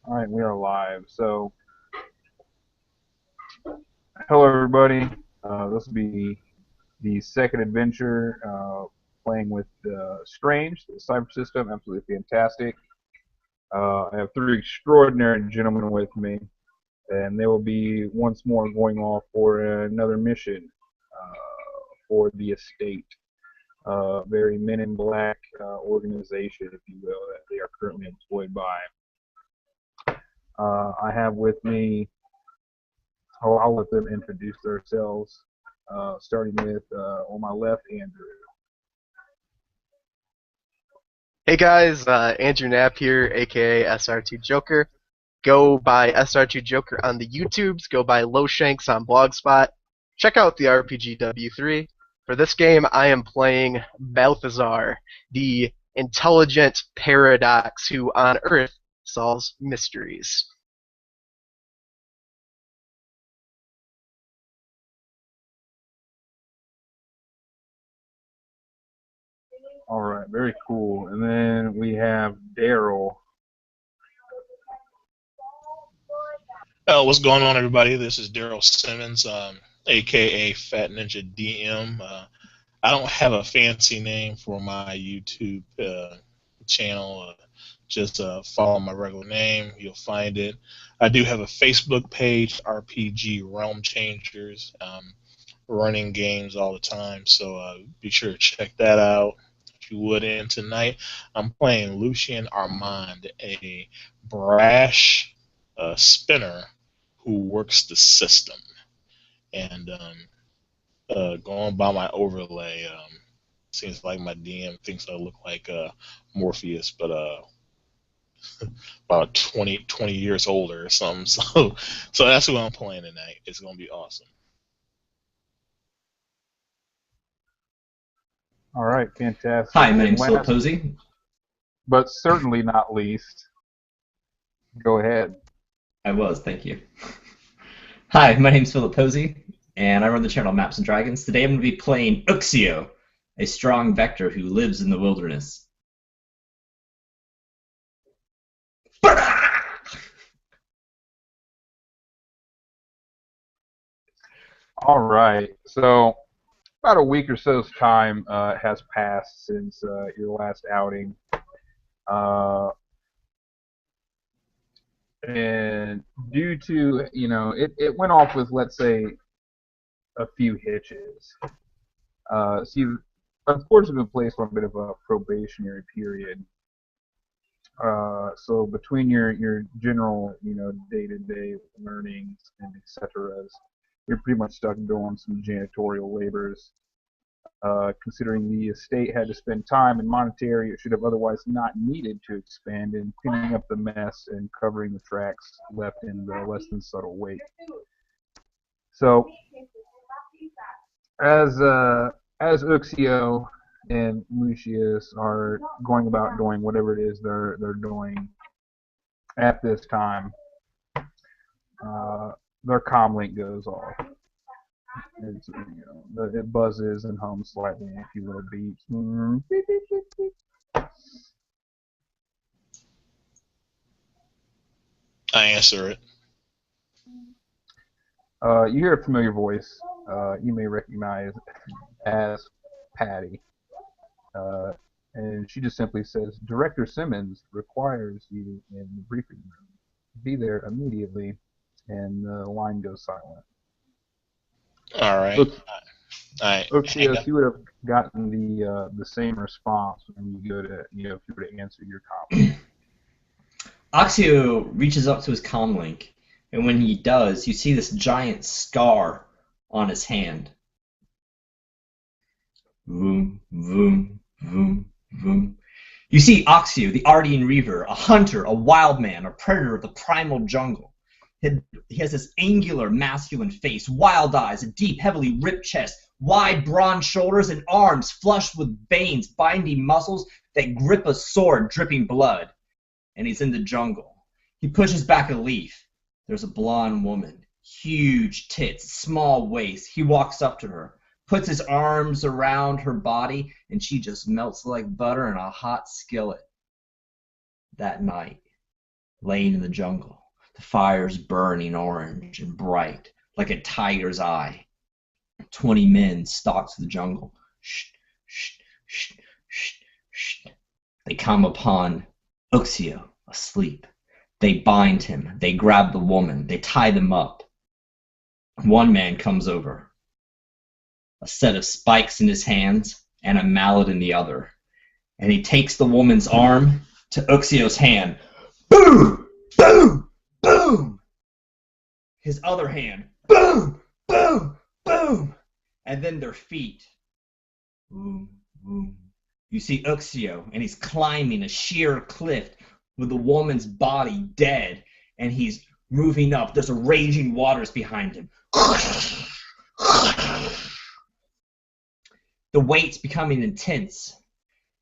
All right, we are live. So, hello everybody. This will be the second adventure playing with Strange, the cyber system. Absolutely fantastic. I have three extraordinary gentlemen with me, and they will be once more going off for another mission for the estate. Very Men in Black organization, if you will, that they are currently employed by. I have with me I'll let them introduce themselves, starting with on my left, Andrew. Hey guys, Andrew Knapp here, aka SR2 Joker. Go by SR2 Joker on the YouTubes, go by Lowshanks on Blogspot. Check out the RPG W3. For this game, I am playing Balthazar, the intelligent paradox who on Earth solves mysteries. All right, very cool. And then we have Daryl. What's going on, everybody? This is Daryl Simmons, aka Fat Ninja DM. I don't have a fancy name for my YouTube channel. Just follow my regular name. You'll find it. I do have a Facebook page, RPG Realm Changers, running games all the time. So be sure to check that out. If you would, and tonight I'm playing Lucien Armand, a brash spinner who works the system. And going by my overlay, seems like my DM thinks I look like Morpheus, but about 20 years older or something. So that's who I'm playing tonight. It's gonna be awesome. All right, fantastic. Hi, my And name's Philip last, Posey. but certainly not least, go ahead. Thank you. Hi, my name's Philip Posey, and I run the channel Maps&Dragons. Today I'm going to be playing Uxio, a strong vector who lives in the wilderness. All right, so about a week or so's time has passed since your last outing. Uh, and due to, it went off with, let's say, a few hitches. So you've unfortunately been placed on a bit of a probationary period. So between your general, day-to-day learnings and etc., you're pretty much stuck doing some janitorial labors. Considering the estate had to spend time and monetary it should have otherwise not needed to expand in cleaning up the mess and covering the tracks left in the less than subtle wake. So as Uxio and Lucius are going about doing whatever it is they're doing at this time, their comm link goes off. It buzzes and hums slightly, a few little beeps. Beep, beep, beep, beep. I answer it. You hear a familiar voice you may recognize as Patty. Uh, and she just simply says, Director Simmons requires you in the briefing room. Be there immediately. And the line goes silent. All right. Look, All right. Hang Oxios, up. you would have gotten the same response when you go to, if you were to answer your comment. Oxio reaches up to his comm link, and when he does, you see this giant scar on his hand. Vroom, vroom, vroom, vroom. You see Oxio, the Ardean Reaver, a hunter, a wild man, a predator of the primal jungle. He has this angular, masculine face, wild eyes, a deep, heavily ripped chest, wide, bronze shoulders, and arms flushed with veins, binding muscles that grip a sword dripping blood. And he's in the jungle. He pushes back a leaf. There's a blonde woman, huge tits, small waist. He walks up to her, puts his arms around her body, and she just melts like butter in a hot skillet. That night, laying in the jungle. The fire's burning orange and bright, like a tiger's eye. 20 men stalk through the jungle. Shh, shh, shh, shh, shh. They come upon Uxio, asleep. They bind him. They grab the woman. They tie them up. One man comes over, a set of spikes in his hands and a mallet in the other. And he takes the woman's arm to Uxio's hand. Boom! Boom! Boom! His other hand. Boom! Boom! Boom! And then their feet. Boom! Boom! You see Uxio, and he's climbing a sheer cliff with the woman's body dead, and he's moving up. There's a raging waters behind him. The weight's becoming intense.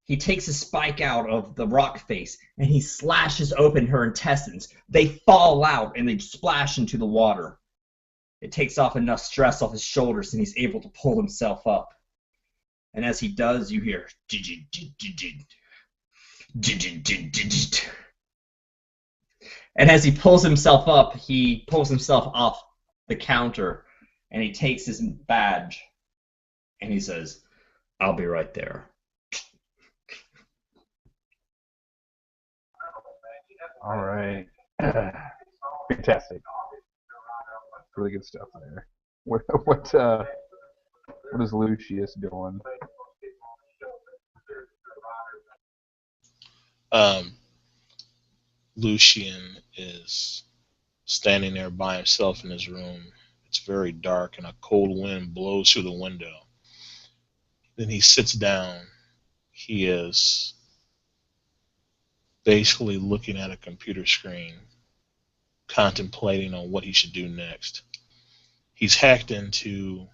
He takes a spike out of the rock face, and he slashes open her intestines. They fall out, and they splash into the water. It takes off enough stress off his shoulders, and he's able to pull himself up. And as he does, you hear... And as he pulls himself up, he pulls himself off the counter, and he takes his badge, and he says, "I'll be right there." All right. Fantastic. Really good stuff there. What is Lucius doing? Lucian is standing there by himself in his room. It's very dark and a cold wind blows through the window. Then he sits down. He is basically looking at a computer screen, contemplating on what he should do next. He's hacked into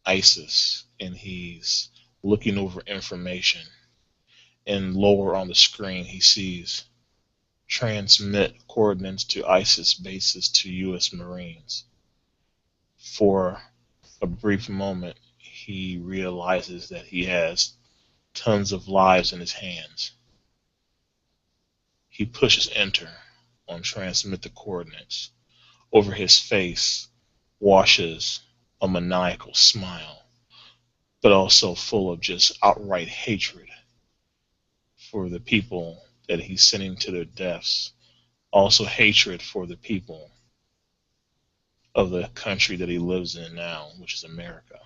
ISIS, and he's looking over information. And lower on the screen, he sees transmit coordinates to ISIS bases to U.S. Marines. For a brief moment, he realizes that he has tons of lives in his hands. He pushes enter on transmit the coordinates. Over his face washes a maniacal smile, but also full of just outright hatred for the people that he's sending to their deaths. Also hatred for the people of the country that he lives in now, which is America.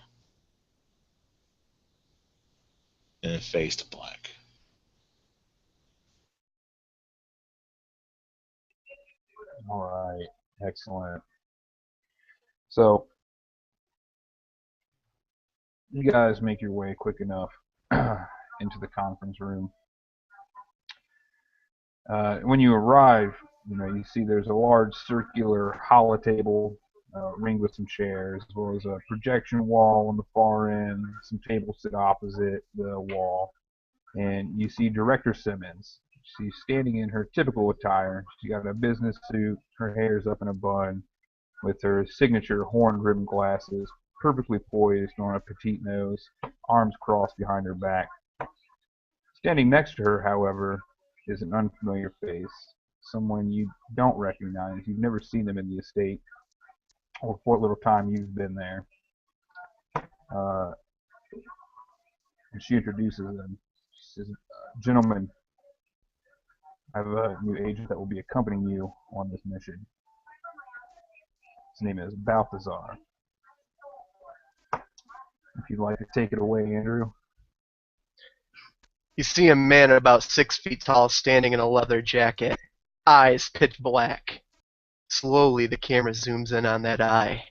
And then fades to black. All right. Excellent. So, you guys make your way quick enough into the conference room. When you arrive, you see there's a large circular hollow table ringed with some chairs, as well as a projection wall on the far end. Some tables sit opposite the wall, and you see Director Simmons. She's standing in her typical attire. She got a business suit, her hair's up in a bun, with her signature horn-rimmed glasses, perfectly poised on a petite nose, arms crossed behind her back. Standing next to her, however, is an unfamiliar face, someone you don't recognize. You've never seen them in the estate, or for what little time you've been there. And she introduces them. She says, "Gentlemen, I have a new agent that will be accompanying you on this mission. His name is Balthazar. If you'd like to take it away, Andrew." You see a man about 6 feet tall standing in a leather jacket, eyes pitch black. Slowly the camera zooms in on that eye.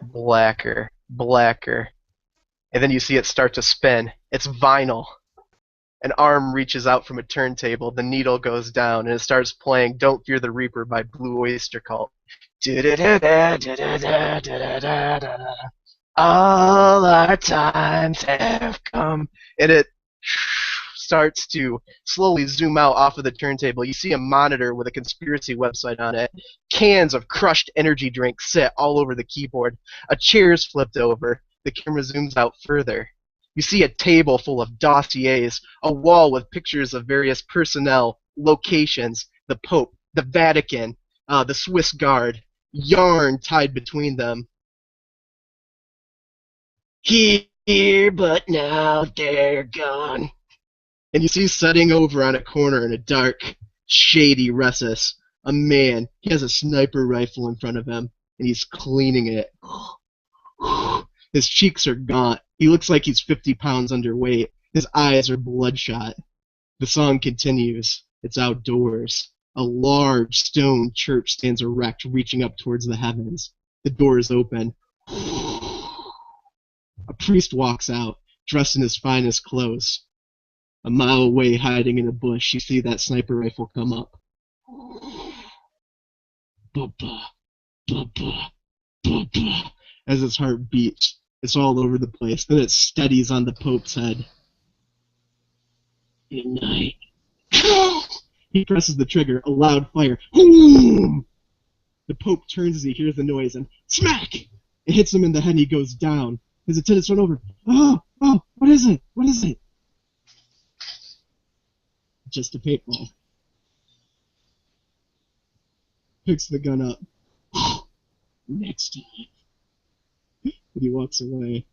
Blacker, blacker. And then you see it start to spin. It's vinyl. An arm reaches out from a turntable, the needle goes down, and it starts playing Don't Fear the Reaper by Blue Oyster Cult. All our times have come. And it starts to slowly zoom out off of the turntable. You see a monitor with a conspiracy website on it. Cans of crushed energy drinks sit all over the keyboard. A chair's flipped over. The camera zooms out further. You see a table full of dossiers, a wall with pictures of various personnel, locations, the Pope, the Vatican, the Swiss Guard, yarn tied between them. Here, but now they're gone. And you see setting over on a corner in a dark, shady recess, a man. He has a sniper rifle in front of him, and he's cleaning it. His cheeks are gaunt. He looks like he's 50 pounds underweight. His eyes are bloodshot. The song continues. It's outdoors. A large stone church stands erect, reaching up towards the heavens. The door is open. A priest walks out, dressed in his finest clothes. A mile away, hiding in a bush, you see that sniper rifle come up. Bubba, bubba, bubba. As his heart beats, it's all over the place. Then it steadies on the Pope's head. Good night. He presses the trigger, a loud fire. Boom! The Pope turns as he hears the noise, and smack! It hits him in the head and he goes down. His attendants run over. Oh, what is it? What is it? Just a paintball. Picks the gun up. Next time. And he walks away.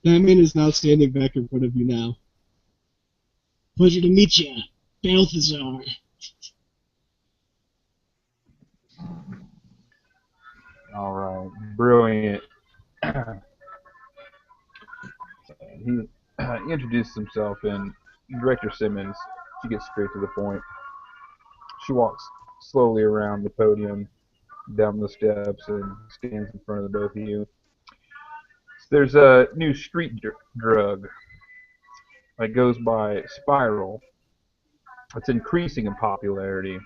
Batman is now standing back in front of you now. Pleasure to meet you, Balthazar. All right, brilliant. He introduces himself, and Director Simmons, she gets straight to the point. She walks slowly around the podium, down the steps, and stands in front of the both of you. There's a new street drug that goes by Spiral. It's increasing in popularity.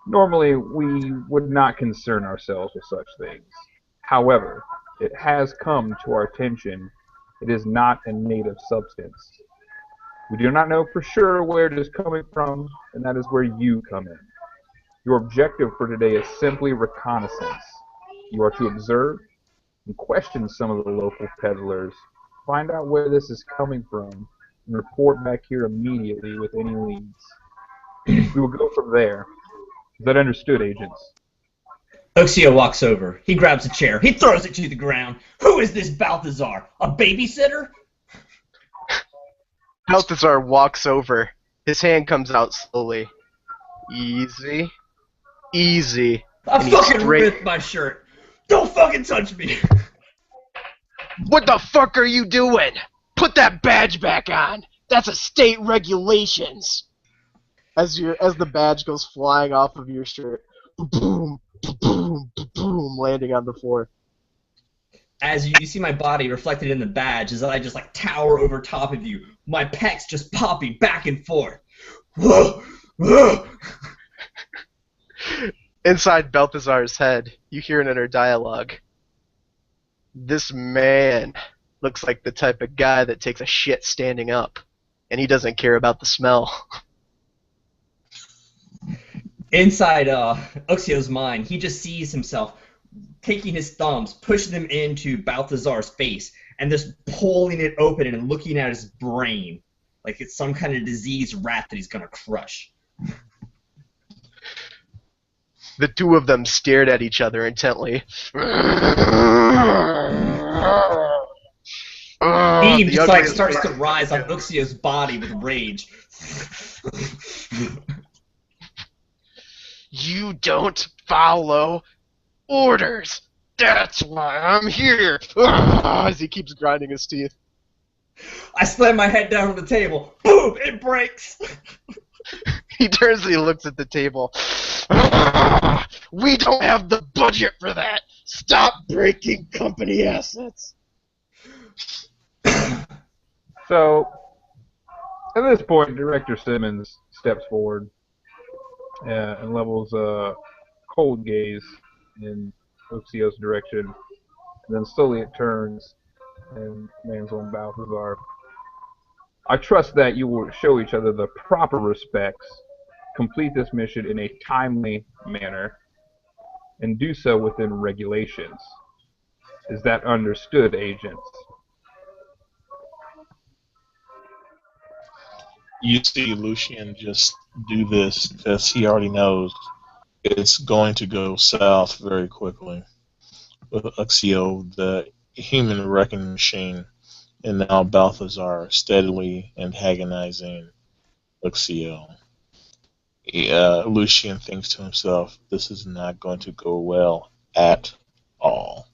Normally, we would not concern ourselves with such things. However, it has come to our attention. It is not a native substance. We do not know for sure where it is coming from, and that is where you come in. Your objective for today is simply reconnaissance. You are to observe and question some of the local peddlers, find out where this is coming from, and report back here immediately with any leads. We will go from there. Is that understood, agents? Oxio walks over. He grabs a chair. He throws it to the ground. Who is this Balthazar? A babysitter? Balthazar walks over. His hand comes out slowly. Easy. Easy. I fucking ripped my shirt. Don't fucking touch me. What the fuck are you doing? Put that badge back on. That's a state regulations. As the badge goes flying off of your shirt. Boom, boom, boom, landing on the floor. As you see my body reflected in the badge, as I just like tower over top of you, my pecs just popping back and forth. Whoa, whoa. Inside Balthazar's head, you hear an inner dialogue. This man looks like the type of guy that takes a shit standing up, and he doesn't care about the smell. Inside Oxio's mind, he just sees himself taking his thumbs, pushing them into Balthazar's face, and just pulling it open and looking at his brain like it's some kind of diseased rat that he's gonna crush. The two of them stared at each other intently. Steam just like starts to rise on Oxio's body with rage. You don't follow orders. That's why I'm here. As he keeps grinding his teeth. I slam my head down on the table. Boom! It breaks. He turns and he looks at the table. We don't have the budget for that. Stop breaking company assets. So, at this point, Director Simmons steps forward and levels a cold gaze in Oxio's direction, and then slowly it turns and lands on Balthazar. I trust that you will show each other the proper respects, complete this mission in a timely manner, and do so within regulations. Is that understood, agents? You see Lucian just do this because he already knows it's going to go south very quickly with Uxio, the human wrecking machine, and now Balthazar steadily antagonizing Uxio. Lucian thinks to himself, this is not going to go well at all.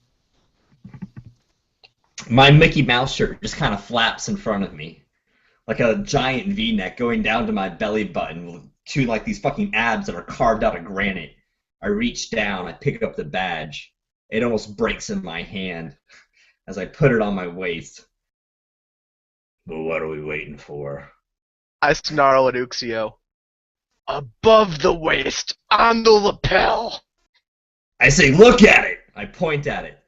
My Mickey Mouse shirt just kind of flaps in front of me, like a giant V-neck going down to my belly button with two like these fucking abs that are carved out of granite. I reach down, I pick up the badge. It almost breaks in my hand as I put it on my waist. Well, what are we waiting for? I snarl at Uxio. Above the waist, on the lapel. I say, look at it! I point at it.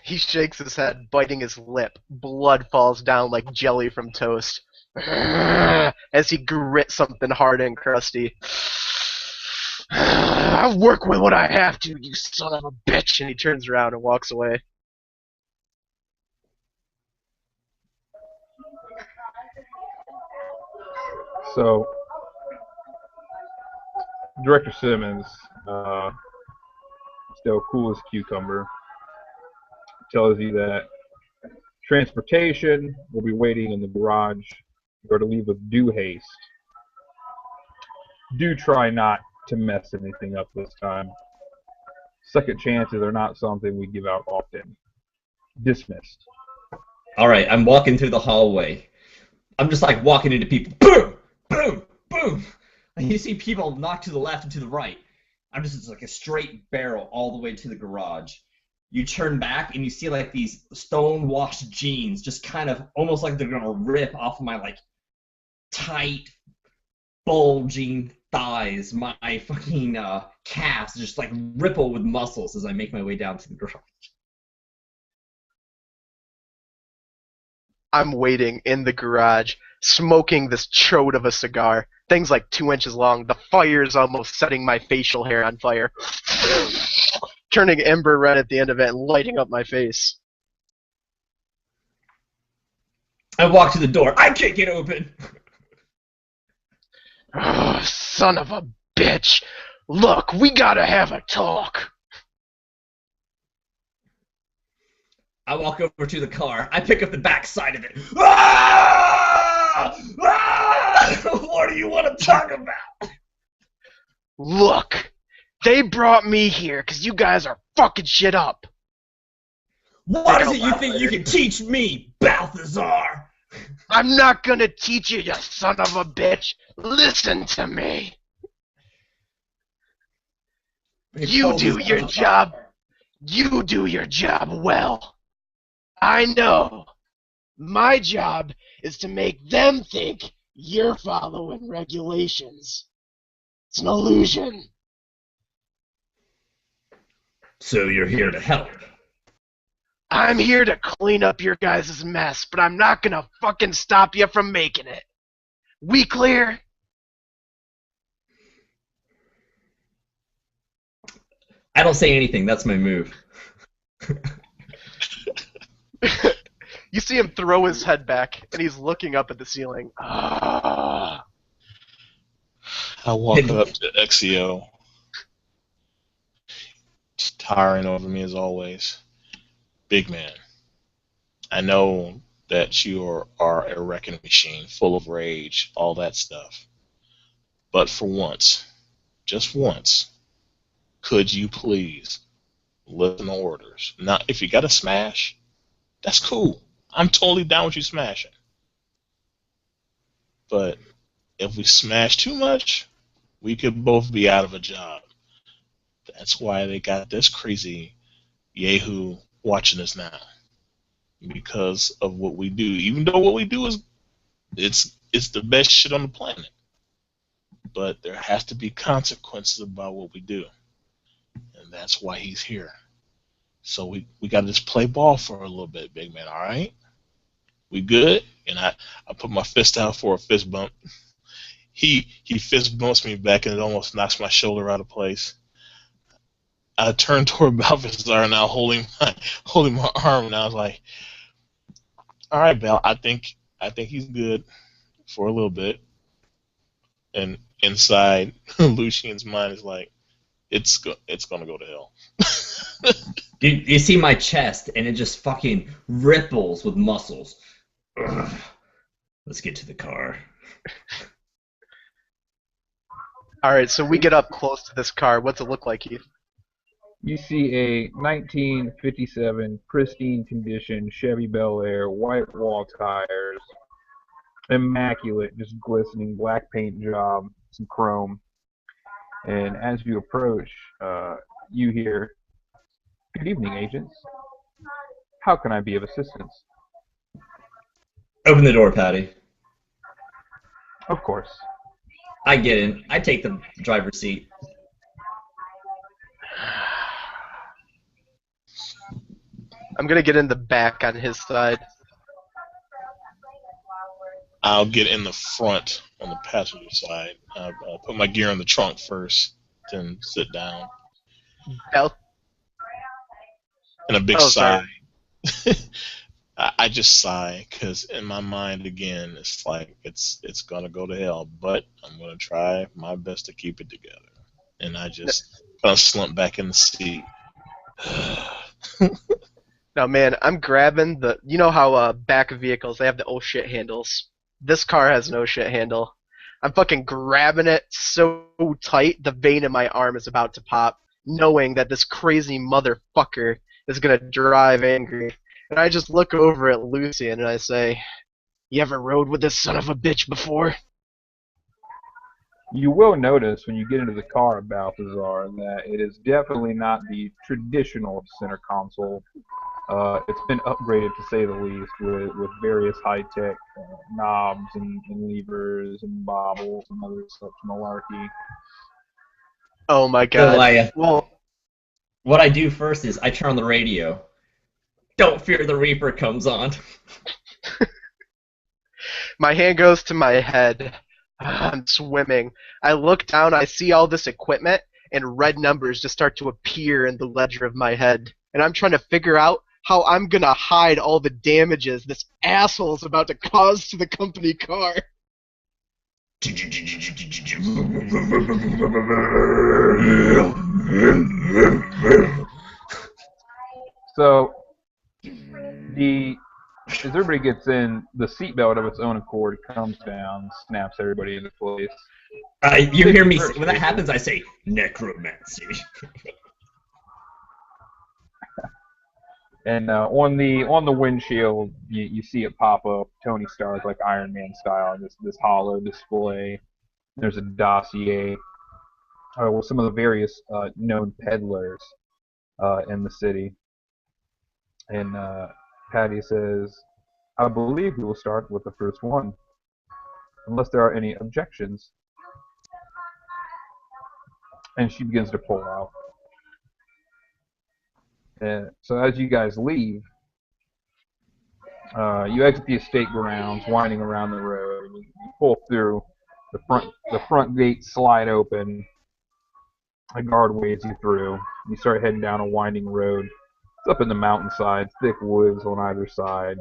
He shakes his head, biting his lip. Blood falls down like jelly from toast. As he grits something hard and crusty. I'll work with what I have to, you son of a bitch. And he turns around and walks away. So, Director Simmons, still cool as a cucumber, tells you that transportation will be waiting in the garage. You're to leave with due haste. Do try not to mess anything up this time. Second chances are not something we give out often. Dismissed. Alright, I'm walking through the hallway. I'm just like walking into people. Boom! Boom! Boom! And you see people knock to the left and to the right. I'm just like a straight barrel all the way to the garage. You turn back and you see like these stone-washed jeans just kind of almost like they're gonna rip off of my like tight, bulging thighs. My fucking calves just like ripple with muscles as I make my way down to the garage. I'm waiting in the garage, smoking this chode of a cigar. Thing's like 2 inches long. The fire's almost setting my facial hair on fire. Turning ember red at the end of it and lighting up my face. I walk to the door. I kick it open. Oh, son of a bitch. Look, we gotta have a talk. I walk over to the car. I pick up the back side of it. Ah! Ah! What do you want to talk about? Look, they brought me here because you guys are fucking shit up. What is it you think you can teach me, Balthazar? I'm not gonna teach you, you son of a bitch. Listen to me. You do your job. You do your job well. I know. My job is to make them think you're following regulations. It's an illusion. So you're here to help. I'm here to clean up your guys' mess, but I'm not gonna fucking stop you from making it. We clear? I don't say anything. That's my move. You see him throw his head back, and he's looking up at the ceiling. Ah. I walk up to Exio. Just towering over me as always. Big man, I know that you are a wrecking machine, full of rage, all that stuff. But for once, just once, could you please listen to orders? Now, if you got to smash, that's cool. I'm totally down with you smashing. But if we smash too much, we could both be out of a job. That's why they got this crazy yahoo watching us now. Because of what we do. Even though what we do is it's the best shit on the planet. But there has to be consequences about what we do. And that's why he's here. So we gotta just play ball for a little bit, big man, alright? We good? And I put my fist out for a fist bump. He fist bumps me back and it almost knocks my shoulder out of place. I turned toward Balthazar now holding my arm and I was like, all right, Bal, I think he's good for a little bit. And inside Lucian's mind is like, it's gonna go to hell. You see my chest, and it just fucking ripples with muscles. Ugh. Let's get to the car. Alright, so we get up close to this car. What's it look like, Heath? You see a 1957 pristine condition Chevy Bel Air, white wall tires, immaculate, just glistening black paint job, some chrome. And as you approach, you hear, "Good evening, agents. How can I be of assistance?" Open the door, Patty. Of course. I get in. I take the driver's seat. I'm gonna get in the back on his side. I'll get in the front on the passenger side. I'll put my gear in the trunk first, then sit down. Bel- And a big Oh, sigh. sorry. I just sigh because in my mind again, it's like it's gonna go to hell, but I'm gonna try my best to keep it together. And I just kind of slump back in the seat. Now, man, I'm grabbing the. You know how back of vehicles they have the oh shit handles. This car has no shit handle. I'm fucking grabbing it so tight the vein in my arm is about to pop, knowing that this crazy motherfucker is gonna drive angry. And I just look over at Lucian and I say, "You ever rode with this son of a bitch before?" You will notice when you get into the car, Balthazar, that it is definitely not the traditional center console. It's been upgraded to say the least with various high-tech knobs and levers and bobbles and other such malarkey. Oh my So god. Well, what I do first is I turn on the radio. Don't fear the Reaper comes on. my hand goes to my head. I'm swimming. I look down, I see all this equipment, and red numbers just start to appear in the ledger of my head. And I'm trying to figure out how I'm gonna hide all the damages this asshole's about to cause to the company car. So as everybody gets in, the seatbelt of its own accord comes down, snaps everybody into place. You hear me when that happens? I say necromancy. And on the windshield, you see it pop up, Tony Stark, like Iron Man style, this hollow display. There's a dossier with some of the various known peddlers in the city. And Patty says, "I believe we will start with the first one, unless there are any objections." And she begins to pull out. So as you guys leave, you exit the estate grounds, winding around the road. And you pull through the front gates slide open. A guard waves you through. You start heading down a winding road. It's up in the mountainside, thick woods on either side,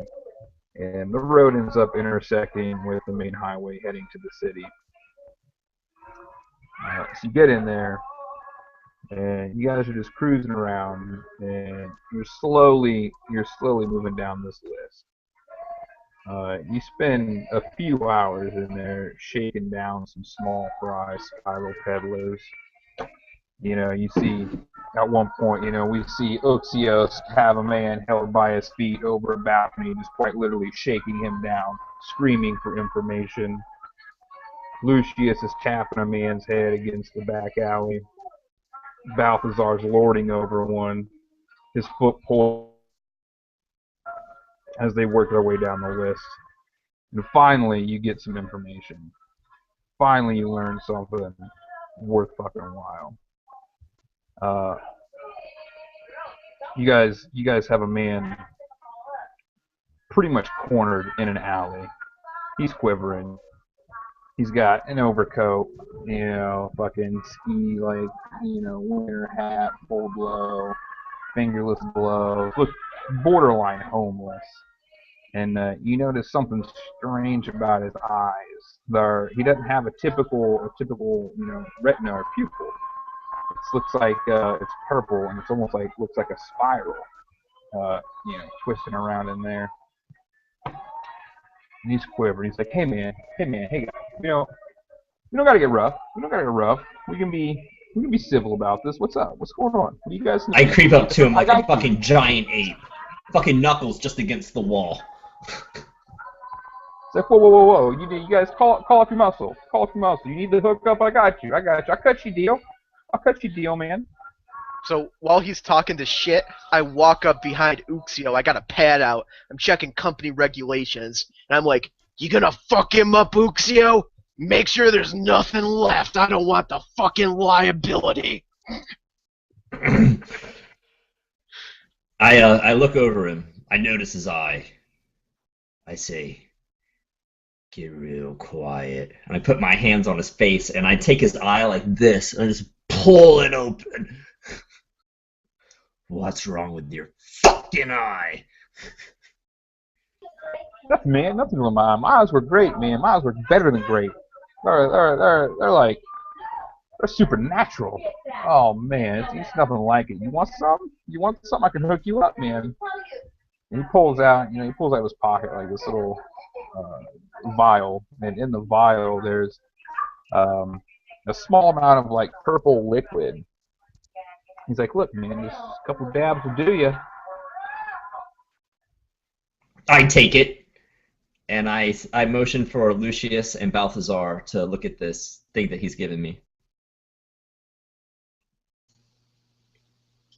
and the road ends up intersecting with the main highway heading to the city. So you get in there, and you guys are just cruising around, and you're slowly moving down this list. You spend a few hours in there shaking down some small fry spiral peddlers. You see at one point, we see Oxios have a man held by his feet over a balcony, just quite literally shaking him down, screaming for information. Lucius is tapping a man's head against the back alley. Balthazar's lording over one, his foot pulled as they work their way down the list. And finally, you get some information. Finally, you learn something worth fucking while. You guys have a man pretty much cornered in an alley. He's quivering. He's got an overcoat, fucking ski, winter hat, full blow, fingerless gloves. Look, borderline homeless. and you notice something strange about his eyes. He doesn't have a typical retina or pupil. It looks like it's purple, and it's almost like looks like a spiral, twisting around in there. And he's quivering. He's like, hey man, hey guys, we don't gotta get rough. We don't gotta get rough. We can be civil about this. What's up? What's going on? What do you guys need? I creep up to him like a fucking giant ape. Fucking knuckles just against the wall. It's like, whoa. You guys call off your muscle. Call off your muscle. You need the hookup? I got you. I'll cut you deal. Man. So while he's talking to shit, I walk up behind Uxio. I got a pad out. I'm checking company regulations. And I'm like, you gonna fuck him up, Uxio? Make sure there's nothing left. I don't want the fucking liability. I look over him. I notice his eye. I say, get real quiet. And I put my hands on his face, and I take his eye like this, and I just pull it open. What's wrong with your fucking eye? Nothing, man. Nothing with my eye. My eyes were great, man. My eyes were better than great. They're like, they're supernatural. Oh man, it's nothing like it. You want some? I can hook you up, man. And he pulls out of his pocket like this little vial, and in the vial there's a small amount of like purple liquid. He's like, look, man, just a couple dabs will do you. I take it, and I motion for Lucius and Balthazar to look at this thing that he's given me.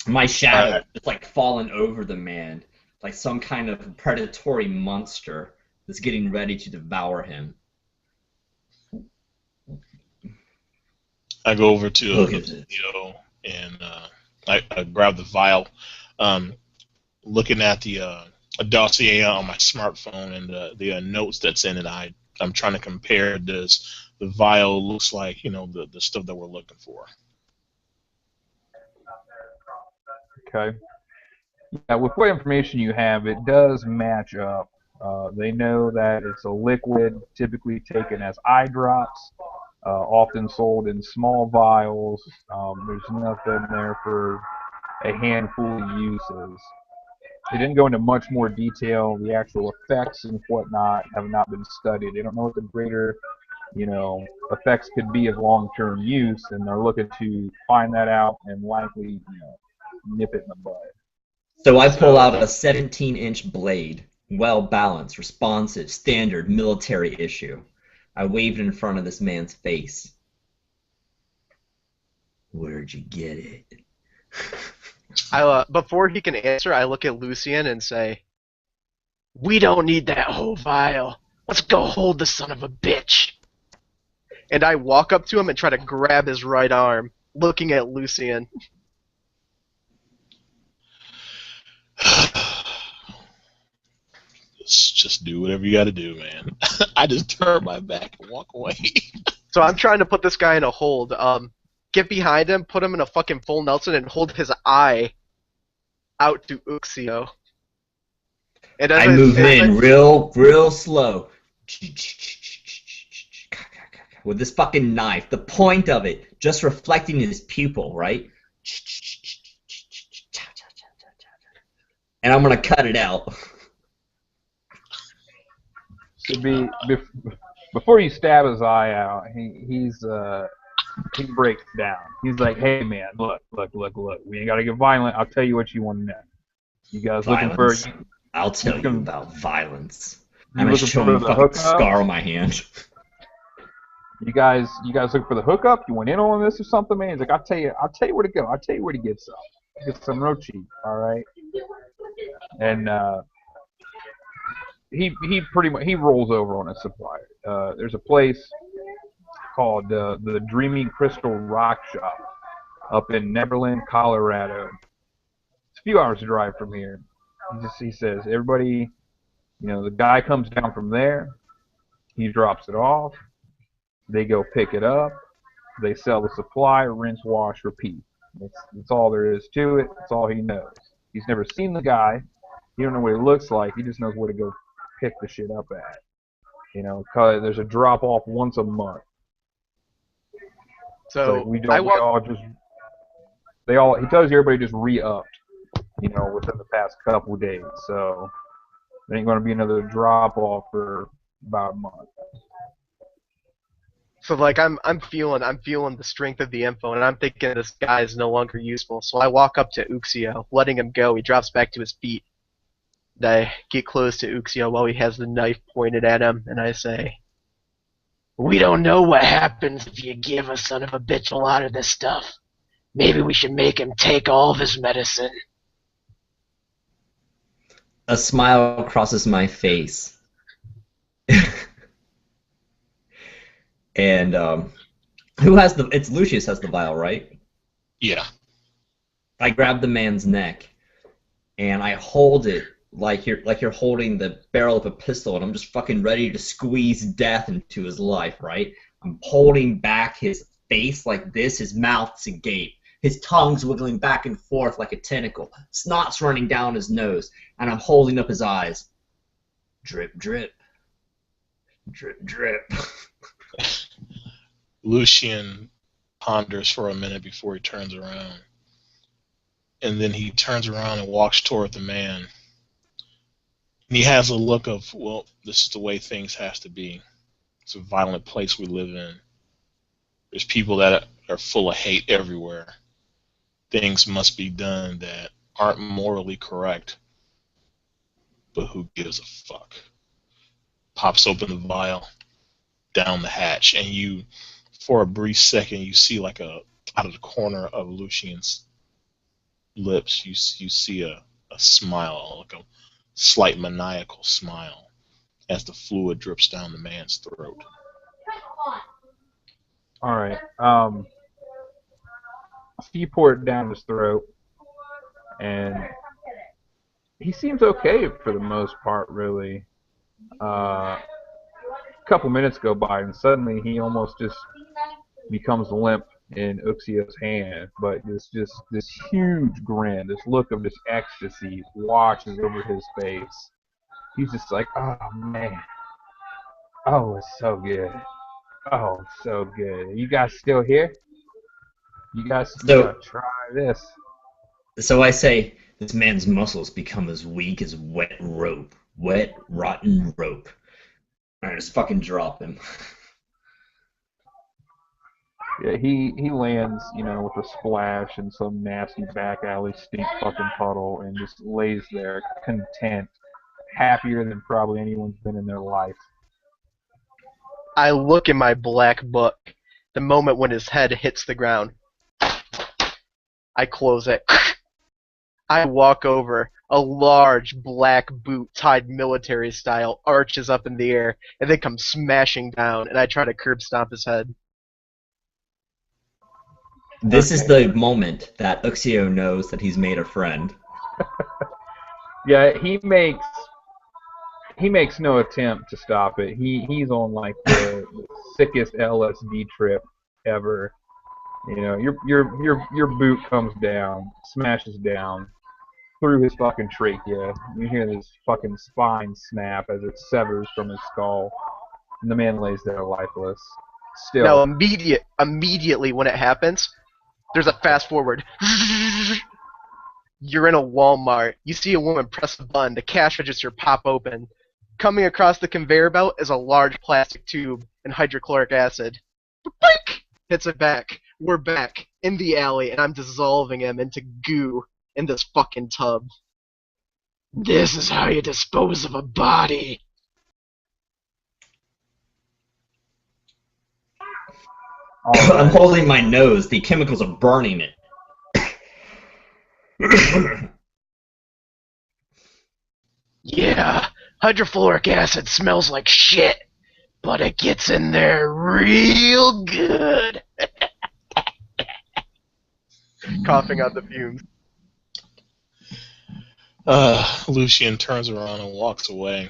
My shadow is like falling over the man, like some kind of predatory monster that's getting ready to devour him. I go over to Theo and I grab the vial, looking at the dossier on my smartphone and the notes that's in it. I'm trying to compare this. The vial looks like the stuff that we're looking for. Okay. Yeah, with what information you have, it does match up. They know that it's a liquid, typically taken as eye drops, often sold in small vials. There's nothing there for a handful of uses. They didn't go into much more detail. The actual effects and whatnot have not been studied. They don't know what the greater, effects could be of long-term use, and they're looking to find that out and likely, nip it in the bud. So I pull out a 17-inch blade, well-balanced, responsive, standard military issue. I wave it in front of this man's face. Where'd you get it? Before he can answer, I look at Lucian and say, we don't need that whole vial. Let's go hold the son of a bitch. And I walk up to him and try to grab his right arm, looking at Lucian. Just do whatever you got to do, man. I just turn my back and walk away. So I'm trying to put this guy in a hold. Get behind him, put him in a fucking full Nelson, and hold his eye out to Uxio. And I move in real slow. With this fucking knife, the point of it just reflecting his pupil, right? And I'm gonna cut it out. Before you stab his eye out, he breaks down. He's like, "Hey man, look. We ain't gotta get violent. I'll tell you what you want to know. You guys Violence. looking for? I'll tell you about violence. You I'm gonna looking show for him a the fucking hookup? scar on my hand. You guys looking for the hookup? You went in on this or something, man?" He's like, "I'll tell you where to go. I'll tell you where to get some. Get some real cheap, all right?" And he pretty much rolls over on a supplier. There's a place called the Dreaming Crystal Rock Shop up in Neverland, Colorado. It's a few hours drive from here. He says everybody, the guy comes down from there. He drops it off. They go pick it up. They sell the supply, rinse, wash, repeat. That's all there is to it. That's all he knows. He's never seen the guy. He don't know what he looks like. He just knows where to go pick the shit up at. You know, 'cause there's a drop off once a month. It's like So we I don't. We walk. all just. They all. He tells you everybody just re-upped. You know, within the past couple days. So there ain't going to be another drop off for about a month. So like I'm feeling the strength of the info, and I'm thinking this guy is no longer useful. So I walk up to Uxio, letting him go. He drops back to his feet. And I get close to Uxio while he has the knife pointed at him, and I say, "We don't know what happens if you give a son of a bitch a lot of this stuff. Maybe we should make him take all of his medicine." A smile crosses my face. And who has the? It's Lucius has the vial, right? Yeah. I grab the man's neck, and I hold it like you're holding the barrel of a pistol, and I'm just fucking ready to squeeze death into his life, right? I'm holding back his face like this, his mouth's agape, his tongue's wiggling back and forth like a tentacle, snot's running down his nose, and I'm holding up his eyes. Drip, drip. Drip, drip. Lucian ponders for a minute before he turns around. And then he turns around and walks toward the man. And he has a look of, well, this is the way things has to be. It's a violent place we live in. There's people that are full of hate everywhere. Things must be done that aren't morally correct. But who gives a fuck? Pops open the vial, down the hatch, and you, for a brief second, you see like out of the corner of Lucian's lips, you see a smile, like a slight maniacal smile, as the fluid drips down the man's throat. All right. So you pour it down his throat, and he seems okay for the most part, really. A couple minutes go by, and suddenly he almost just becomes limp in Uxio's hand. But this huge grin, this look of this ecstasy washes over his face. He's just like, oh man, oh it's so good, oh it's so good. You guys still here? You guys gotta try this. So I say, this man's muscles become as weak as wet rope. Wet, rotten rope. I just fucking drop him. Yeah, he lands, you know, with a splash in some nasty back alley stink fucking puddle and just lays there content, happier than probably anyone's been in their life. I look in my black book. The moment when his head hits the ground, I close it. I walk over. A large black boot tied military style arches up in the air and then comes smashing down, and I try to curb stomp his head. This is the moment that Uxio knows that he's made a friend. Yeah, he makes no attempt to stop it. He's on like the sickest LSD trip ever. You know, your boot comes down, smashes down through his fucking trachea. You hear this fucking spine snap as it severs from his skull, and the man lays there lifeless. Still. Now, immediately when it happens, there's a fast forward. You're in a Walmart. You see a woman press a button. The cash register pop open. Coming across the conveyor belt is a large plastic tube and hydrochloric acid. Boink! Hits it back. We're back in the alley, and I'm dissolving him into goo in this fucking tub. This is how you dispose of a body. I'm holding my nose. The chemicals are burning it. Yeah, hydrofluoric acid smells like shit, but it gets in there real good. Coughing out the fumes. Lucian turns around and walks away,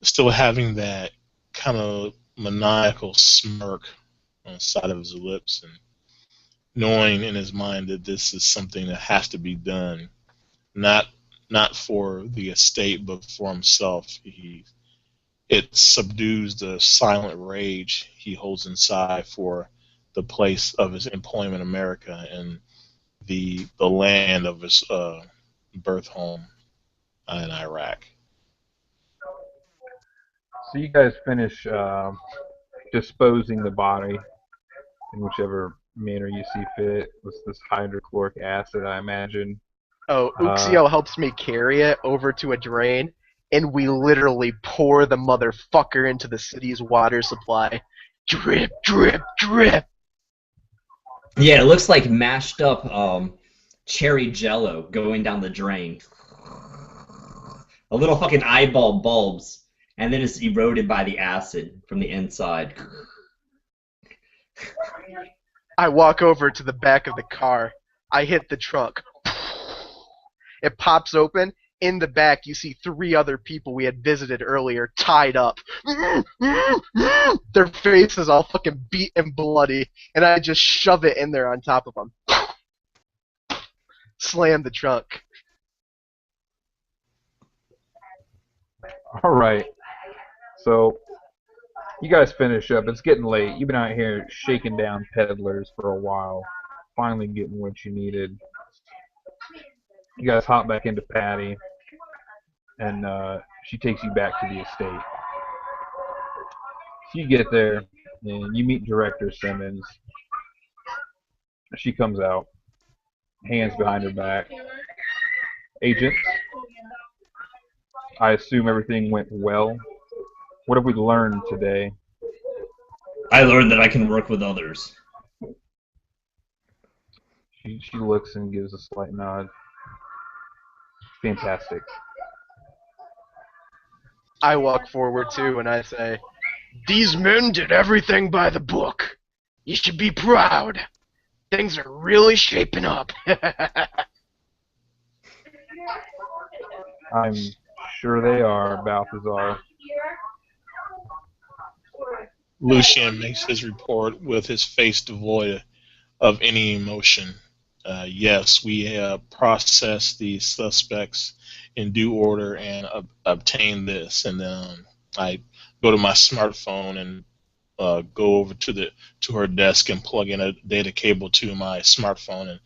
still having that kind of maniacal smirk on the side of his lips, and knowing in his mind that this is something that has to be done, not not for the estate, but for himself. It subdues the silent rage he holds inside for the place of his employment, America, and the land of his birth home in Iraq. So you guys finish disposing the body in whichever manner you see fit with this hydrochloric acid, I imagine. Oh, Uxio helps me carry it over to a drain, and we literally pour the motherfucker into the city's water supply. Drip, drip, drip. Yeah, it looks like mashed up cherry jello going down the drain. A little fucking eyeball bulbs, and then it's eroded by the acid from the inside. I walk over to the back of the car. I hit the trunk. It pops open. In the back, you see 3 other people we had visited earlier tied up. Their faces all fucking beat and bloody, and I just shove it in there on top of them. Slam the trunk. All right. So you guys finish up. It's getting late. You've been out here shaking down peddlers for a while, finally getting what you needed. You guys hop back into Patty, and she takes you back to the estate. So you get there, and you meet Director Simmons. She comes out, hands behind her back. Agents, I assume everything went well. What have we learned today? I learned that I can work with others. She looks and gives a slight nod. Fantastic. I walk forward too, and I say, "These men did everything by the book. You should be proud. Things are really shaping up." I'm sure they are, Balthazar. Lucian makes his report with his face devoid of any emotion. Yes, we processed the suspects in due order and obtained this, and then I go to my smartphone and go over to her desk and plug in a data cable to my smartphone. And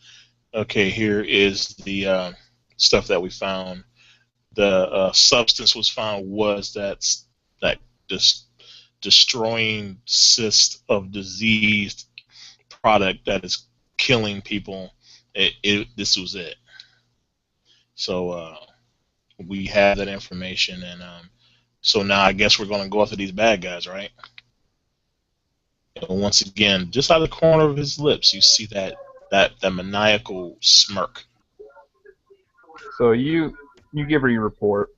okay, here is the stuff that we found. The substance was found was that destroying cyst of diseased product that is killing people. This was it. So we have that information, and so now I guess we're going to go after these bad guys, right? And once again, just out of the corner of his lips, you see that maniacal smirk. So you give her your report,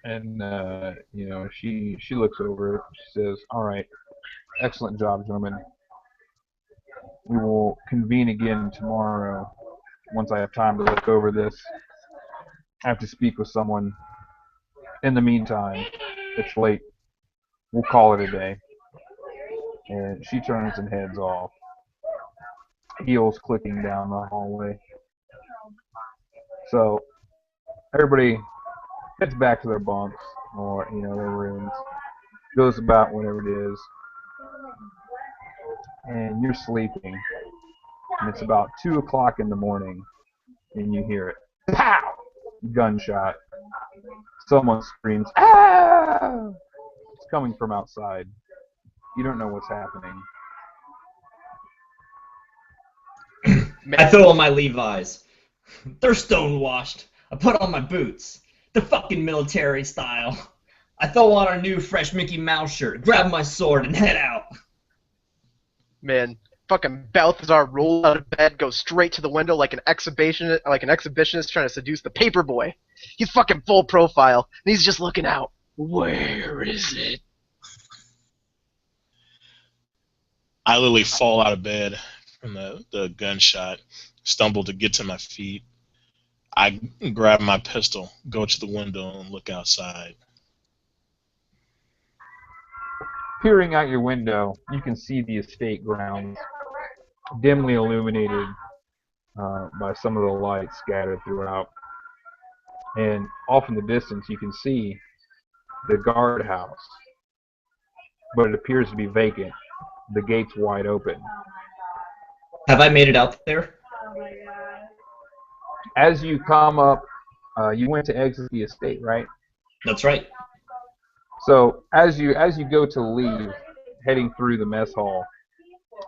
and she looks over it. She says, "All right, excellent job, gentlemen. We will convene again tomorrow once I have time to look over this. I have to speak with someone. In the meantime, it's late. We'll call it a day." And she turns and heads off, heels clicking down the hallway. So everybody heads back to their bunks or their rooms. Goes about whatever it is, and you're sleeping. And it's about 2 o'clock in the morning, and you hear it. Pow! Gunshot. Someone screams, "Ah!" It's coming from outside. You don't know what's happening. I throw on my Levi's. They're stonewashed. I put on my boots. They're fucking military style. I throw on our new fresh Mickey Mouse shirt, grab my sword, and head out. Man, fucking Balthazar rolls out of bed, goes straight to the window like an exhibitionist trying to seduce the paper boy. He's fucking full profile, and he's just looking out. Where is it? I literally fall out of bed from the gunshot, stumble to get to my feet. I grab my pistol, go to the window, and look outside. Peering out your window, you can see the estate grounds, dimly illuminated by some of the lights scattered throughout. and off in the distance you can see the guardhouse, but it appears to be vacant. The gate's wide open. Have I made it out there? As you come up, you went to exit the estate, right? That's right. So as you go to leave, heading through the mess hall,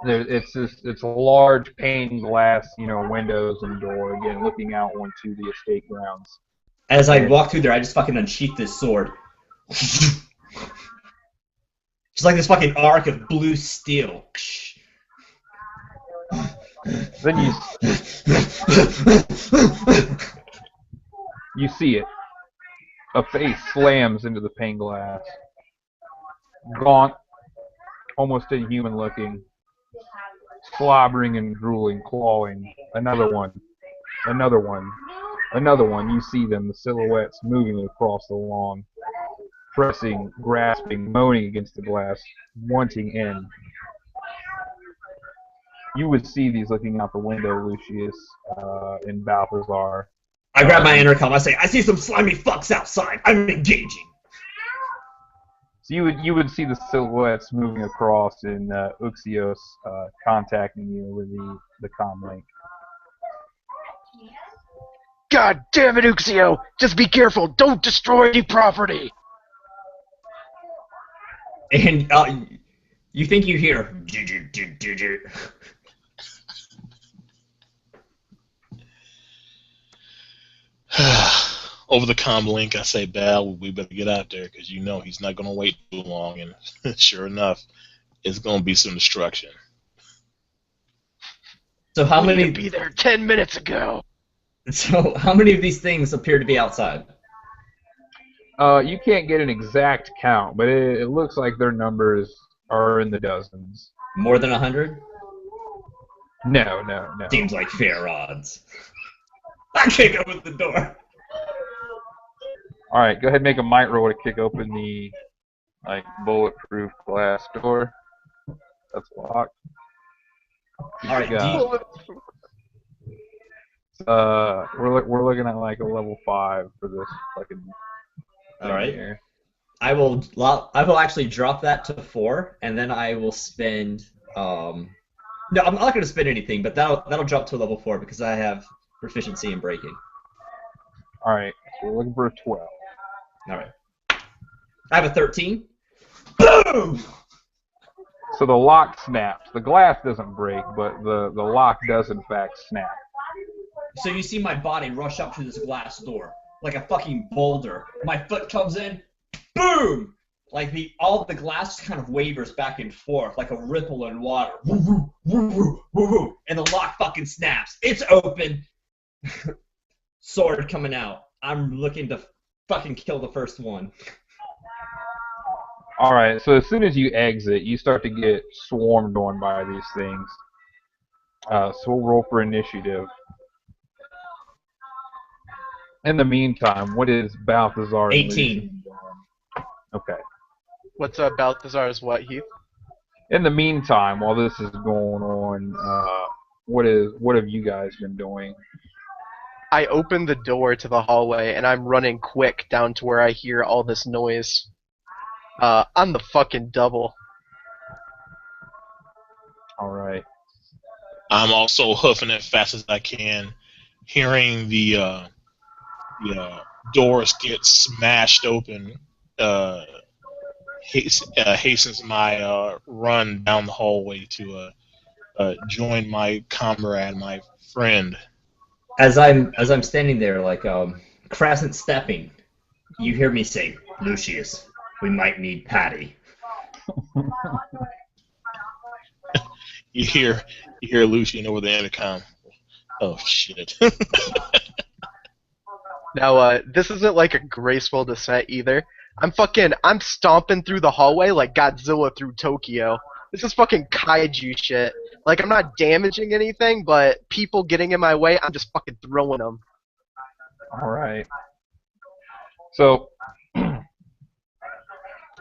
it's a large pane glass, windows and door, again looking out onto the estate grounds. As I And walk through there, I just fucking unsheath this sword. Just like this fucking arc of blue steel. then you see it. A face slams into the pane glass. Gaunt, almost inhuman looking, slobbering and drooling, clawing. Another one. Another one. Another one. You see them, the silhouettes moving across the lawn, pressing, grasping, moaning against the glass, wanting in. You would see these looking out the window, Lucius, and Balthazar. I grab my intercom. I say, I see some slimy fucks outside. I'm engaging. So you would see the silhouettes moving across, and Uxios contacting you with the comm link. God damn it, Uxio! Just be careful. Don't destroy any property. And you think you hear? Over the comm link, I say, Bal, we better get out there because he's not going to wait too long. And sure enough, it's going to be some destruction. So how We many? need to be there 10 minutes ago. So how many of these things appear to be outside? You can't get an exact count, but it looks like their numbers are in the dozens. More than 100? No. Seems like fair odds. I can't open the door. All right, go ahead and make a might roll to kick open the bulletproof glass door. That's locked. All right. We're looking at like a level 5 for this fucking. All right. Here. I will actually drop that to 4, and then I will spend. No, I'm not going to spend anything, but that'll drop to level 4 because I have proficiency in breaking. All right, so we're looking for a 12. All right. I have a 13. Boom! So the lock snaps. The glass doesn't break, but the lock does in fact snap. So you see my body rush up to this glass door like a fucking boulder. My foot comes in, boom! Like all the glass kind of wavers back and forth like a ripple in water. Woo woo woo woo woo woo, and the lock fucking snaps. It's open. Sword coming out. I'm looking to fucking kill the first one. All right, so as soon as you exit, you start to get swarmed on by these things. So we'll roll for initiative. In the meantime, what is Balthazar? 18. Okay. What's Balthazar's what, Heath? In the meantime, while this is going on, what have you guys been doing? I open the door to the hallway, and I'm running quick down to where I hear all this noise. On the fucking double. All right. I'm also hoofing it fast as I can, hearing the doors get smashed open. Hastens my run down the hallway to join my comrade, my friend. As I'm standing there, like crescent stepping, you hear me say, "Lucius, we might need Patty." You hear Lucian over the intercom. Oh shit. Now, this isn't like a graceful descent either. I'm stomping through the hallway like Godzilla through Tokyo. This is fucking kaiju shit. Like, I'm not damaging anything, but people getting in my way, I'm just fucking throwing them. All right. So,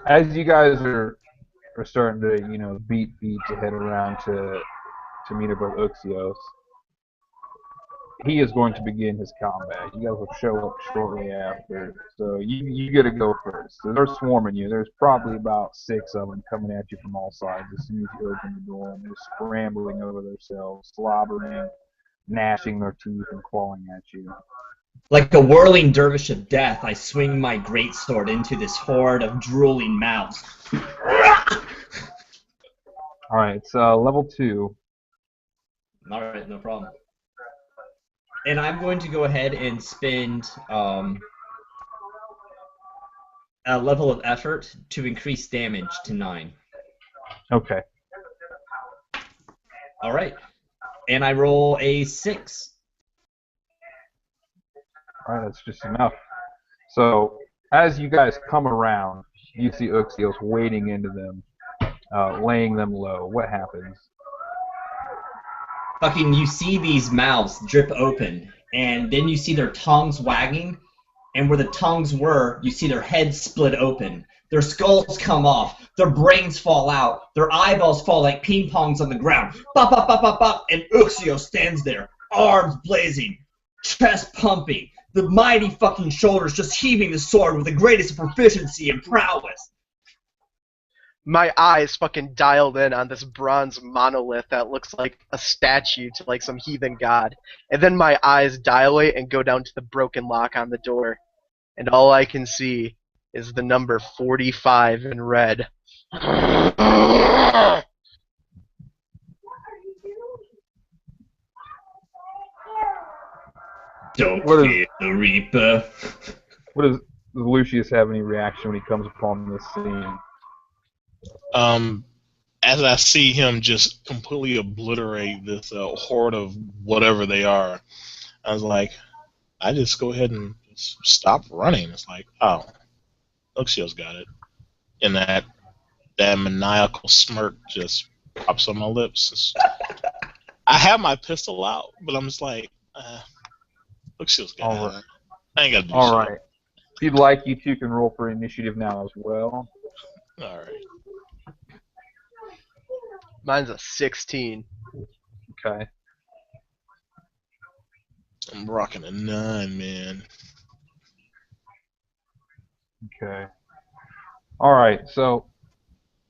as you guys are starting to, beat feet to head around to meet up with Uxios, he is going to begin his combat. You guys will show up shortly after. So you get to go first. So they're swarming you. There's probably about 6 of them coming at you from all sides as soon as you open the door. And they're scrambling over themselves, slobbering, gnashing their teeth, and clawing at you. Like a whirling dervish of death, I swing my greatsword into this horde of drooling mouths. Alright, it's level 2. Alright, no problem. And I'm going to go ahead and spend a level of effort to increase damage to 9. Okay. Alright. And I roll a 6. Alright, that's just enough. So, as you guys come around, you see Uxios wading into them, laying them low. What happens? Fucking, you see these mouths drip open, and then you see their tongues wagging, and where the tongues were, you see their heads split open. Their skulls come off, their brains fall out, their eyeballs fall like ping pongs on the ground. Bop, bop, bop, bop, bop, and Uxio stands there, arms blazing, chest pumping, the mighty fucking shoulders just heaving the sword with the greatest proficiency and prowess. My eyes fucking dialed in on this bronze monolith that looks like a statue to like some heathen god. And then my eyes dilate and go down to the broken lock on the door. And all I can see is the number 45 in red. Don't fear the Reaper. Does Lucius have any reaction when he comes upon this scene? As I see him just completely obliterate this horde of whatever they are, I was like, I just go ahead and stop running. It's like, oh, Uxio's got it. And that maniacal smirk just pops on my lips. I have my pistol out, but I'm just like, Uxio's got it. I ain't got to do All shit. right. If you'd like, you two can roll for initiative now as well. All right. Mine's a 16. Okay. I'm rocking a 9, man. Okay. All right. So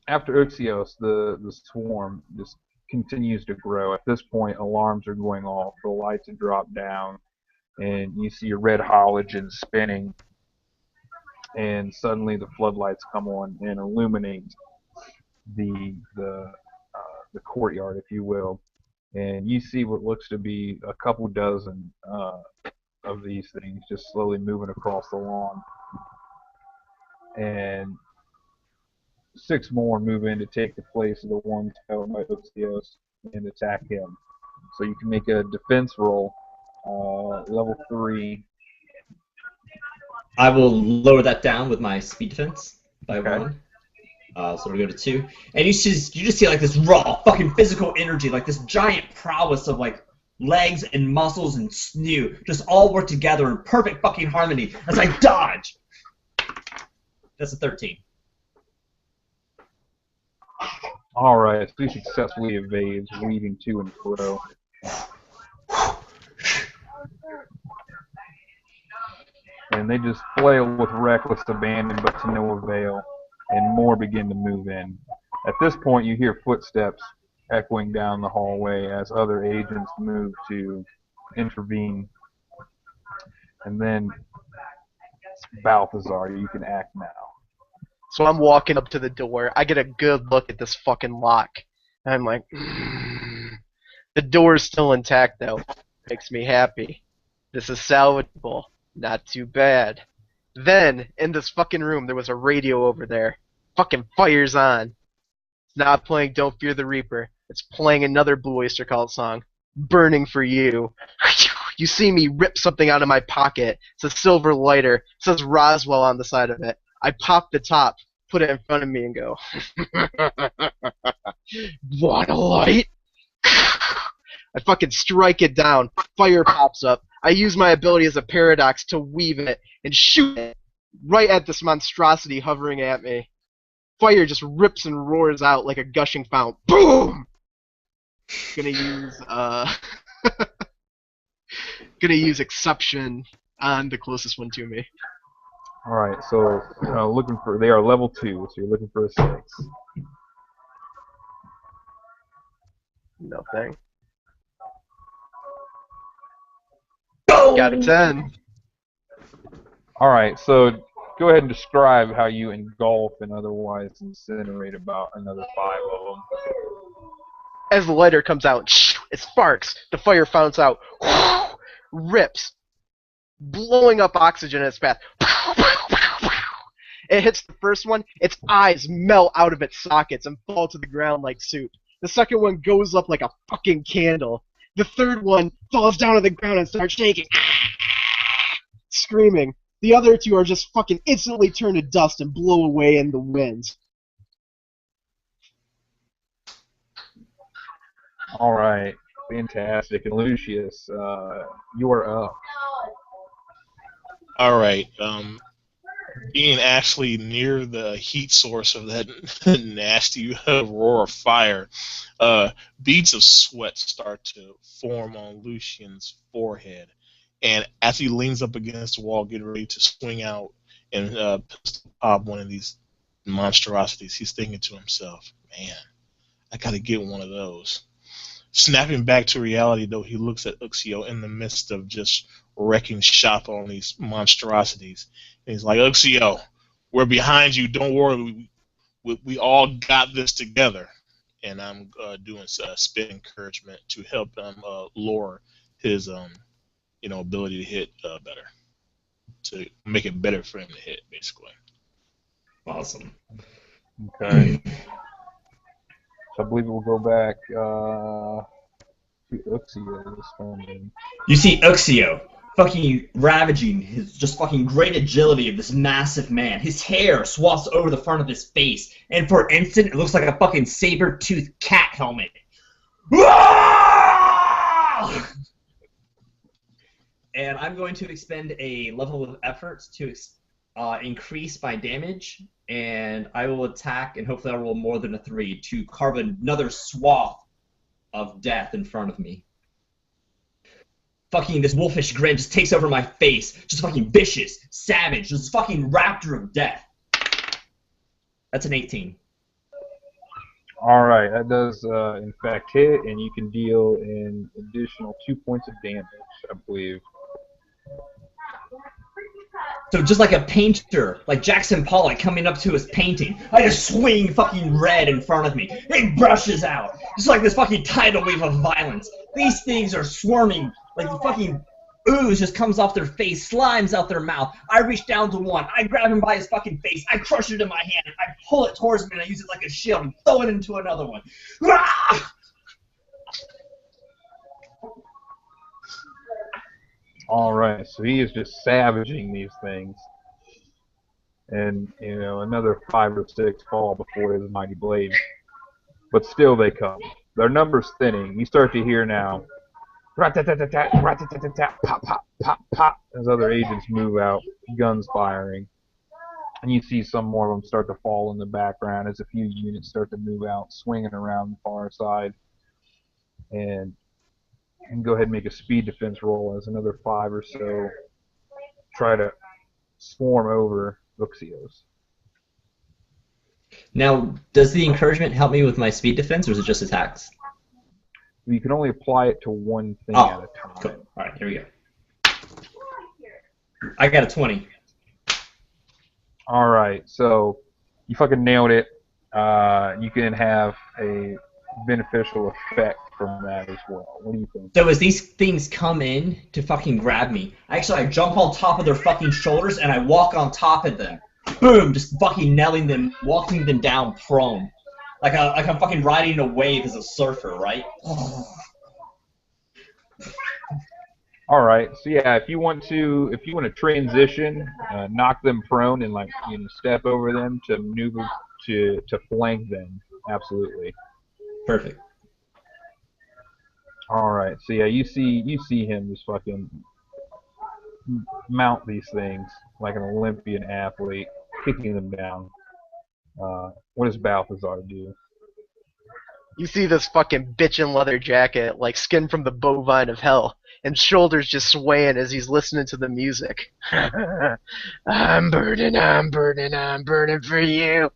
after Uxios, the swarm just continues to grow. At this point, alarms are going off. The lights have dropped down, and you see your red halogen spinning. And suddenly, the floodlights come on and illuminate the courtyard, if you will. And you see what looks to be a couple dozen of these things just slowly moving across the lawn. And 6 more move in to take the place of the ones held by Uxios and attack him. So you can make a defense roll, level 3. I will lower that down with my speed defense by Okay. 1. So we go to 2, and you just see like this raw fucking physical energy, like this giant prowess of like legs and muscles and sinew, just all work together in perfect fucking harmony as I dodge. That's a 13. All right, so he successfully evades, weaving to and fro. And they just flail with reckless abandon, but to no avail, and more begin to move in. At this point, you hear footsteps echoing down the hallway as other agents move to intervene. And then, Balthazar, you can act now. So I'm walking up to the door. I get a good look at this fucking lock. And I'm like, the door's still intact though. Makes me happy. This is salvageable. Not too bad. Then, in this fucking room, there was a radio over there. Fucking fire's on. It's not playing Don't Fear the Reaper. It's playing another Blue Oyster Cult song. Burning for You. You see me rip something out of my pocket. It's a silver lighter. It says Roswell on the side of it. I pop the top, put it in front of me, and go, want a light? I fucking strike it down. Fire pops up. I use my ability as a paradox to weave it and shoot it right at this monstrosity hovering at me. Fire just rips and roars out like a gushing fountain. Boom! Gonna use, gonna use exception on the closest one to me. All right, so they are level 2, so you're looking for a 6. Nothing. Go! Got a 10. All right, so go ahead and describe how you engulf and otherwise incinerate about another 5 of them. As the lighter comes out, it sparks. The fire founts out, rips, blowing up oxygen in its path. It hits the first one, its eyes melt out of its sockets and fall to the ground like soup. The second one goes up like a fucking candle. The third one falls down to the ground and starts shaking, screaming. The other two are just fucking instantly turned to dust and blow away in the wind. All right, fantastic. And Lucius, you are up. All right. Being actually near the heat source of that nasty roar of fire, beads of sweat start to form on Lucian's forehead. And as he leans up against the wall, getting ready to swing out and pistol pop one of these monstrosities, he's thinking to himself, man, I gotta get one of those. Snapping back to reality, though, he looks at Uxio in the midst of just wrecking shop on these monstrosities. And he's like, Uxio, we're behind you. Don't worry. We all got this together. And I'm doing spit encouragement to help him lower his ability to hit better. To make it better for him to hit, basically. Awesome. Okay. So I believe we'll go back to Uxio this time. You see Uxio fucking ravaging his just fucking great agility of this massive man. His hair swathes over the front of his face, and for an instant, it looks like a fucking saber-toothed cat helmet. And I'm going to expend a level of effort to increase my damage, and I will attack, and hopefully I'll roll more than a 3 to carve another swath of death in front of me. Fucking this wolfish grin just takes over my face, just fucking vicious, savage, this fucking raptor of death. That's an 18. All right, that does in fact hit, and you can deal an additional 2 points of damage, I believe. So just like a painter, like Jackson Pollock coming up to his painting, I just swing fucking red in front of me. It brushes out, just like this fucking tidal wave of violence. These things are swarming, like the fucking ooze just comes off their face, slimes out their mouth. I reach down to one, I grab him by his fucking face, I crush it in my hand, I pull it towards me, and I use it like a shield and throw it into another one. Ah! All right, so he is just savaging these things, and another 5 or 6 fall before his mighty blade, but still they come. Their numbers thinning. You start to hear now, rat-tat-tat-tat-tat, rat-tat-tat-tat, pop, pop, pop, pop, as other agents move out, guns firing, and you see some more of them start to fall in the background as a few units start to move out, swinging around the far side, and go ahead and make a speed defense roll as another 5 or so try to swarm over Uxios. Now, does the encouragement help me with my speed defense, or is it just attacks? You can only apply it to one thing at a time. Cool. All right, here we go. I got a 20. All right, so you fucking nailed it. You can have a beneficial effect from that as well. What do you think? So as these things come in to fucking grab me, I jump on top of their fucking shoulders and I walk on top of them. Boom! Just fucking nailing them, walking them down prone. Like I'm fucking riding a wave as a surfer, right? All right, so yeah, if you want to transition, knock them prone and step over them to maneuver to flank them, absolutely. Perfect. All right, so yeah, you see him just fucking mount these things like an Olympian athlete, kicking them down. What does Balthazar do? You see this fucking bitch in leather jacket, like skin from the bovine of hell, and shoulders just swaying as he's listening to the music. I'm burning, I'm burning, I'm burning for you.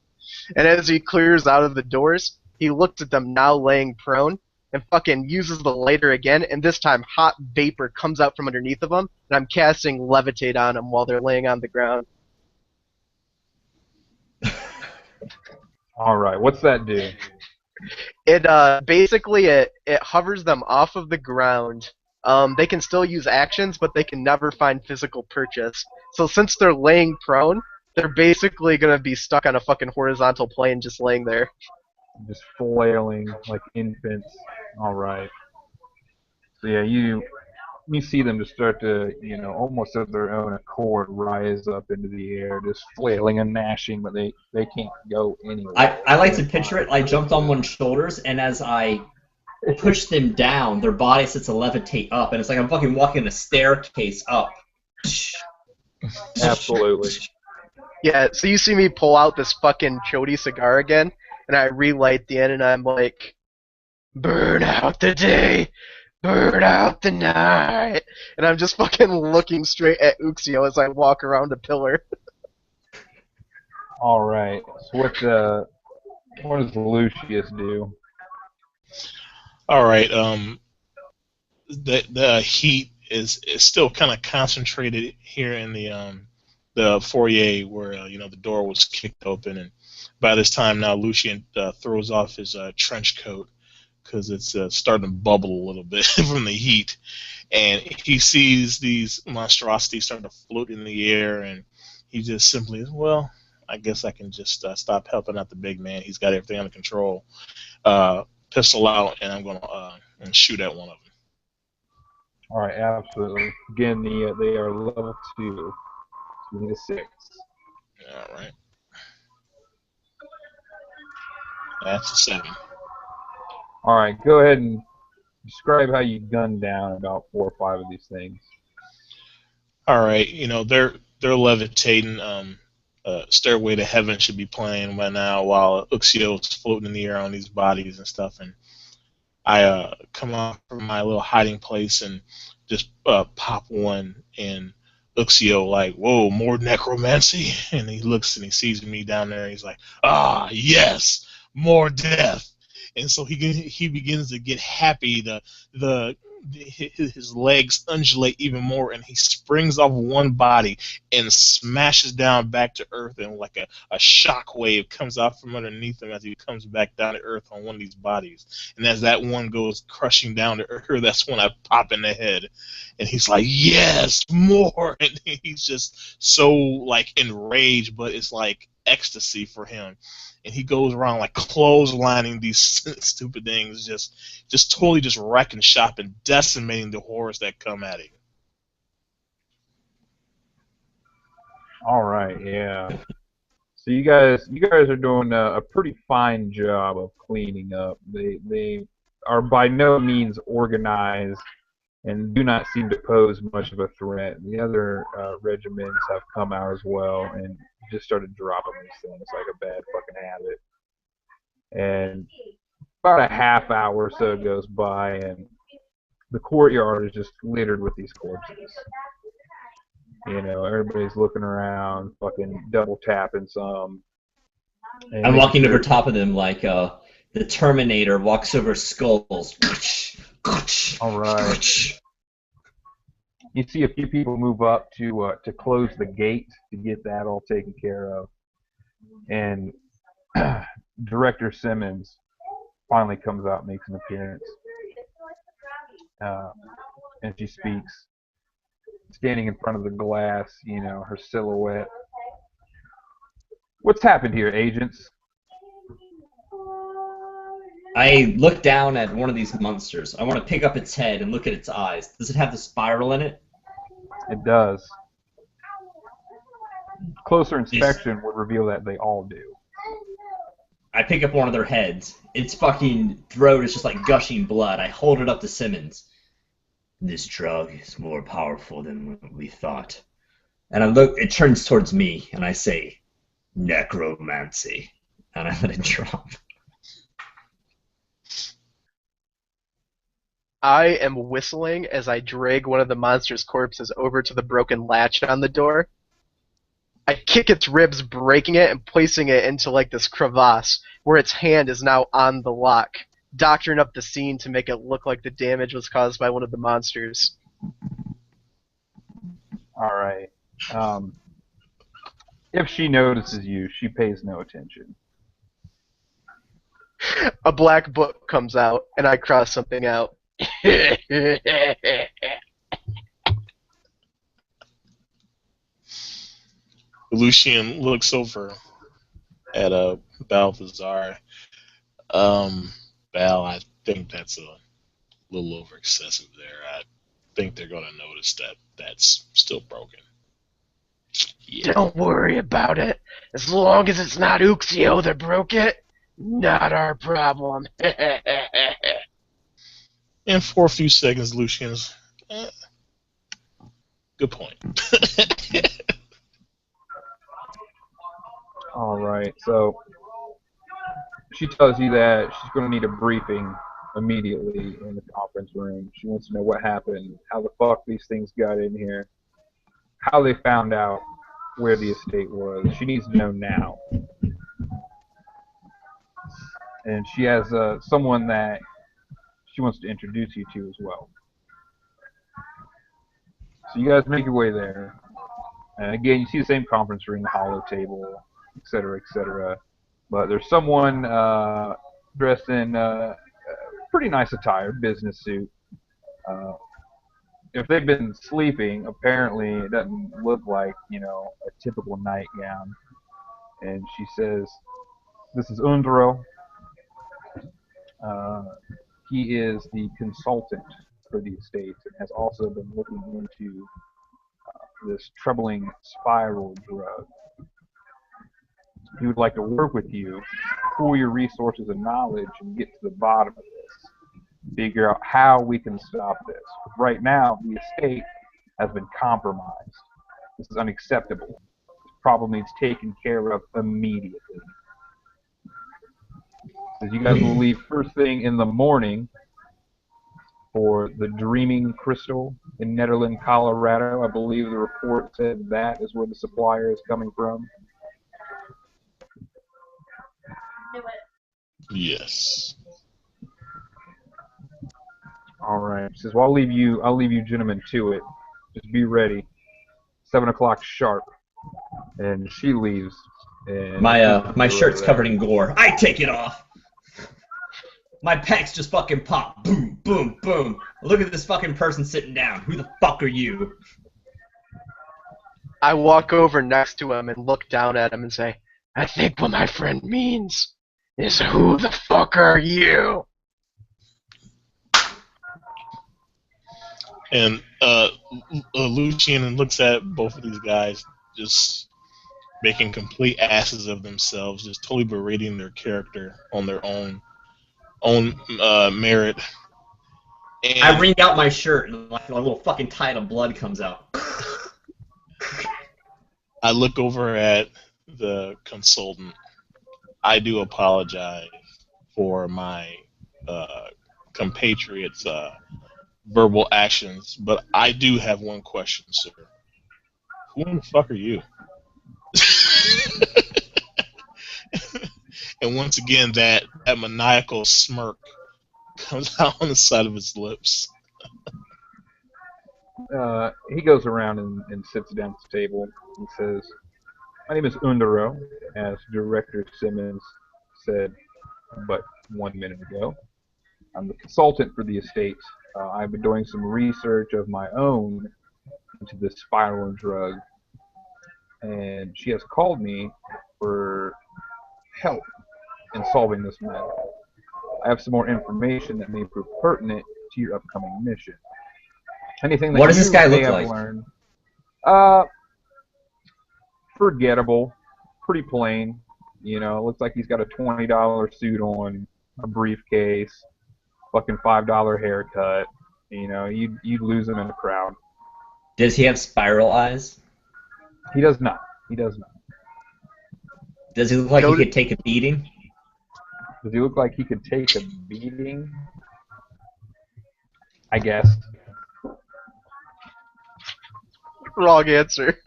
And as he clears out of the doors, he looks at them now laying prone and fucking uses the lighter again, and this time hot vapor comes out from underneath of them, and I'm casting levitate on them while they're laying on the ground. All right, what's that do? It basically it hovers them off of the ground. They can still use actions, but they can never find physical purchase. So since they're laying prone, they're basically gonna be stuck on a fucking horizontal plane, just laying there. Just flailing like infants. All right. So yeah, you see them just start to, almost of their own accord, rise up into the air, just flailing and gnashing, but they can't go anywhere. I like to picture it. I jumped on one's shoulders, and as I push them down, their body starts to levitate up, and it's like I'm fucking walking a staircase up. Absolutely. Yeah, so you see me pull out this fucking chody cigar again, and I relight the end, and I'm like, burn out the day, burn out the night, and I'm just fucking looking straight at Uxio as I walk around a pillar. All right. So what does Lucius do? All right. The heat is still kind of concentrated here in the foyer where the door was kicked open, and by this time now Lucian throws off his trench coat because it's starting to bubble a little bit from the heat, and he sees these monstrosities starting to float in the air, and he just simply, well, I guess I can just stop helping out the big man. He's got everything under control. Pistol out, and I'm going to shoot at one of them. All right, absolutely. Again, they are level 2. So we need a 6. All right. That's a 7. All right, go ahead and describe how you gunned down about 4 or 5 of these things. All right, they're levitating. Stairway to Heaven should be playing by now while Uxio's floating in the air on these bodies and stuff, and I come out from my little hiding place and just pop one, and Uxio like, whoa, more necromancy? And he looks and he sees me down there, and he's like, ah, yes, more death. And so he begins to get happy. His legs undulate even more, and he springs off one body and smashes down back to earth, and like a shock wave comes out from underneath him as he comes back down to earth on one of these bodies. And as that one goes crushing down to earth, that's when I pop in the head, and he's like, yes, more. And he's just so like enraged, but it's like ecstasy for him. And he goes around like clotheslining these stupid things, just totally just wrecking shop and decimating the horrors that come at him. All right, yeah. So you guys are doing a pretty fine job of cleaning up. They are by no means organized and do not seem to pose much of a threat. The other regiments have come out as well and just started dropping these things like a bad fucking habit. And about a half hour or so goes by, and the courtyard is just littered with these corpses. Everybody's looking around, fucking double tapping some. I'm walking over top of them like the Terminator walks over skulls. All right. You see a few people move up to close the gate to get that all taken care of, and Director Simmons finally comes out and makes an appearance, and she speaks, standing in front of the glass, her silhouette. What's happened here, agents? I look down at one of these monsters. I want to pick up its head and look at its eyes. Does it have the spiral in it? It does. Closer inspection would reveal that they all do. I pick up one of their heads. Its fucking throat is just like gushing blood. I hold it up to Simmons. This drug is more powerful than we thought. And I look, it turns towards me, and I say, necromancy. And I let it drop. I am whistling as I drag one of the monster's corpses over to the broken latch on the door. I kick its ribs, breaking it and placing it into like this crevasse where its hand is now on the lock, doctoring up the scene to make it look like the damage was caused by one of the monsters. All right. If she notices you, she pays no attention. A black book comes out, and I cross something out. Lucian looks over at Balthazar. Bal, I think that's a little over excessive there. I think they're going to notice that that's still broken. Yeah. Don't worry about it. As long as it's not Uxio that broke it, not our problem. And for a few seconds, Lucian's, good point. All right. So she tells you that she's going to need a briefing immediately in the conference room. She wants to know what happened, how the fuck these things got in here, how they found out where the estate was. She needs to know now. And she has someone that she wants to introduce you to as well. So you guys make your way there. And again, you see the same conference room, the hollow table, etc., etc. But there's someone dressed in pretty nice attire, business suit. If they've been sleeping, apparently it doesn't look like, a typical nightgown. And she says, "This is Undro. He is the consultant for the estate and has also been looking into this troubling spiral drug. He would like to work with you, pool your resources and knowledge, and get to the bottom of this. Figure out how we can stop this. Right now, the estate has been compromised. This is unacceptable. This problem needs taken care of immediately. Says you guys will leave first thing in the morning for the Dreaming Crystal in Nederland, Colorado. I believe the report said that is where the supplier is coming from. Yes. All right. Says, well, I'll leave you gentlemen to it. Just be ready. 7 o'clock sharp. And she leaves. And my shirt's covered in gore. I take it off. My pecs just fucking pop. Boom, boom, boom. Look at this fucking person sitting down. Who the fuck are you? I walk over next to him and look down at him and say, I think what my friend means is who the fuck are you? And Lucian looks at both of these guys, just making complete asses of themselves, just totally berating their character on their own merit. And I wring out my shirt and like a little fucking tide of blood comes out. I look over at the consultant. I do apologize for my compatriots' verbal actions, but I do have one question, sir. Who in the fuck are you? And once again, that maniacal smirk comes out on the side of his lips. He goes around and sits down at the table and says, my name is Undero, as Director Simmons said but 1 minute ago. I'm the consultant for the estate. I've been doing some research of my own into this spiral drug, and she has called me for help in solving this matter. I have some more information that may prove pertinent to your upcoming mission. Anything that What does you this guy may look have like? learned, forgettable, pretty plain. Looks like he's got a $20 suit on, a briefcase, fucking $5 haircut. You'd lose him in a crowd. Does he have spiral eyes? He does not. He does not. Does he look like he could take a beating? Does he look like he could take a beating? I guess. Wrong answer.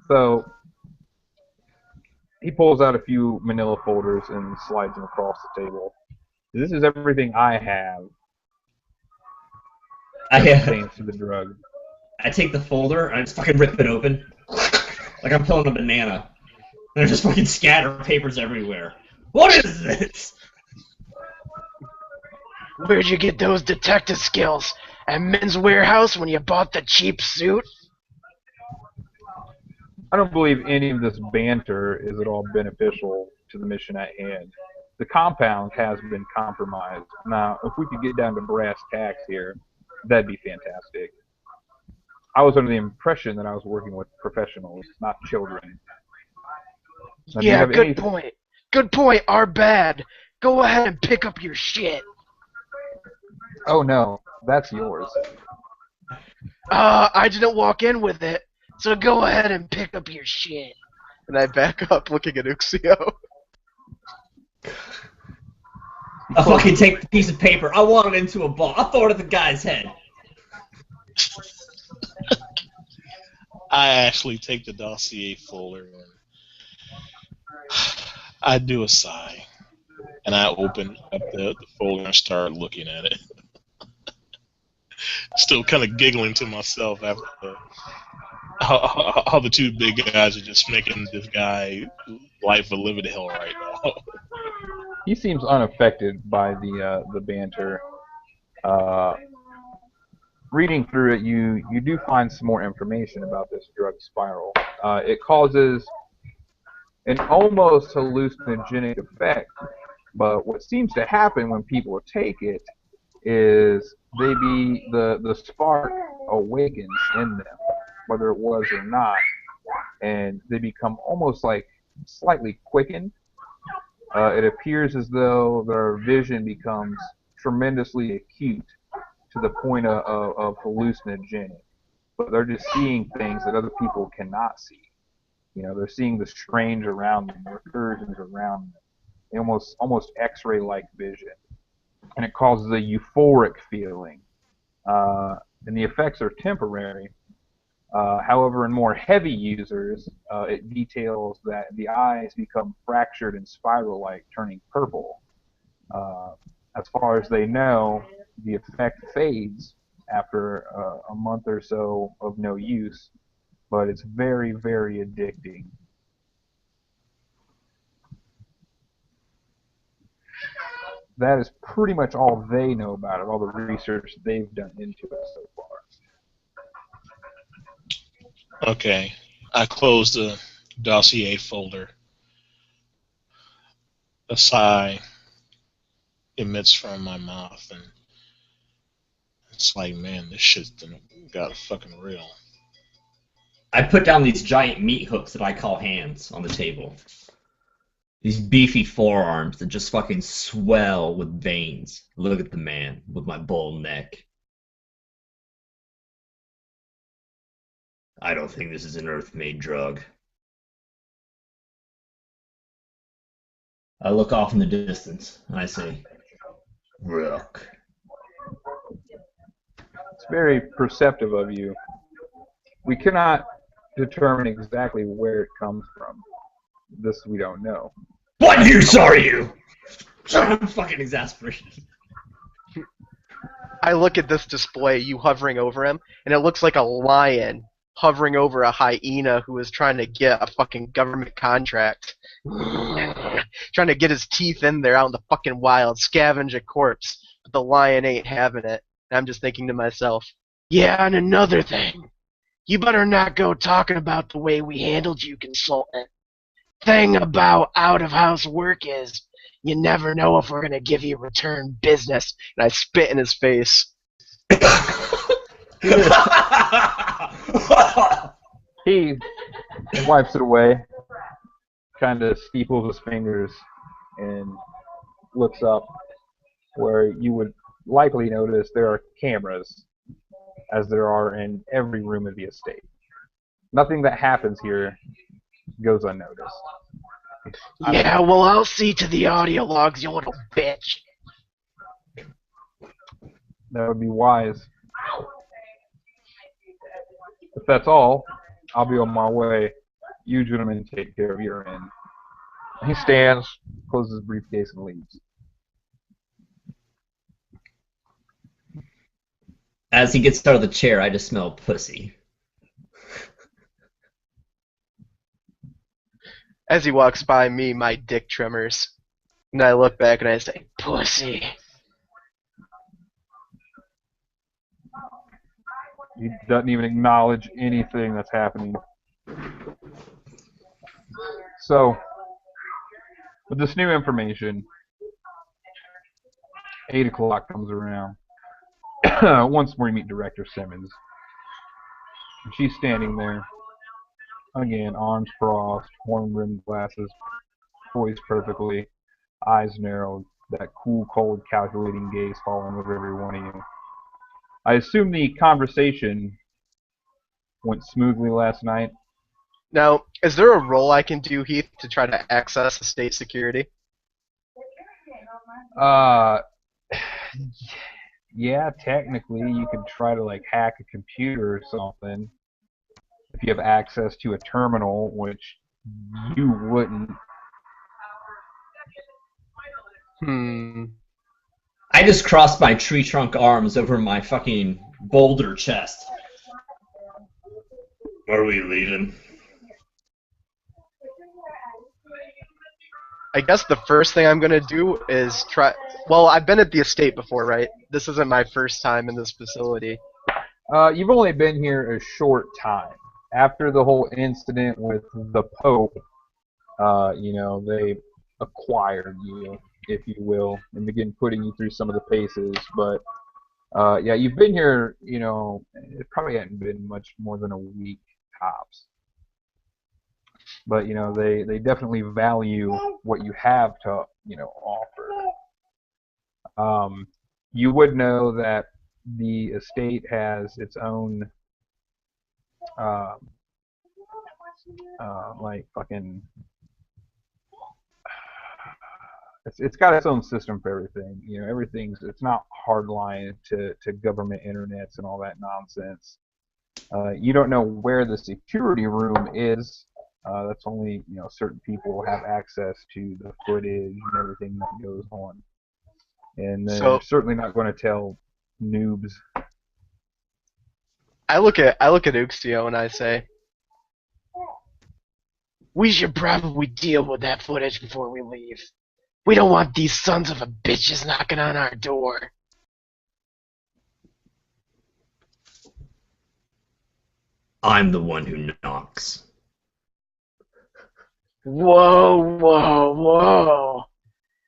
So he pulls out a few manila folders and slides them across the table. This is everything I have that pertains to the drug. I take the folder and I just fucking rip it open. Like I'm peeling a banana. And there's just fucking scattered papers everywhere. What is this? Where'd you get those detective skills? At Men's Warehouse when you bought the cheap suit? I don't believe any of this banter is at all beneficial to the mission at hand. The compound has been compromised. Now, if we could get down to brass tacks here, that'd be fantastic. I was under the impression that I was working with professionals, not children. Now, do you Yeah, have good any... point. Good point, our bad. Go ahead and pick up your shit. Oh no, that's yours. I didn't walk in with it, so go ahead and pick up your shit. And I back up looking at Uxio. I'll fucking take the piece of paper. I want it into a ball. I'll throw it at the guy's head. I actually take the dossier folder and I do a sigh. And I open up the folder and start looking at it. Still kind of giggling to myself after how the two big guys are just making this guy life a living hell right now. He seems unaffected by the banter. Reading through it, you do find some more information about this drug spiral. It causes an almost hallucinogenic effect, but what seems to happen when people take it is the spark awakens in them, whether it was or not, and they become almost like slightly quickened. It appears as though their vision becomes tremendously acute to the point of hallucinogenic, but they're just seeing things that other people cannot see. You know, they're seeing the strange around them, the recursions around them, almost X-ray-like vision, and it causes a euphoric feeling. And the effects are temporary. However, in more heavy users, it details that the eyes become fractured and spiral-like, turning purple. As far as they know, the effect fades after a month or so of no use, but it's very, very addicting. That is pretty much all they know about it, all the research they've done into it so far. Okay. I close the dossier folder. A sigh emits from my mouth, and it's like, man, this shit's got fucking real. I put down these giant meat hooks that I call hands on the table. These beefy forearms that just fucking swell with veins. Look at the man with my bull neck. I don't think this is an Earth-made drug. I look off in the distance and I say, Rook. It's very perceptive of you. We cannot determine exactly where it comes from. This we don't know. What use are you? I'm fucking exasperated. I look at this display, you hovering over him, and it looks like a lion hovering over a hyena who is trying to get a fucking government contract. Trying to get his teeth in there out in the fucking wild, scavenge a corpse, but the lion ain't having it. And I'm just thinking to myself, yeah, and another thing. You better not go talking about the way we handled you, consultant. Thing about out-of-house work is, you never know if we're going to give you return business. And I spit in his face. He wipes it away, kind of steeples his fingers, and looks up where you would likely notice there are cameras, as there are in every room of the estate. Nothing that happens here goes unnoticed. Yeah, well, I'll see to the audio logs, you little bitch. That would be wise. If that's all, I'll be on my way. You gentlemen take care of your end. He stands, closes his briefcase, and leaves. As he gets out of the chair, I just smell pussy. As he walks by me, my dick tremors. And I look back and I say, pussy. He doesn't even acknowledge anything that's happening. So, with this new information, 8 o'clock comes around. Once more you meet Director Simmons. And she's standing there. Again, arms crossed, horn-rimmed glasses, poised perfectly, eyes narrowed, that cool, cold, calculating gaze following over every one of you. I assume the conversation went smoothly last night. Now, is there a role I can do, Heath, to try to access the state security? Yeah, technically, you could try to like hack a computer or something. If you have access to a terminal, which you wouldn't. I just crossed my tree trunk arms over my fucking boulder chest. Are we leaving? I guess the first thing I'm gonna do is try. Well, I've been at the estate before, right? This isn't my first time in this facility. You've only been here a short time. After the whole incident with the Pope, they acquired you, if you will, and begin putting you through some of the paces. But yeah, you've been here. It probably hadn't been much more than a week tops. But they definitely value what you have to offer. You would know that the estate has its own it's got its own system for everything. It's not hardline to government internets and all that nonsense. You don't know where the security room is. That's only certain people have access to the footage and everything that goes on. And they're certainly not going to tell noobs. I look at Uxio and I say, we should probably deal with that footage before we leave. We don't want these sons of a bitches knocking on our door. I'm the one who knocks. Whoa.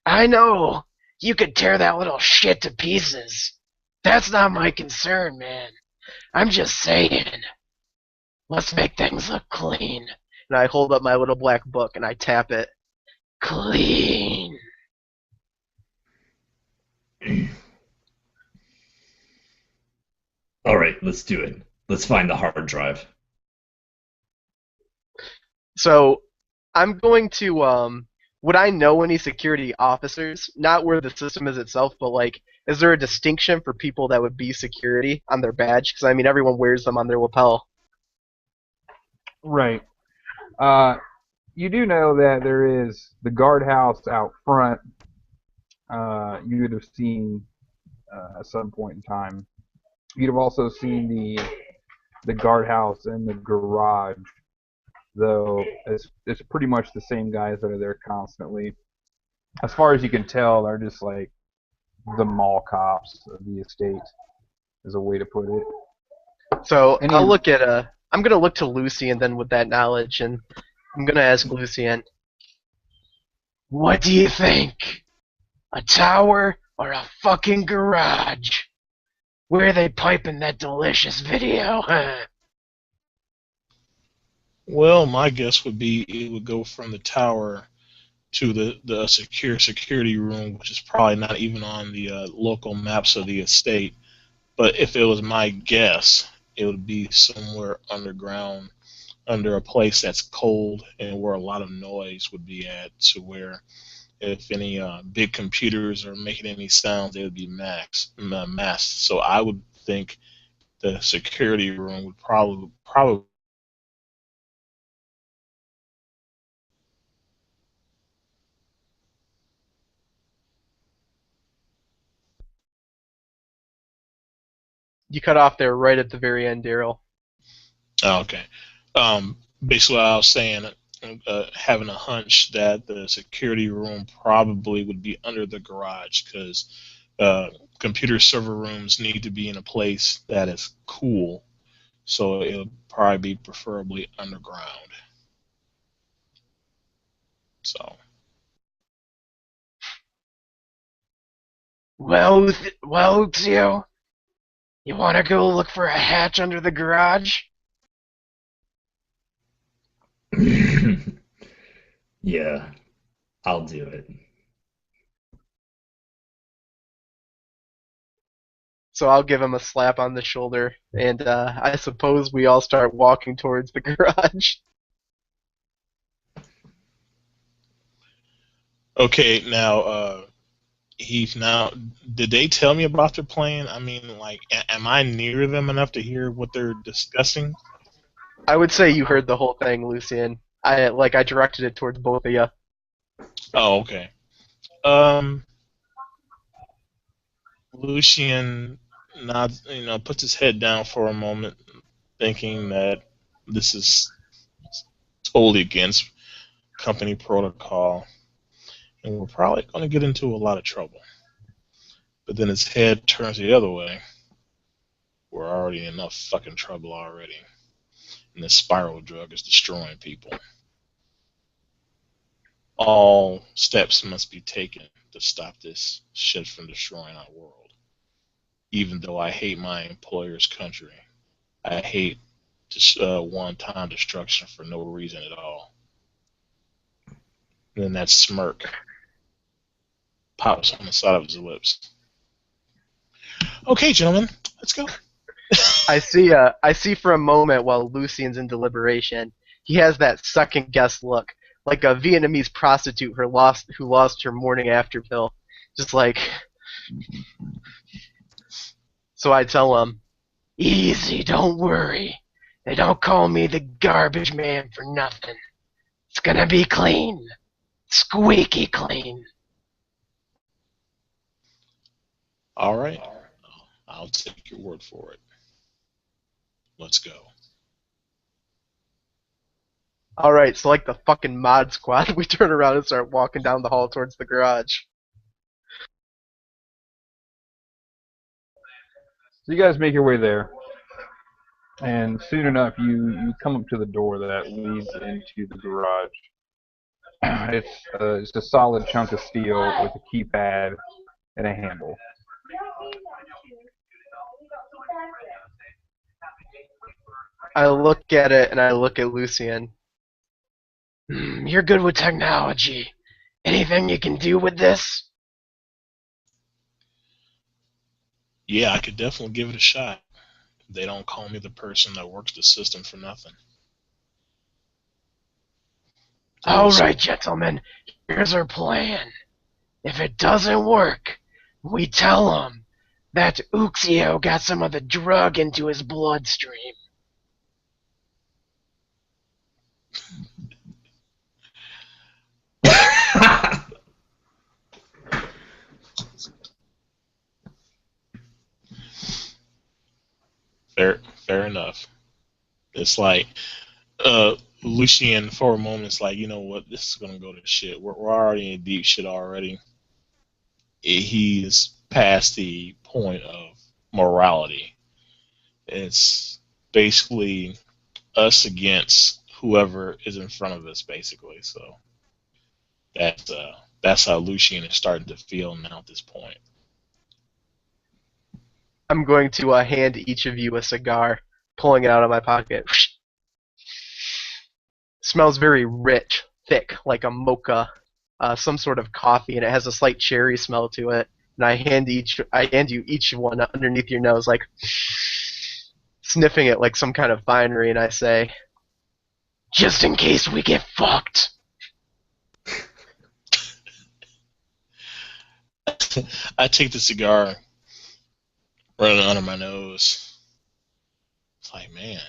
I know. You could tear that little shit to pieces. That's not my concern, man. I'm just saying. Let's make things look clean. And I hold up my little black book and I tap it. Clean. Alright, let's do it. Let's find the hard drive. So, I'm going to, would I know any security officers? Not where the system is itself, but like, is there a distinction for people that would be security on their badge? Because, I mean, everyone wears them on their lapel. Right. You do know that there is the guardhouse out front. You would have seen at some point in time. You'd have also seen the guardhouse and the garage, though it's pretty much the same guys that are there constantly. As far as you can tell, they're just like the mall cops of the estate, is a way to put it. So I'm gonna look to Lucian then with that knowledge, and I'm gonna ask Lucian, what do you think? A tower or a fucking garage? Where are they piping that delicious video? Well, my guess would be it would go from the tower to the security room, which is probably not even on the local maps of the estate. But if it was my guess, it would be somewhere underground, under a place that's cold and where a lot of noise would be at, to where If any big computers are making any sounds, they would be masked. So I would think the security room would probably. You cut off there right at the very end, Daryl. Oh, okay. Basically, what I was saying, having a hunch that the security room probably would be under the garage because computer server rooms need to be in a place that is cool, so it would probably be preferably underground. So. Well, Theo, you want to go look for a hatch under the garage? Yeah, I'll do it. So I'll give him a slap on the shoulder, and I suppose we all start walking towards the garage. Okay, now, Heath, now, did they tell me about their plan? I mean, like, am I near them enough to hear what they're discussing? I would say you heard the whole thing, Lucian. I directed it towards both of you. Oh, okay. Lucian nods, puts his head down for a moment, thinking that this is totally against company protocol, and we're probably going to get into a lot of trouble. But then his head turns the other way. We're already in enough fucking trouble already, and this spiral drug is destroying people. All steps must be taken to stop this shit from destroying our world. Even though I hate my employer's country, I hate just one-time destruction for no reason at all. And then that smirk pops on the side of his lips. Okay, gentlemen, let's go. I see for a moment while Lucian's in deliberation, he has that second guess look, like a Vietnamese prostitute who lost her morning after pill. Just like, so I tell him, easy, don't worry. They don't call me the garbage man for nothing. It's gonna be clean. Squeaky clean. All right, I'll take your word for it. Let's go. Alright, so like the fucking mod squad, we turn around and start walking down the hall towards the garage. So you guys make your way there, and soon enough you come up to the door that leads into the garage. It's a solid chunk of steel with a keypad and a handle. I look at it and I look at Lucian. You're good with technology. Anything you can do with this? Yeah, I could definitely give it a shot. They don't call me the person that works the system for nothing. Alright, gentlemen, here's our plan. If it doesn't work, we tell them that Uxio got some of the drug into his bloodstream. Fair enough. It's like, Lucian for a moment is like, you know what, this is gonna go to shit. We're already in deep shit already. He is past the point of morality. It's basically us against whoever is in front of us, basically. So that's how Lucian is starting to feel now at this point. I'm going to hand each of you a cigar, pulling it out of my pocket. Smells very rich, thick, like a mocha, some sort of coffee, and it has a slight cherry smell to it. And I hand you each one underneath your nose, like sniffing it like some kind of finery, and I say, just in case we get fucked. I take the cigar, run it under my nose. It's like, man,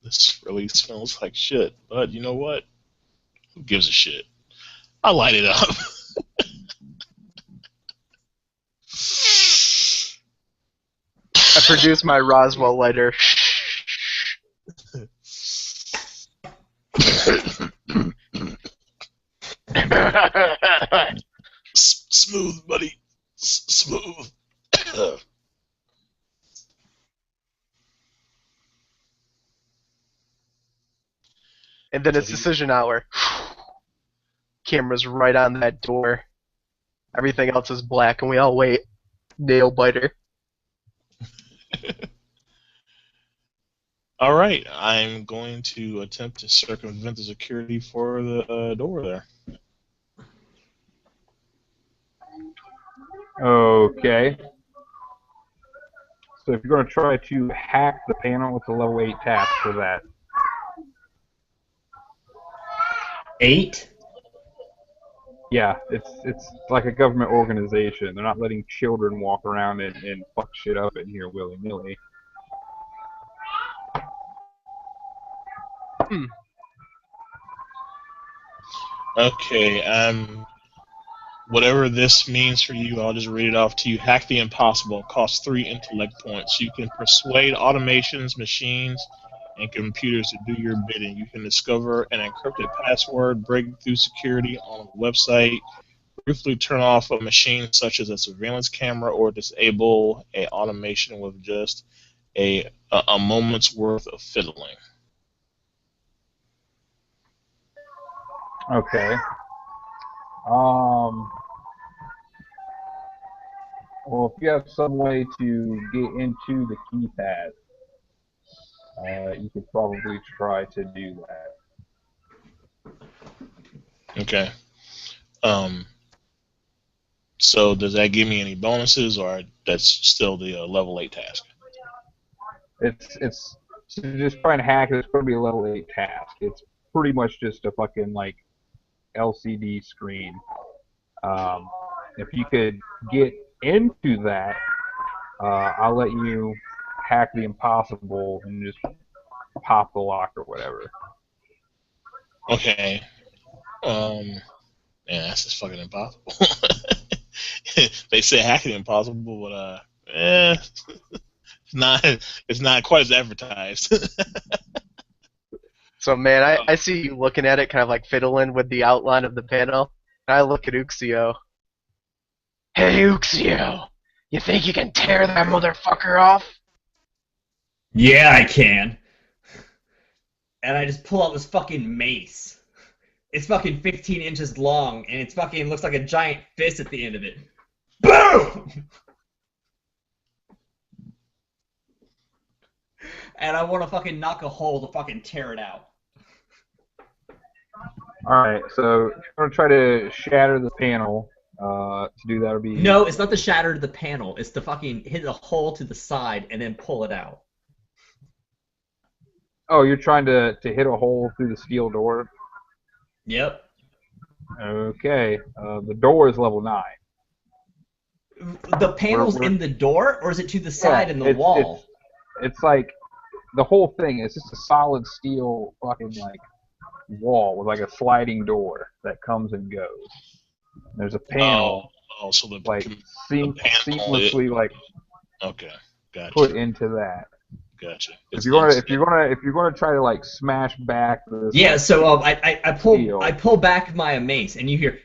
this really smells like shit. But you know what? Who gives a shit? I light it up. I produce my Roswell lighter. Smooth, buddy. Smooth. And then it's decision hour. Camera's right on that door. Everything else is black, and we all wait. Nail biter. All right, I'm going to attempt to circumvent the security for the door there. Okay. So if you're going to try to hack the panel, it's a level 8 task for that. 8? Yeah, it's like a government organization. They're not letting children walk around and fuck shit up in here willy-nilly. Okay, whatever this means for you, I'll just read it off to you. Hack the impossible. Costs 3 intellect points. You can persuade automations, machines, and computers to do your bidding. You can discover an encrypted password, break through security on a website, briefly turn off a machine such as a surveillance camera, or disable a automation with just a moment's worth of fiddling. Okay. Well, if you have some way to get into the keypad, you could probably try to do that. Okay. So does that give me any bonuses, or that's still the level 8 task? It's so just trying to hack it. It's going to be a level 8 task. It's pretty much just a fucking like LCD screen. If you could get into that, I'll let you hack the impossible and just pop the lock or whatever. Okay. Man, that's just fucking impossible. They say hacking impossible, but it's not quite as advertised. So, man, I see you looking at it kind of like fiddling with the outline of the panel. And I look at Uxio. Hey, Uxio! You think you can tear that motherfucker off? Yeah, I can. And I just pull out this fucking mace. It's fucking 15 inches long, and it's fucking looks like a giant fist at the end of it. Boom! And I want to fucking knock a hole to fucking tear it out. Alright, so if you're going to try to shatter the panel, to do that would be... No, it's not to shatter the panel. It's to fucking hit a hole to the side and then pull it out. Oh, you're trying to hit a hole through the steel door? Yep. Okay, the door is level 9. The panel's in the door, or is it to the side in the wall? It's like the whole thing is just a solid steel fucking like wall with like a sliding door that comes and goes. There's a panel So the like panel seamlessly like okay, gotcha. put into that. Gotcha. If you're gonna try to like smash back this, yeah. So I pull back my mace, and you hear.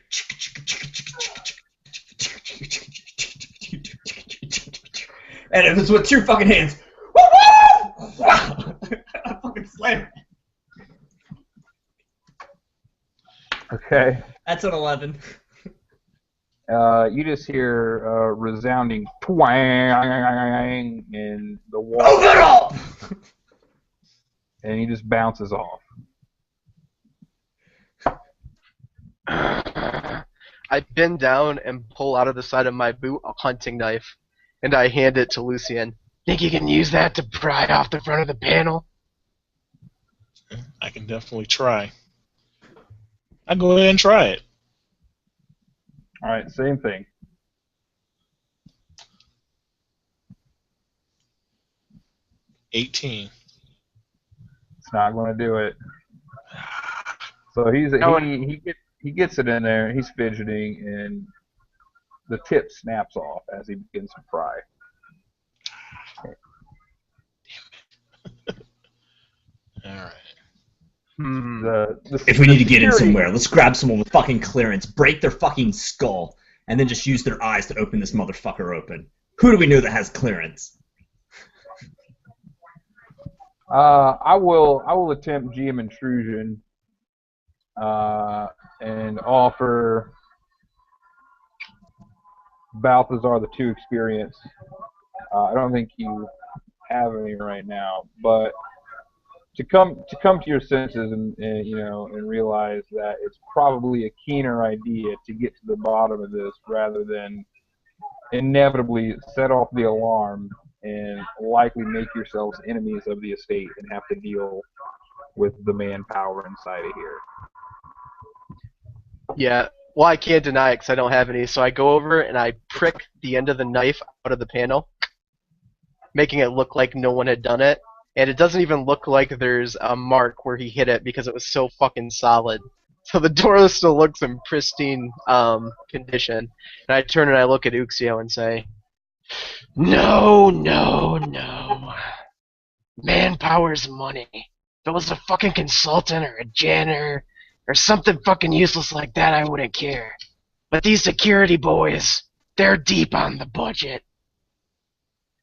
And it was with 2 fucking hands. I fucking slam it. Okay. That's an 11. You just hear resounding twang in the wall. Open it up! And he just bounces off. I bend down and pull out of the side of my boot a hunting knife, and I hand it to Lucien. Think you can use that to pry off the front of the panel? I can definitely try. I'll go ahead and try it. All right, same thing. 18. It's not going to do it. So he gets it in there. He's fidgeting, and the tip snaps off as he begins to fry. All right. If we need to get in security- somewhere, let's grab someone with fucking clearance, break their fucking skull, and then just use their eyes to open this motherfucker open. Who do we know that has clearance? I will attempt GM intrusion and offer Balthazar the 2 experience. I don't think you have any right now, but to come to your senses and realize that it's probably a keener idea to get to the bottom of this rather than inevitably set off the alarm and likely make yourselves enemies of the estate and have to deal with the manpower inside of here. Yeah. Well, I can't deny it because I don't have any. So I go over and I prick the end of the knife out of the panel, making it look like no one had done it. And it doesn't even look like there's a mark where he hit it because it was so fucking solid. So the door still looks in pristine condition. And I turn and I look at Uxio and say, "No, no, no. Manpower's money. If it was a fucking consultant or a janitor or something fucking useless like that, I wouldn't care. But these security boys, they're deep on the budget.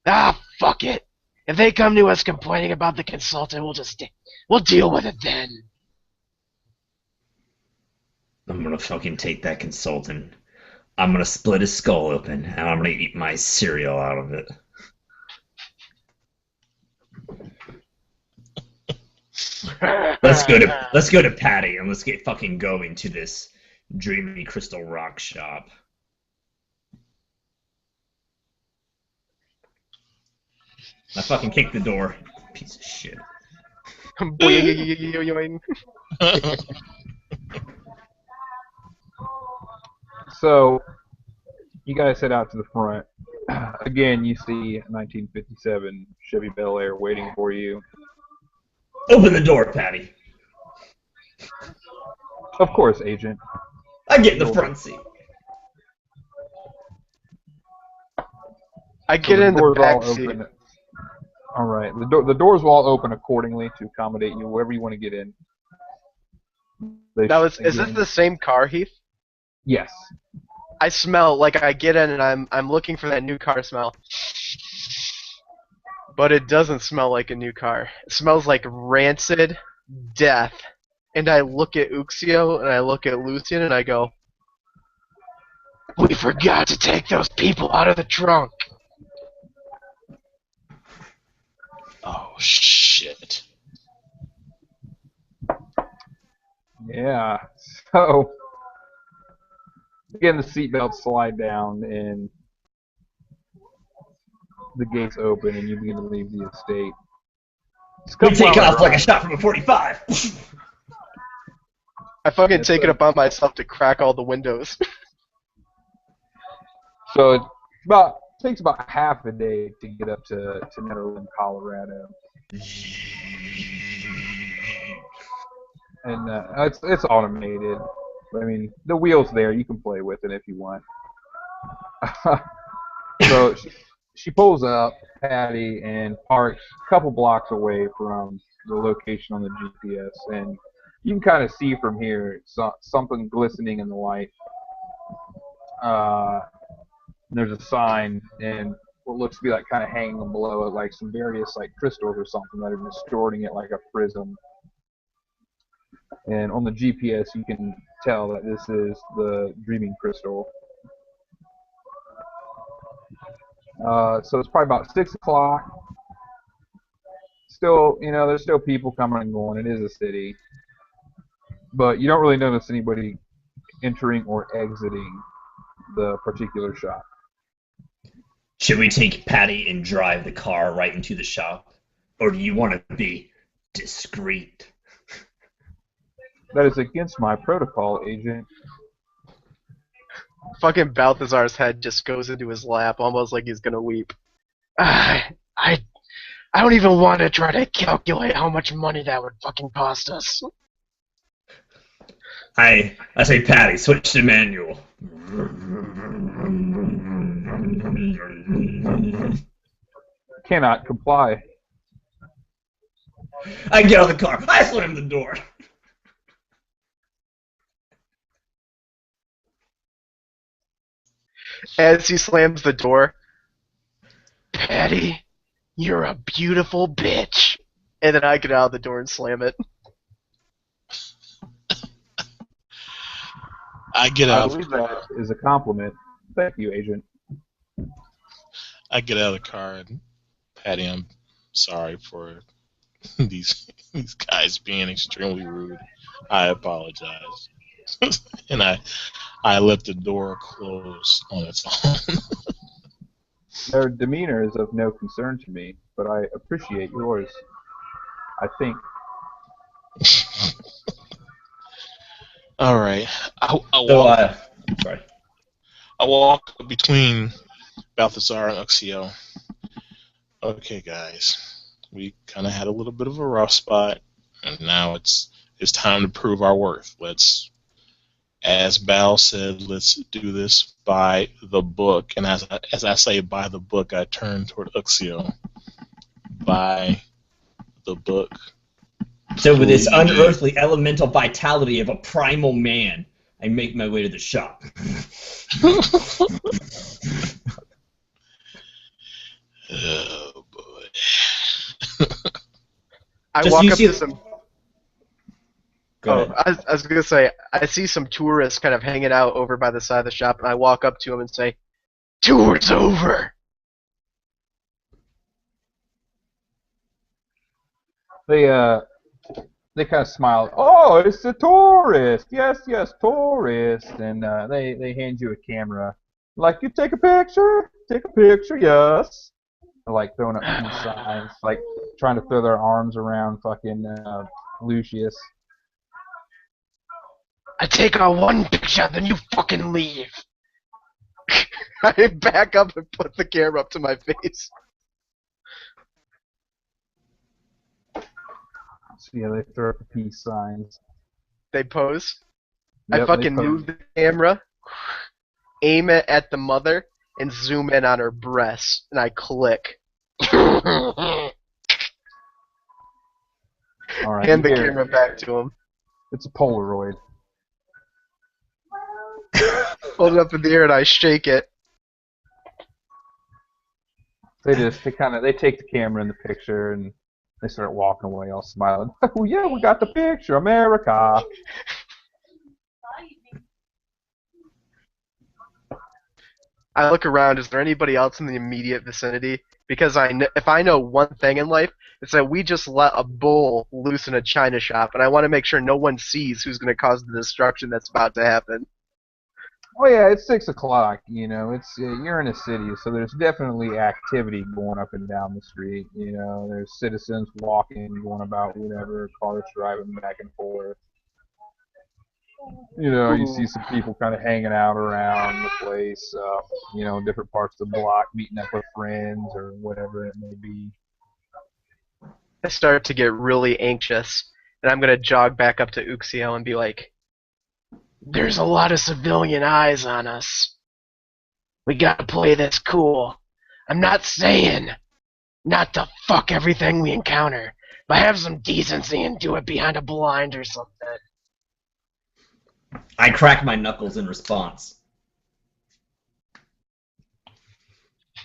Ah, fuck it. If they come to us complaining about the consultant, we'll deal with it then." I'm gonna fucking take that consultant. I'm gonna split his skull open, and I'm gonna eat my cereal out of it. Let's go to Patty, and let's get fucking going to this dreamy crystal rock shop. I fucking kicked the door. Piece of shit. So, you guys head out to the front. Again, you see 1957 Chevy Bel Air waiting for you. Open the door, Patty. Of course, Agent. I get in the front seat. I get in the back seat. All right. The doors will all open accordingly to accommodate you wherever you want to get in. Is this the same car, Heath? Yes. I smell, like I get in and I'm looking for that new car smell. But it doesn't smell like a new car. It smells like rancid death. And I look at Uxio and I look at Lucian and I go, "We forgot to take those people out of the trunk." Oh, shit. Yeah. So, again, the seatbelts slide down and the gates open and you begin to leave the estate. We take off like a shot from a 45. I fucking take it upon myself to crack all the windows. So it takes about half a day to get up to Netherland, Colorado. And it's automated. I mean, the wheel's there. You can play with it if you want. So she pulls up, Patty, and parks a couple blocks away from the location on the GPS. And you can kind of see from here something glistening in the light. There's a sign and what looks to be like kind of hanging below it, like some various like crystals or something that are distorting it like a prism. And on the GPS, you can tell that this is the Dreaming Crystal. So it's probably about 6 o'clock. Still, there's still people coming and going. It is a city. But you don't really notice anybody entering or exiting the particular shop. Should we take Patty and drive the car right into the shop? Or do you want to be discreet? That is against my protocol, Agent. Fucking Balthazar's head just goes into his lap, almost like he's gonna weep. I don't even want to try to calculate how much money that would fucking cost us. I say, Patty, switch to manual. Cannot comply. I get out of the car. I slam the door. As he slams the door, Patty, you're a beautiful bitch. And then I get out of the door and slam it. I get I out. believe that is a compliment. Thank you, Agent. I get out of the car and Patty, I'm sorry for these guys being extremely rude. I apologize. And I let the door close on its own. Their demeanor is of no concern to me, but I appreciate yours. I think. All right. I Sorry. I walk between Balthazar and Uxio. Okay, guys, we kind of had a little bit of a rough spot, and now it's time to prove our worth. Let's, as Bal said, let's do this by the book. And as I say by the book, I turn toward Uxio. By the book. So with this unearthly elemental vitality of a primal man, I make my way to the shop. Oh boy. I Just walk you up see- to some. Go ahead. I was gonna say, I see some tourists kind of hanging out over by the side of the shop, and I walk up to them and say, "Tour's over." They kind of smile. Oh, it's a tourist. Yes, yes, tourist. And they hand you a camera. Like, you take a picture? Take a picture, yes. They're like throwing up peace signs, like trying to throw their arms around fucking Lucius. I take one picture, then you fucking leave. I back up and put the camera up to my face. So yeah, they throw up the peace signs. They pose. Yep, I fucking they pose. move the camera, aim it at the mother, and zoom in on her breasts, and I click. All right, Hand the here. camera back to him. It's a Polaroid. Hold it up in the air and I shake it. They take the camera and the picture and they start walking away all smiling. Oh yeah, we got the picture, America. I look around. Is there anybody else in the immediate vicinity? Because if I know one thing in life, it's that we just let a bull loose in a china shop, and I want to make sure no one sees who's going to cause the destruction that's about to happen. Well, yeah, it's 6 o'clock. You know, it's you're in a city, so there's definitely activity going up and down the street. You know, there's citizens walking, going about whatever, cars driving back and forth. You know, you see some people kind of hanging out around the place. You know, in different parts of the block, meeting up with friends or whatever it may be. I start to get really anxious, and I'm going to jog back up to Uxio and be like, "There's a lot of civilian eyes on us. We gotta play this cool. I'm not saying not to fuck everything we encounter, but have some decency and do it behind a blind or something." I crack my knuckles in response.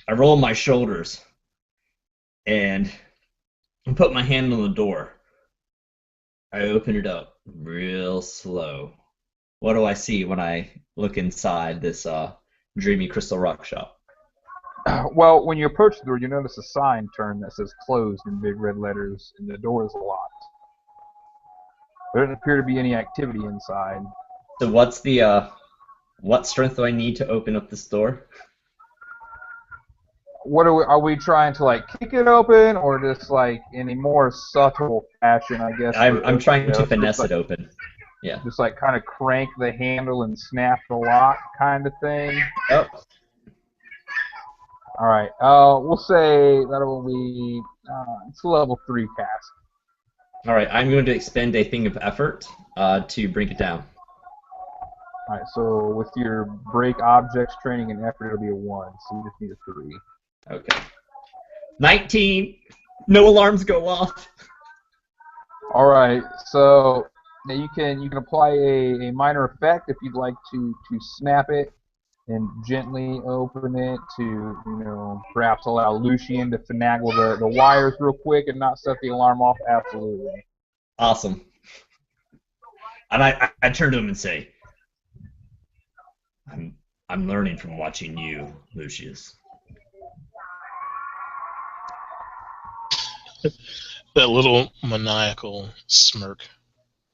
I roll my shoulders and put my hand on the door. I open it up real slow. What do I see when I look inside this dreamy crystal rock shop? Well, when you approach the door, you notice a sign turn that says closed in big red letters, and the door is locked. There doesn't appear to be any activity inside. So what's the what strength do I need to open up this door? What are we trying to like kick it open, or just like in a more subtle fashion? I guess. I'm trying to it's finesse like, it open. Yeah. Just like kind of crank the handle and snap the lock kind of thing. Oh. All right. We'll say that will be it's a level 3 cast. All right. I'm going to expend a thing of effort to bring it down. All right. So with your break objects training and effort, it'll be a 1. So you just need a 3. Okay. 19. No alarms go off. All right. So now you can apply a minor effect if you'd like to snap it and gently open it to perhaps allow Lucian to finagle the wires real quick and not set the alarm off. Absolutely. Awesome. And I turn to him and say, I'm learning from watching you, Lucius. That little maniacal smirk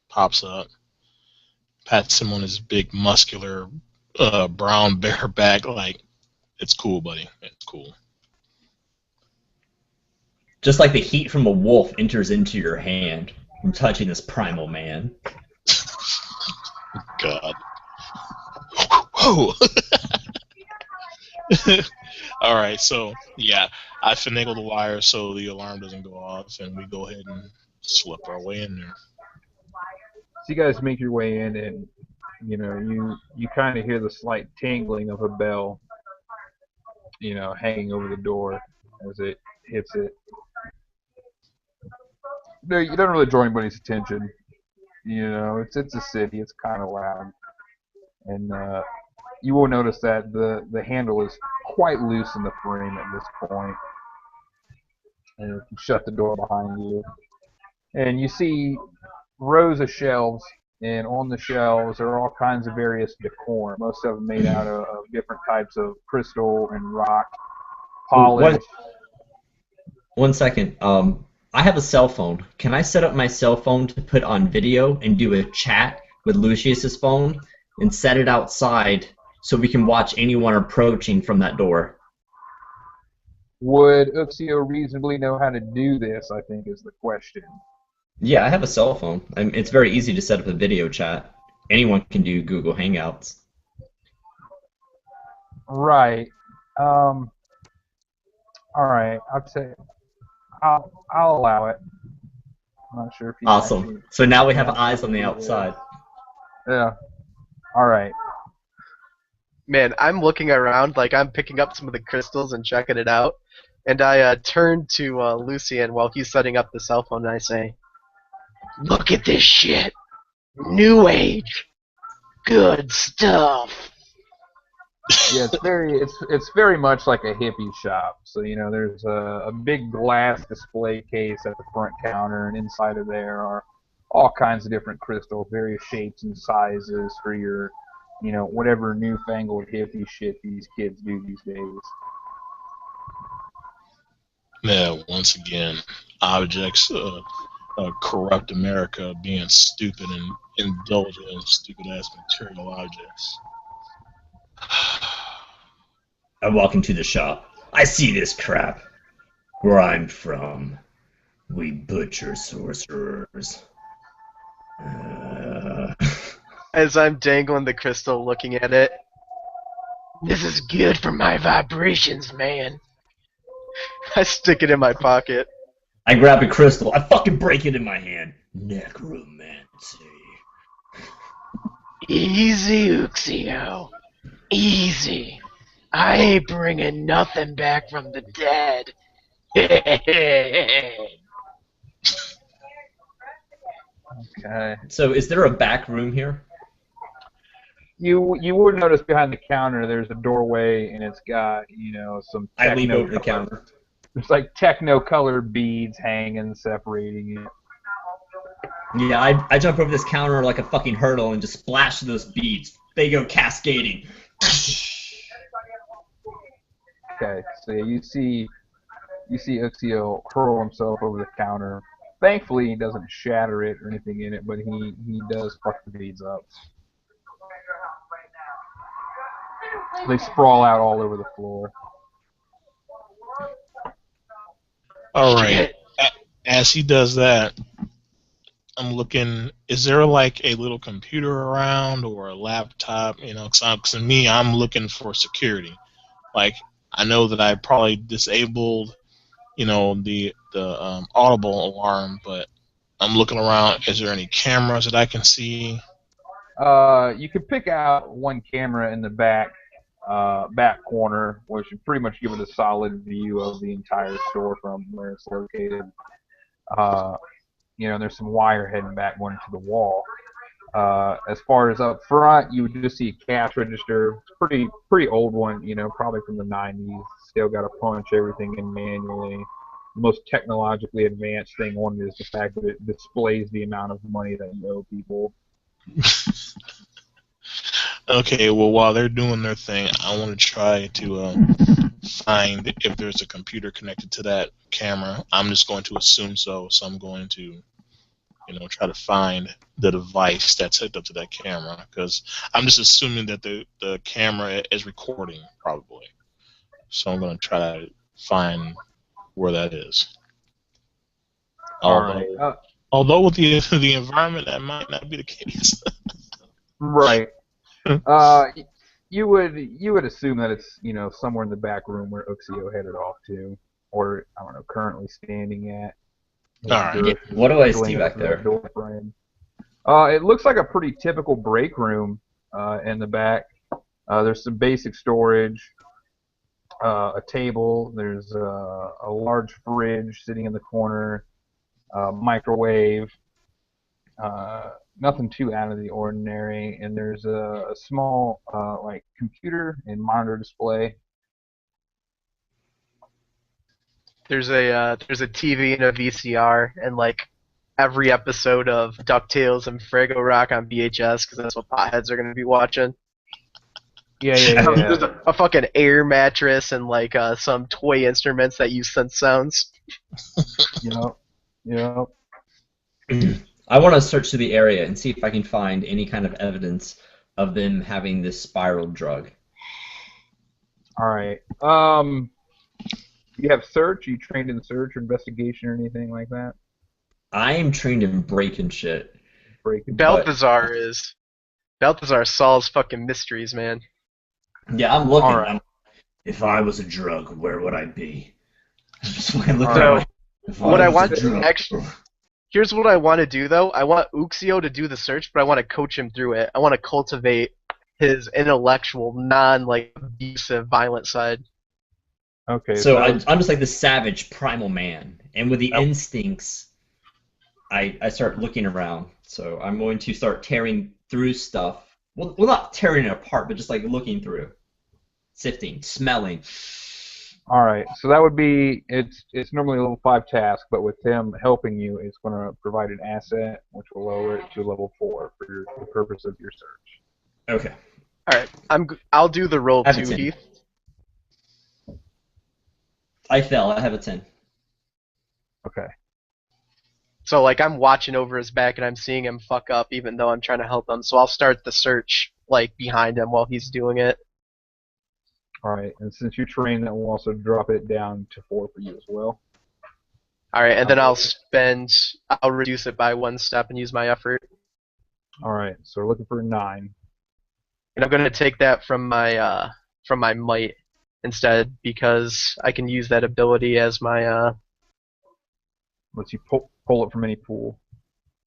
pops up, pats him on his big, muscular, brown bear back, like, it's cool, buddy. It's cool. Just like the heat from a wolf enters into your hand from touching this primal man. God. Whoa. All right, so yeah, I finagle the wire so the alarm doesn't go off, and we go ahead and slip our way in there. So you guys make your way in, and you kind of hear the slight tingling of a bell, hanging over the door as it hits it. No, you don't really draw anybody's attention. It's a city. It's kind of loud, and you will notice that the handle is quite loose in the frame at this point. And you shut the door behind you, and you see rows of shelves, and on the shelves are all kinds of various decor. Most of them made out of different types of crystal and rock, polished. One second. I have a cell phone. Can I set up my cell phone to put on video and do a chat with Lucius's phone and set it outside so we can watch anyone approaching from that door? Would Uxio reasonably know how to do this, I think, is the question. Yeah, I have a cell phone. It's very easy to set up a video chat. Anyone can do Google Hangouts. Right. All right. I'll allow it. I'm not sure if you Awesome. actually, So now we have eyes on the outside. Yeah. All right. Man, I'm looking around like I'm picking up some of the crystals and checking it out. And I turn to Lucian while he's setting up the cell phone, and I say, "Look at this shit. New age. Good stuff." Yeah, it's very much like a hippie shop. So there's a big glass display case at the front counter, and inside of there are all kinds of different crystals, various shapes and sizes for your, whatever newfangled hippie shit these kids do these days. Yeah, once again, objects corrupt America being stupid and indulgent in stupid-ass material objects. I walk into the shop. I see this crap. Where I'm from, we butcher sorcerers. As I'm dangling the crystal looking at it. "This is good for my vibrations, man." I stick it in my pocket. I grab a crystal. I fucking break it in my hand. Necromancy. "Easy, Uxio. Easy. I ain't bringing nothing back from the dead." Okay. So is there a back room here? You would notice behind the counter there's a doorway, and it's got some. I lean over the counter. There's like techno-colored beads hanging, separating it. Yeah, I jump over this counter like a fucking hurdle and just splash those beads. They go cascading. Okay, so you see Uxio hurl himself over the counter. Thankfully, he doesn't shatter it or anything in it, but he does fuck the beads up. They sprawl out all over the floor. All right. As he does that, I'm looking. Is there like a little computer around or a laptop? You know, because to me, I'm looking for security. Like I know that I probably disabled, the audible alarm, but I'm looking around. Is there any cameras that I can see? You could pick out one camera in the back corner, which should pretty much give it a solid view of the entire store from where it's located. Uh, and there's some wire heading back going to the wall. As far as up front, you would just see a cash register. It's pretty old one, probably from the 90s. Still got to punch everything in manually. The most technologically advanced thing on it is the fact that it displays the amount of money that you owe people. Okay, well, while they're doing their thing, I want to try to find if there's a computer connected to that camera. I'm just going to assume so, so I'm going to, try to find the device that's hooked up to that camera, because I'm just assuming that the camera is recording, probably. So I'm going to try to find where that is. Although with the environment, that might not be the case. Right. You would assume that it's somewhere in the back room where Uxio headed off to, or I don't know, currently standing at. All right. Yeah, what do I see back there? It looks like a pretty typical break room in the back. There's some basic storage, a table. There's a large fridge sitting in the corner, microwave. Nothing too out of the ordinary, and there's a small like computer and monitor display. There's a TV and a VCR and like every episode of DuckTales and Fraggle Rock on VHS because that's what potheads are gonna be watching. Yeah. There's a fucking air mattress and like some toy instruments that use synth sounds. Yep. I want to search through the area and see if I can find any kind of evidence of them having this spiral drug. All right. You have search? Are you trained in search or investigation or anything like that? I am trained in breaking shit. Balthazar is. Balthazar solves fucking mysteries, man. Yeah, I'm looking. Right. If I was a drug, where would I be? I'm just looking Right. What I want actually. Here's what I want to do, though. I want Uxio to do the search, but I want to coach him through it. I want to cultivate his intellectual, abusive, violent side. Okay. So I'm just like the savage primal man, and with the instincts, I start looking around. So I'm going to start tearing through stuff. Well, not tearing it apart, but just like looking through, sifting, smelling. All right, so that would be it's normally a level 5 task, but with him helping you, it's going to provide an asset, which will lower it to level 4 for the purpose of your search. Okay. All right, I'll do the roll too, Heath. I fell. I have a 10. Okay. So like I'm watching over his back and I'm seeing him fuck up, even though I'm trying to help him. So I'll start the search like behind him while he's doing it. All right, and since you're trained, that will also drop it down to 4 for you as well. All right, and then I'll reduce it by 1 step and use my effort. All right, so we're looking for a 9. And I'm gonna take that from my might instead because I can use that ability as my Lets you pull it from any pool.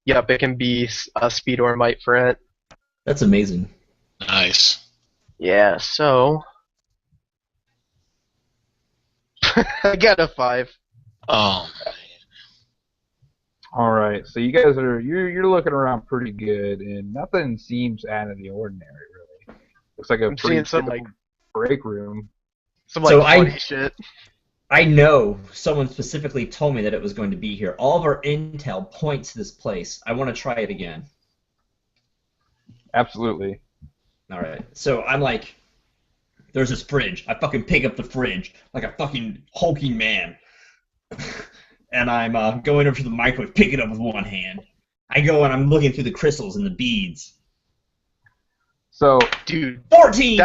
Yep, it can be a speed or might for it. That's amazing. Nice. Yeah, so I got a 5. Oh. All right, so you guys you're looking around pretty good, and nothing seems out of the ordinary, really. Looks like a I'm pretty seeing some typical break room. Some funny shit. I know someone specifically told me that it was going to be here. All of our intel points to this place. I want to try it again. Absolutely. All right. So I'm like, there's this fridge. I fucking pick up the fridge like a fucking hulking man. And I'm going over to the microwave, pick it up with one hand. I go and I'm looking through the crystals and the beads. So, dude, 14!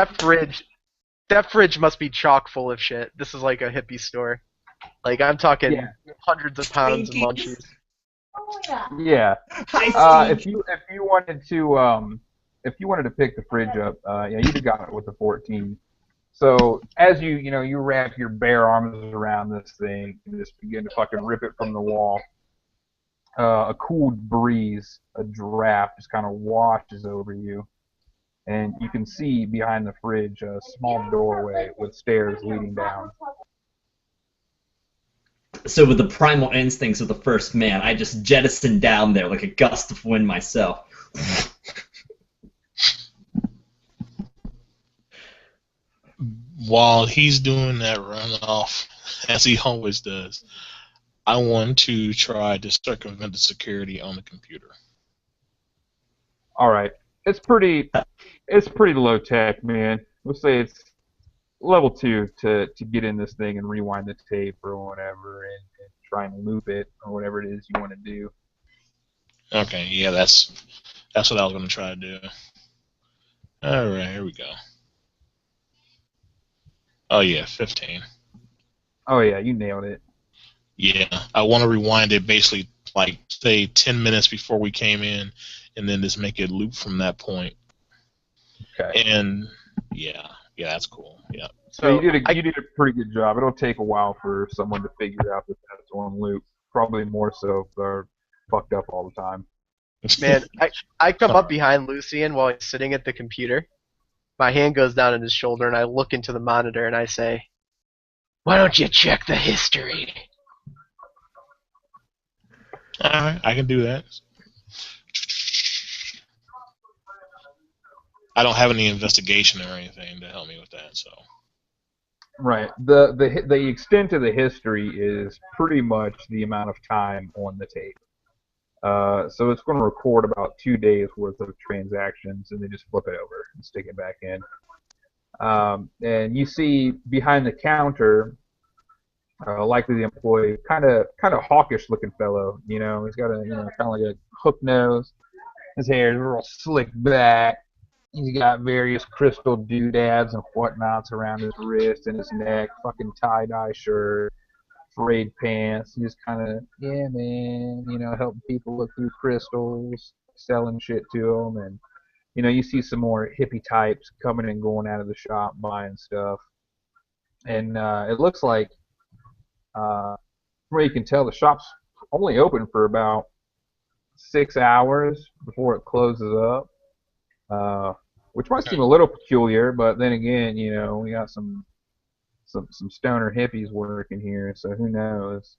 That fridge must be chock full of shit. This is like a hippie store. Like, I'm talking hundreds of pounds of munchies. Yeah. Hi, If Steve. you wanted to pick the fridge up, yeah, you'd have got it with the 14. So as you wrap your bare arms around this thing and just begin to fucking rip it from the wall, a cool breeze, a draft just kind of washes over you, and you can see behind the fridge a small doorway with stairs leading down. So with the primal instincts of the first man, I just jettisoned down there like a gust of wind myself. While he's doing that runoff, as he always does, I want to try to circumvent the security on the computer. All right, it's pretty low tech, man. We'll say it's level 2 to get in this thing and rewind the tape or whatever, and try and loop it or whatever it is you want to do. Okay, yeah, that's what I was going to try to do. All right, here we go. Oh yeah, 15. Oh yeah, you nailed it. Yeah, I want to rewind it basically like say 10 minutes before we came in, and then just make it loop from that point. Okay. And yeah, that's cool. Yeah. So So you did a pretty good job. It'll take a while for someone to figure out that that's on loop. Probably more so if they're fucked up all the time. man, I come up behind Lucian while he's sitting at the computer. My hand goes down on his shoulder, and I look into the monitor, and I say, "Why don't you check the history?" All right, I can do that. I don't have any investigation or anything to help me with that, so. Right. The extent of the history is pretty much the amount of time on the tape. So it's going to record about 2 days worth of transactions, and then just flip it over and stick it back in. And you see behind the counter, likely the employee, kind of hawkish looking fellow. He's got a kind of like a hook nose. His hair is real slicked back. He's got various crystal doodads and whatnots around his wrist and his neck. Fucking tie dye shirt, frayed pants. He's kind of, yeah, man, helping people look through crystals, selling shit to them. And, you see some more hippie types coming and going out of the shop buying stuff. And it looks like, from where you can tell, the shop's only open for about 6 hours before it closes up. Which might seem a little peculiar, but then again, we got some stoner hippies working here, so who knows?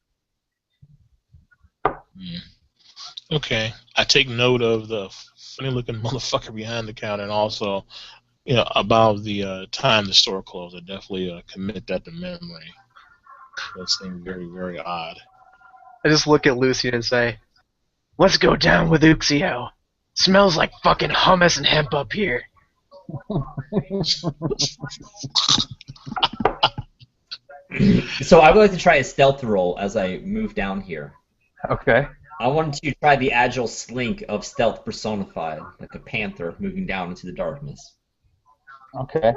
Okay, I take note of the funny-looking motherfucker behind the counter, and also, about the time the store closed. I definitely commit that to memory. That seemed very, very odd. I just look at Lucian and say, "Let's go down with Uxio. Smells like fucking hummus and hemp up here." So I would like to try a stealth roll as I move down here. Okay. I want to try the agile slink of stealth personified, like a panther moving down into the darkness. Okay.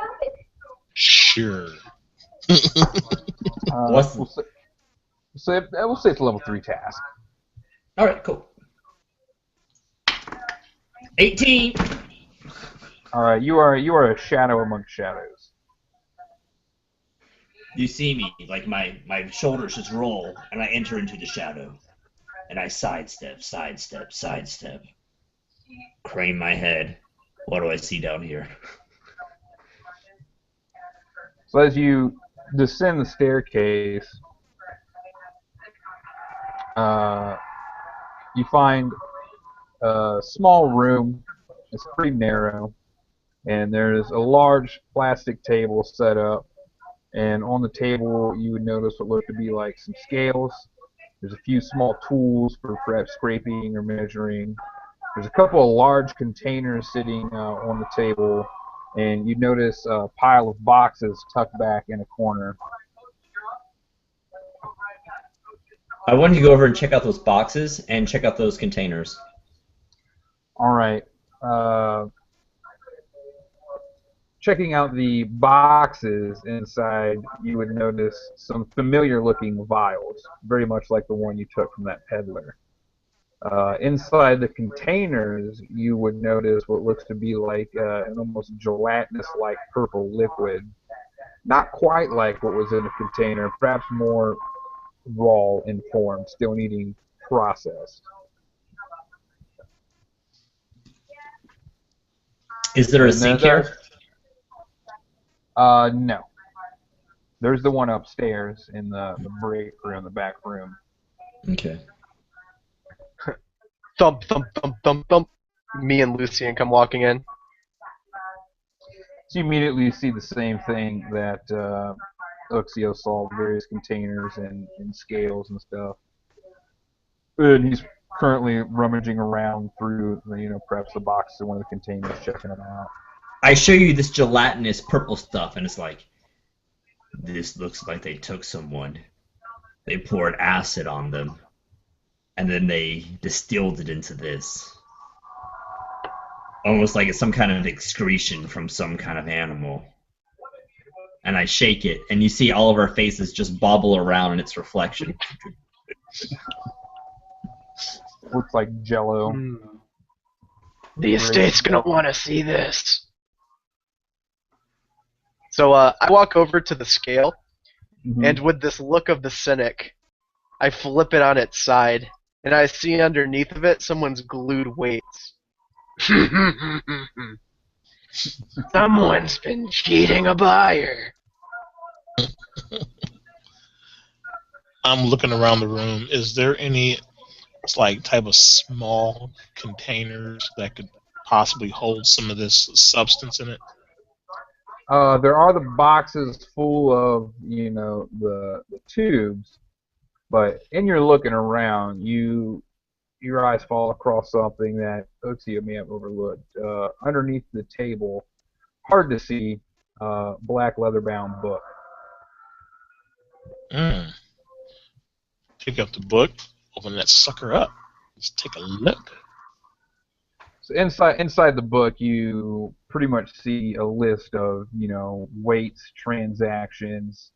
Sure. What's We'll say it's a level 3 task. All right, cool. 18. All right, you are a shadow amongst shadows. You see me, like my shoulders just roll, and I enter into the shadow. And I sidestep, sidestep, sidestep. Crane my head. What do I see down here? So as you descend the staircase, you find a small room. It's pretty narrow, and there's a large plastic table set up. And on the table, you would notice what looked to be like some scales. There's a few small tools for perhaps scraping or measuring. There's a couple of large containers sitting on the table, and you notice a pile of boxes tucked back in a corner. I wanted to go over and check out those boxes and check out those containers. All right. Checking out the boxes inside, you would notice some familiar-looking vials, very much like the one you took from that peddler. Inside the containers, you would notice what looks to be like an almost gelatinous-like purple liquid. Not quite like what was in the container, perhaps more raw in form, still needing processed. Is there a And sink there's, here? no. There's the one upstairs in the break room, the back room. Okay. Thump, thump, thump, thump, thump. Me and Lucian come walking in. So you immediately see the same thing that Uxio saw, various containers and scales and stuff. And he's currently rummaging around through, perhaps the boxes of one of the containers, checking them out. I show you this gelatinous purple stuff, and it's like, this looks like they took someone. They poured acid on them, and then they distilled it into this. Almost like it's some kind of excretion from some kind of animal. And I shake it, and you see all of our faces just bobble around in its reflection. Looks like Jello. The estate's gonna want to see this. So I walk over to the scale, and with this look of the cynic, I flip it on its side, and I see underneath of it someone's glued weights. Someone's been cheating a buyer. I'm looking around the room. Is there any type of small containers that could possibly hold some of this substance in it? There are the boxes full of, the tubes, but in your looking around, your eyes fall across something that Uxio may have overlooked. Underneath the table, hard to see, black leather-bound book. Pick up the book, open that sucker up. Let's take a look. So inside the book, you pretty much see a list of, weights, transactions,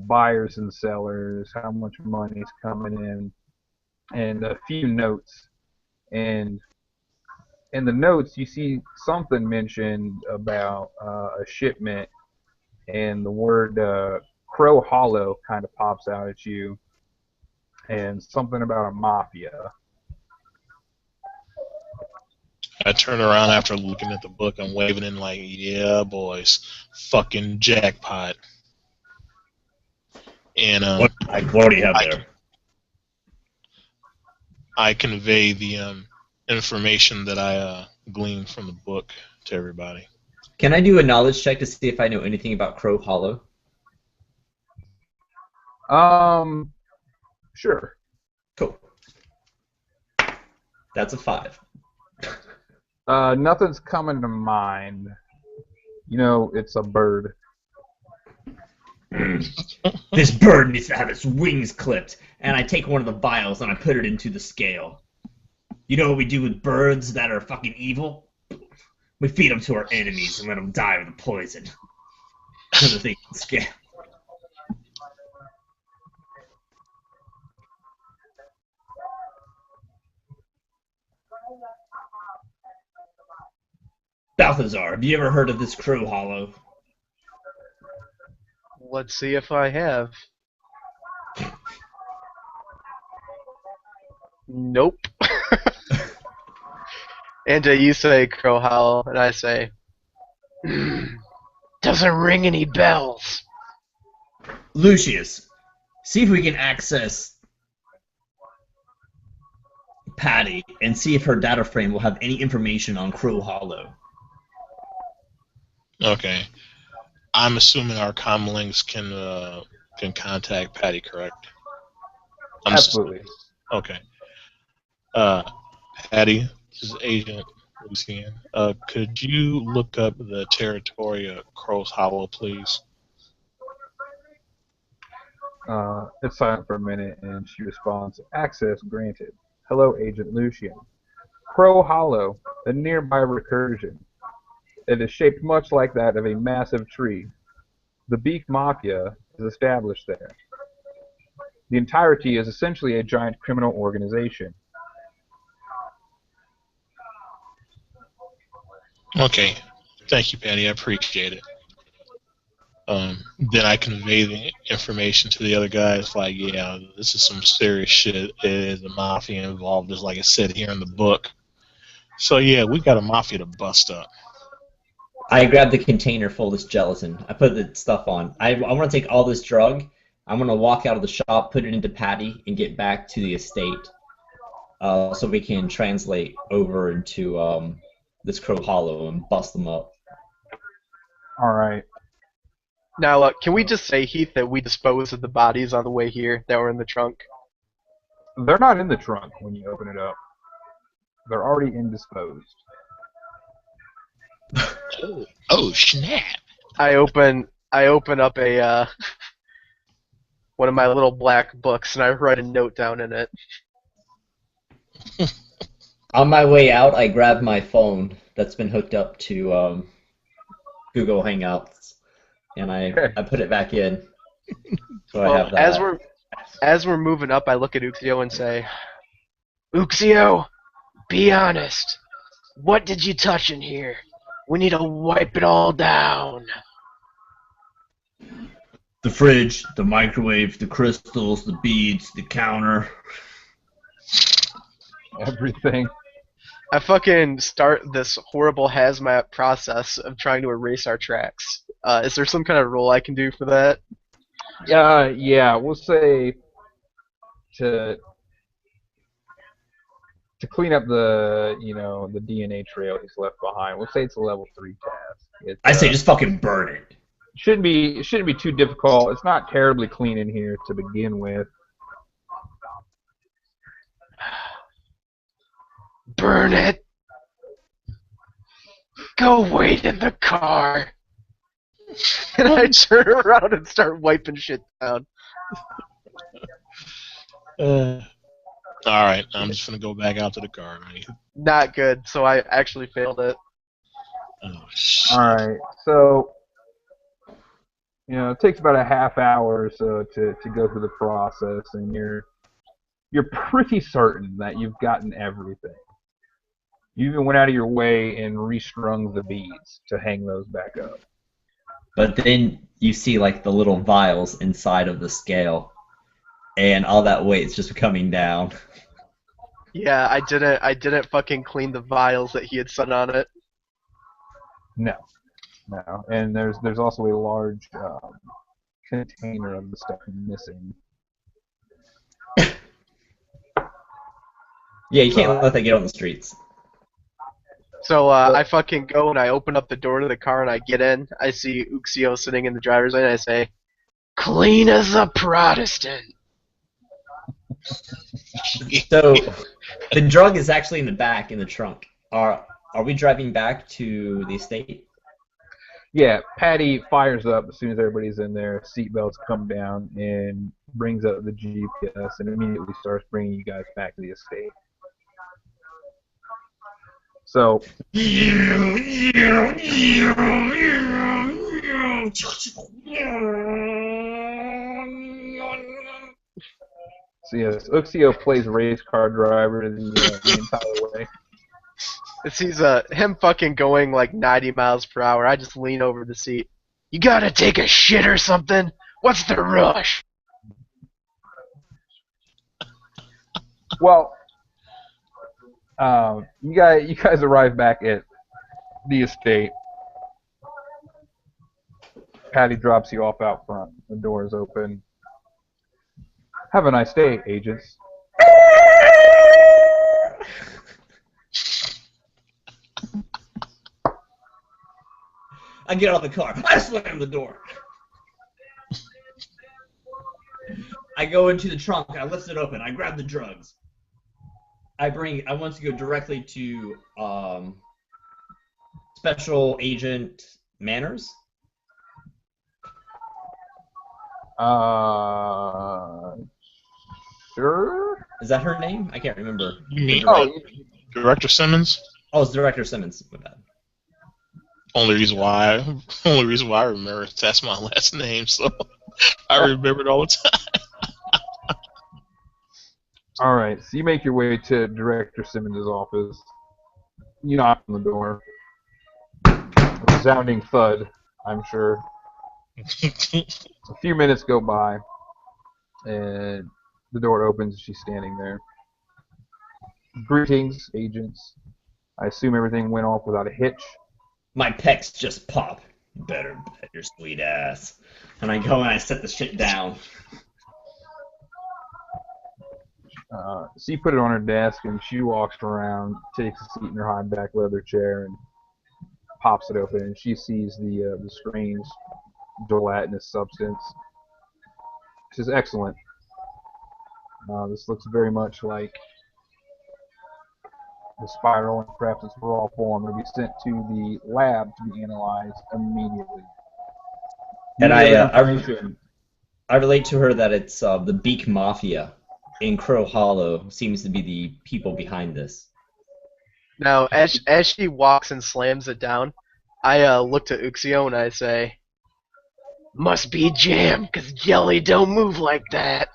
buyers and sellers, how much money's coming in, and a few notes. And in the notes, you see something mentioned about a shipment, and the word Crow Hollow kind of pops out at you, and something about a mafia. I turn around after looking at the book. I'm waving in like, yeah, boys, fucking jackpot. And What do you have there? I convey the information that I gleaned from the book to everybody. Can I do a knowledge check to see if I know anything about Crow Hollow? Sure. Cool. That's a 5. Nothing's coming to mind. It's a bird. This bird needs to have its wings clipped. And I take one of the vials and I put it into the scale. You know what we do with birds that are fucking evil? We feed them to our enemies and let them die of the poison. So that they can scale. Balthazar, have you ever heard of this Crow Hollow? Let's see if I have. Nope. And you say Crow Hollow, and I say, doesn't ring any bells. Lucius, see if we can access Patty and see if her data frame will have any information on Crow Hollow. Okay. I'm assuming our comlinks can contact Patty, correct? Absolutely. Okay. Patty, this is Agent Lucian. Could you look up the territory of Crow's Hollow, please? It's silent for a minute, and she responds, "Access granted. Hello, Agent Lucian. Crow Hollow, a nearby recursion. It is shaped much like that of a massive tree. The Beak Mafia is established there. The entirety is essentially a giant criminal organization. Okay. Thank you, Patty. I appreciate it. Then I convey the information to the other guys. Like, yeah, this is some serious shit. There's a mafia involved, just like it said here in the book. So yeah, we got a mafia to bust up. I grabbed the container full of this gelatin. I put the stuff on. I want to take all this drug. I'm going to walk out of the shop, put it into Patty, and get back to the estate so we can translate over into this Crow Hollow and bust them up. All right. Now, can we just say, Heath, that we disposed of the bodies on the way here that were in the trunk? They're not in the trunk when you open it up. They're already indisposed. Oh snap! I open up a one of my little black books and I write a note down in it. On my way out, I grabbed my phone that's been hooked up to Google Hangouts, and I put it back in. So I have that. As we're moving up, I look at Uxio and say, "Uxio, be honest. What did you touch in here? We need to wipe it all down." The fridge, the microwave, the crystals, the beads, the counter. Everything. I fucking start this horrible hazmat process of trying to erase our tracks. Is there some kind of rule I can do for that? Yeah. We'll say to clean up the the DNA trail he's left behind. We'll say it's a level 3 task. I say just fucking burn it. Shouldn't be too difficult. It's not terribly clean in here to begin with. Burn it. Go wait in the car. And I turn around and start wiping shit down. Alright, I'm just gonna go back out to the car. Not good, so I actually failed it. Oh, shit. Alright, so it takes about a half hour or so to go through the process, and you're pretty certain that you've gotten everything. You even went out of your way and restrung the beads to hang those back up. But then you see like the little vials inside of the scale, and all that weight's just coming down. Yeah, I didn't fucking clean the vials that he had set on it. No, and there's also a large container of the stuff missing. Yeah, you can't let that get on the streets. So I fucking go and I open up the door to the car and I get in. I see Uxio sitting in the driver's lane and I say, "Clean as a Protestant." So the drug is actually in the back in the trunk. Are we driving back to the estate? Yeah, Patty fires up as soon as everybody's in there. Seatbelts come down and brings up the GPS and immediately starts bringing you guys back to the estate. So yes, Uxio plays race car driver the entire way. It sees him fucking going like 90 miles per hour. I just lean over the seat. "You gotta take a shit or something? What's the rush?" Well, you guys arrive back at the estate. Patty drops you off out front. The door is open. Have a nice day, agents. I get out of the car. I slam the door. I go into the trunk. I lift it open. I grab the drugs. I want to go directly to Special Agent Manners. Sure. Is that her name? I can't remember. You mean Director Simmons? Oh, it's Director Simmons. My bad. Only reason why I remember is that's my last name, so I remember it all the time. All right, so you make your way to Director Simmons' office. You knock on the door. resounding thud, I'm sure. A few minutes go by, and the door opens and she's standing there. Greetings, agents. I assume everything went off without a hitch. My pecs just pop. Better bet your sweet ass. And I go and I set the shit down. So you put it on her desk, and she walks around, takes a seat in her high back leather chair, and pops it open, and she sees the strange gelatinous substance. She says, "Excellent. This looks very much like the spiral, and perhaps its raw form will be sent to the lab to be analyzed immediately." And Need other information. I relate to her that it's the Beak Mafia in Crow Hollow seems to be the people behind this. Now, as she walks and slams it down, I look to Uxio and I say, "Must be jam, 'cause jelly don't move like that.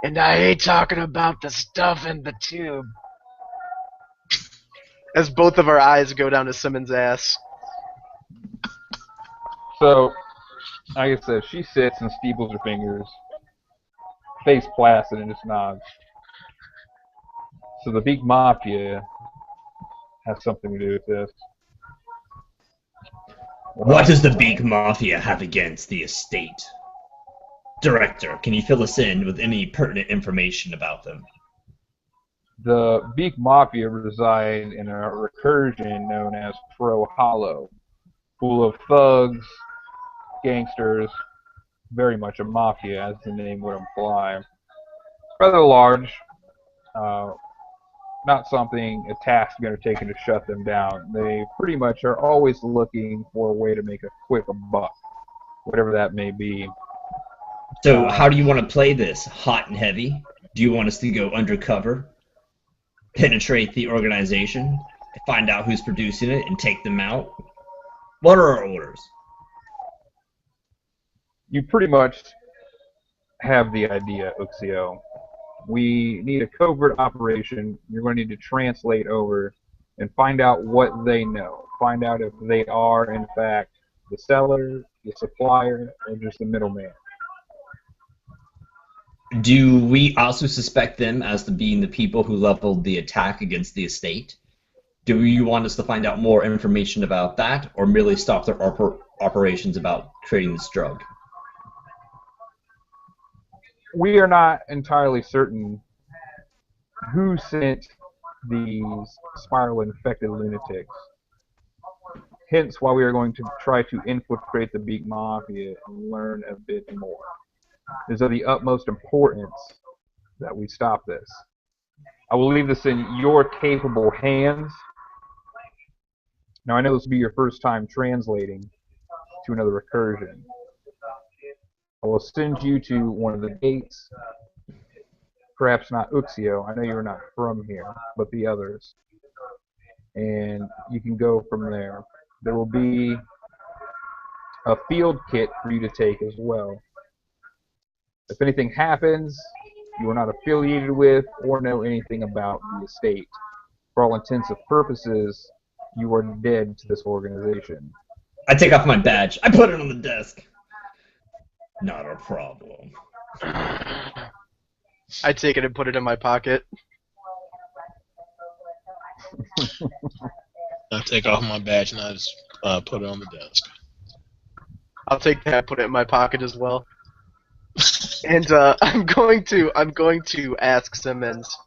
And I ain't talking about the stuff in the tube." As both of our eyes go down to Simmons' ass. So, like I said, she sits and steeples her fingers, face placid, and just nods. So the Beak Mafia has something to do with this. What does the Beak Mafia have against the estate? Director, can you fill us in with any pertinent information about them? The Beak Mafia reside in a recursion known as Crow Hollow, full of thugs, gangsters, very much a mafia, as the name would imply. Rather large, not something a task be undertaken to shut them down. They pretty much are always looking for a way to make a quick buck, whatever that may be. So how do you want to play this? Hot and heavy? Do you want us to go undercover? Penetrate the organization? Find out who's producing it and take them out? What are our orders? You pretty much have the idea, Uxio. We need a covert operation. You're going to need to translate over and find out what they know. Find out if they are, in fact, the seller, the supplier, or just the middleman. Do we also suspect them as being the people who leveled the attack against the estate? Do you want us to find out more information about that, or merely stop their operations about creating this drug? We are not entirely certain who sent these spiral-infected lunatics. Hence why we are going to try to infiltrate the Beak Mafia and learn a bit more. It is of the utmost importance that we stop this. I will leave this in your capable hands. Now, I know this will be your first time translating to another recursion. I will send you to one of the gates. Perhaps not Uxio. I know you're not from here, but the others. And you can go from there. There will be a field kit for you to take as well. If anything happens you are not affiliated with or know anything about the estate, for all intents and purposes, you are dead to this organization. I take off my badge. I put it on the desk. Not a problem. I take it and put it in my pocket. I take off my badge and I just put it on the desk. I'll take that and put it in my pocket as well. And I'm going to ask Simmons.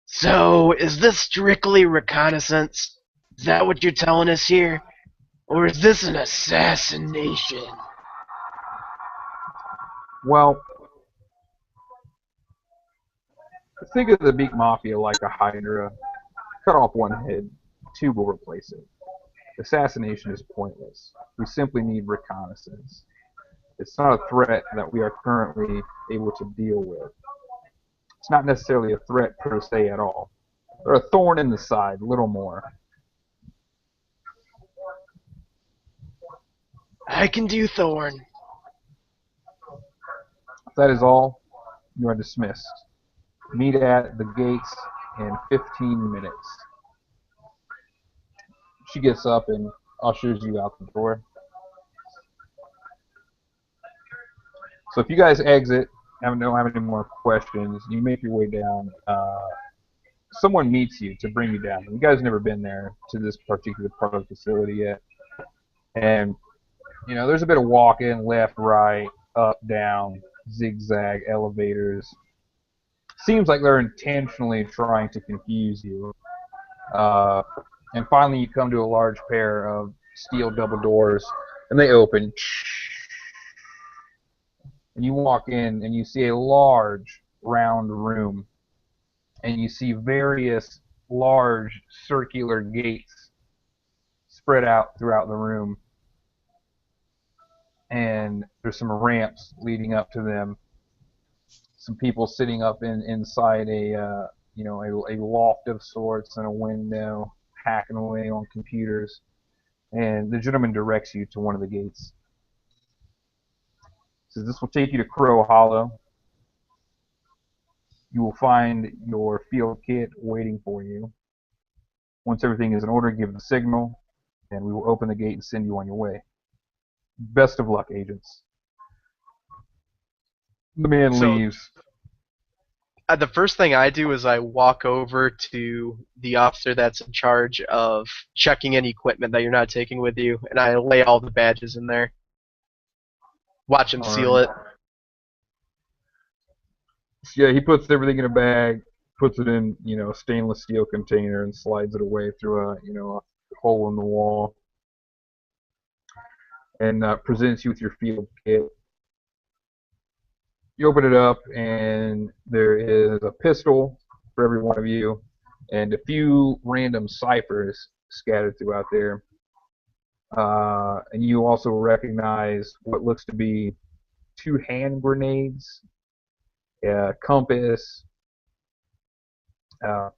So, is this strictly reconnaissance? Is that what you're telling us here? Or is this an assassination? Well, think of the Beak Mafia like a Hydra. Cut off one head, two will replace it. Assassination is pointless. We simply need reconnaissance. It's not a threat that we are currently able to deal with. It's not necessarily a threat per se at all. They're a thorn in the side, little more. I can do Thorn. If that is all, you are dismissed. Meet at the gates in 15 minutes. She gets up and ushers you out the door. So if you guys exit, don't have any more questions, you make your way down. Someone meets you to bring you down. You guys have never been there to this particular part of the facility yet. And, there's a bit of walking, left, right, up, down, zigzag, elevators. Seems like they're intentionally trying to confuse you. And finally you come to a large pair of steel double doors, and they open. And you walk in, and you see a large, round room. And you see various large, circular gates spread out throughout the room. And there's some ramps leading up to them. Some people sitting up inside a loft of sorts and a window, hacking away on computers. And the gentleman directs you to one of the gates. Says this will take you to Crow Hollow. You will find your field kit waiting for you. Once everything is in order, give the signal, and we will open the gate and send you on your way. Best of luck, agents. The man leaves. The first thing I do is I walk over to the officer that's in charge of checking any equipment that you're not taking with you, and I lay all the badges in there. Watch him seal it. Yeah, he puts everything in a bag, puts it in, a stainless steel container, and slides it away through a hole in the wall, and presents you with your field kit. You open it up, and there is a pistol for every one of you, and a few random ciphers scattered throughout there. And you also recognize what looks to be 2 hand grenades, a compass,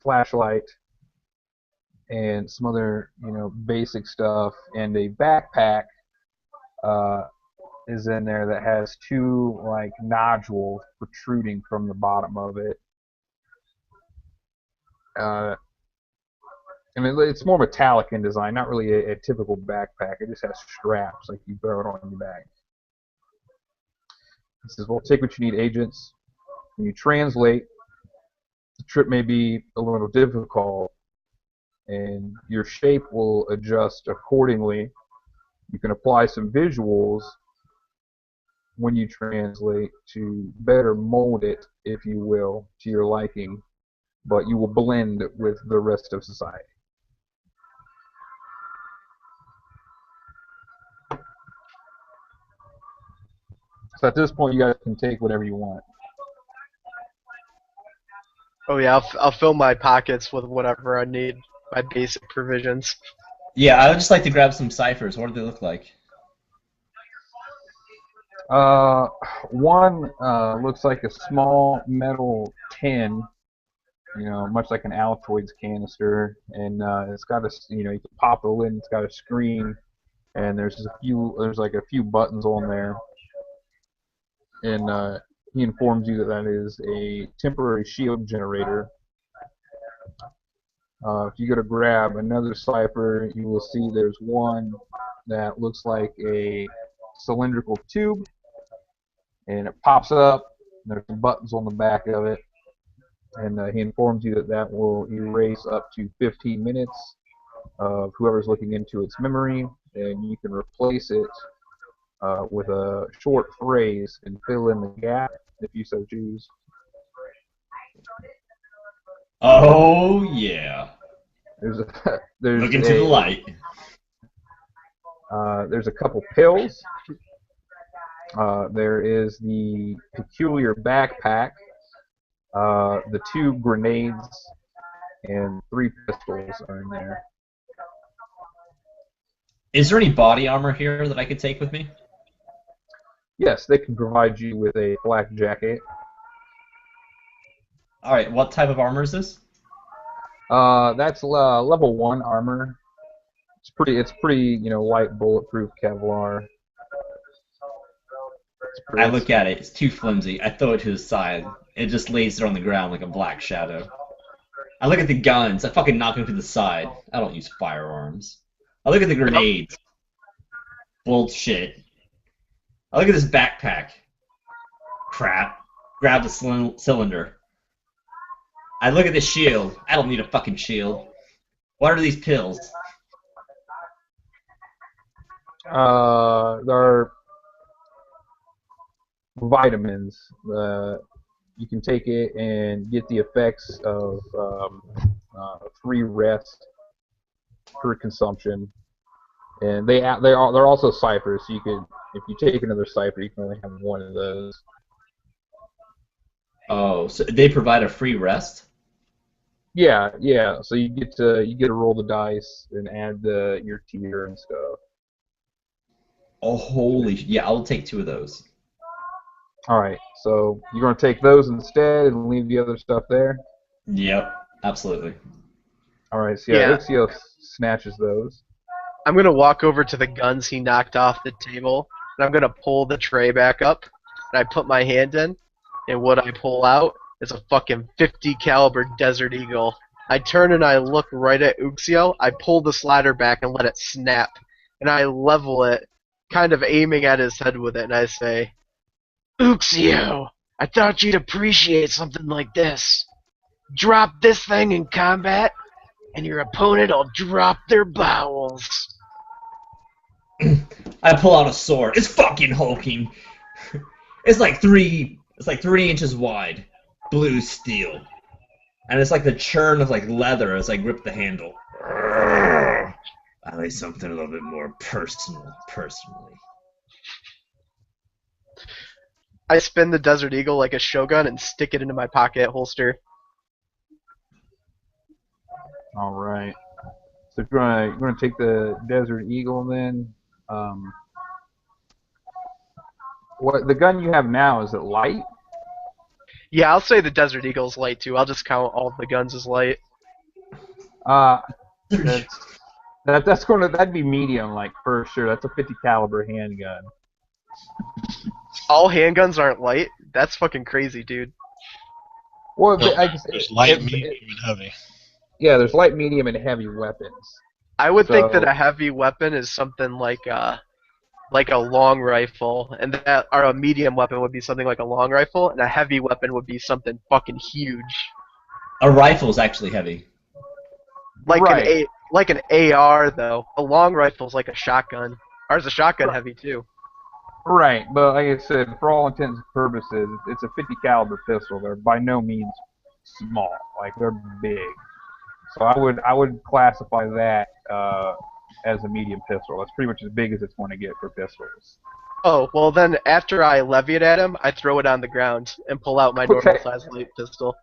flashlight, and some other, basic stuff, and a backpack is in there that has 2 nodules protruding from the bottom of it. It's more metallic in design, not really a typical backpack. It just has straps, like you throw it on your back. He says, well, take what you need, agents. When you translate, the trip may be a little difficult, and your shape will adjust accordingly. You can apply some visuals when you translate to better mold it, if you will, to your liking, but you will blend with the rest of society. So at this point, you guys can take whatever you want. Oh yeah, I'll fill my pockets with whatever I need, my basic provisions. Yeah, I would just like to grab some ciphers. What do they look like? One looks like a small metal tin, much like an Altoids canister, and it's got a, you can pop the lid. It's got a screen, and there's like a few buttons on there, and he informs you that is a temporary shield generator. If you go to grab another cipher, you will see there's one that looks like a cylindrical tube, and it pops up. And there's some buttons on the back of it, and he informs you that will erase up to 15 minutes of whoever's looking into its memory, and you can replace it with a short phrase and fill in the gap if you so choose. Oh yeah. There's Look into the light. There's a couple pills. There is the peculiar backpack, the 2 grenades, and 3 pistols are in there. Is there any body armor here that I could take with me? Yes, they can provide you with a black jacket. Alright, what type of armor is this? That's level 1 armor. It's pretty, light bulletproof Kevlar. I look at it, it's too flimsy. I throw it to the side. It just lays there on the ground like a black shadow. I look at the guns, I fucking knock them to the side. I don't use firearms. I look at the grenades. Bullshit. I look at this backpack. Crap. Grab the cylinder. I look at the shield. I don't need a fucking shield. What are these pills? They're vitamins. You can take it and get the effects of free rest per consumption, and they're also ciphers. So you could, if you take another cipher, you can only have one of those. Oh, so they provide a free rest? Yeah, yeah. So you get to roll the dice and add your tier and stuff. Oh, holy... Yeah, I'll take 2 of those. All right. So you're gonna take those instead and leave the other stuff there. Yep, absolutely. All right. So yeah, Uxio snatches those. I'm gonna walk over to the guns he knocked off the table, and I'm gonna pull the tray back up, and I put my hand in, and what I pull out is a fucking 50 caliber Desert Eagle. I turn and I look right at Uxio, I pull the slider back and let it snap, and I level it, kind of aiming at his head with it, and I say, Uxio, I thought you'd appreciate something like this. Drop this thing in combat, and your opponent will drop their bowels. I pull out a sword. It's fucking hulking. It's like 3 inches wide. Blue steel. And it's like the churn of like leather as I grip the handle. I like something a little bit more personally. I spin the Desert Eagle like a shogun and stick it into my pocket holster. All right. So you're gonna take the Desert Eagle then. What the gun you have now, is it light? Yeah, I'll say the Desert Eagle's light too. I'll just count all of the guns as light. That'd be medium, like for sure. That's a 50 caliber handgun. All handguns aren't light? That's fucking crazy, dude. Well, No, I guess there's light, medium, and heavy. yeah, there's light, medium, and heavy weapons. I would think that So- a heavy weapon is something like a long rifle, and that or a medium weapon would be something like a long rifle, and a heavy weapon would be something fucking huge. A rifle is actually heavy. Like Right. like an AR though. A long rifle's like a shotgun. Ours a shotgun Right. heavy too. Right, but like I said, for all intents and purposes, it's a 50 caliber pistol. They're by no means small. Like they're big. So I would classify that as a medium pistol. That's pretty much as big as it's going to get for pistols. Oh, well then after I levy it at him, I throw it on the ground and pull out my normal size light pistol,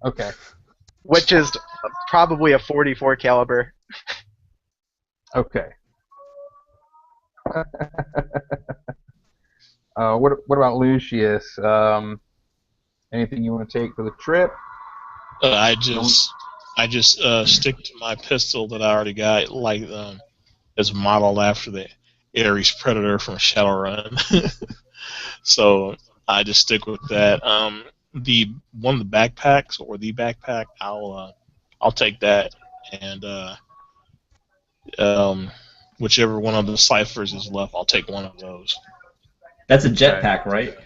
Okay. which is probably a 44 caliber. Okay. What about Lucius? Anything you want to take for the trip? I just stick to my pistol that I already got, like it's modeled after the Ares Predator from Shadowrun. So I just stick with that. The one of the backpacks or the backpack, I'll take that, and whichever one of the ciphers is left, I'll take one of those. That's a jetpack, right?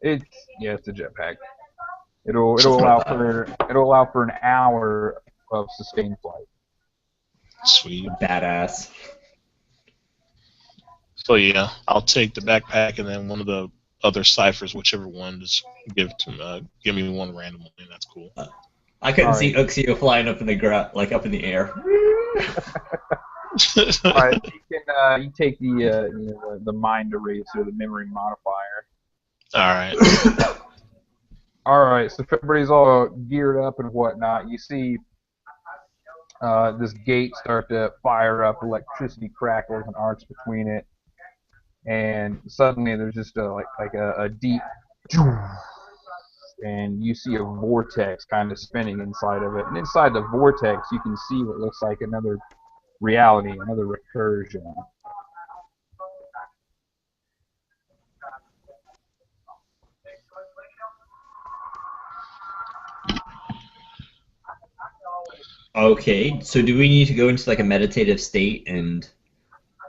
It's a jetpack. It'll allow for an hour of sustained flight. Sweet. Badass. So yeah, I'll take the backpack and then one of the other ciphers, whichever one, just give me one randomly, and that's cool. I couldn't see Alright. Uxio flying up in the up in the air. All right, you take the mind eraser, the memory modifier. All right. All right, so if everybody's all geared up and whatnot, you see this gate start to fire up, electricity crackles and arcs between it, and suddenly there's just a deep, and you see a vortex kind of spinning inside of it, and inside the vortex you can see what looks like another reality, another recursion. Okay, so do we need to go into like a meditative state and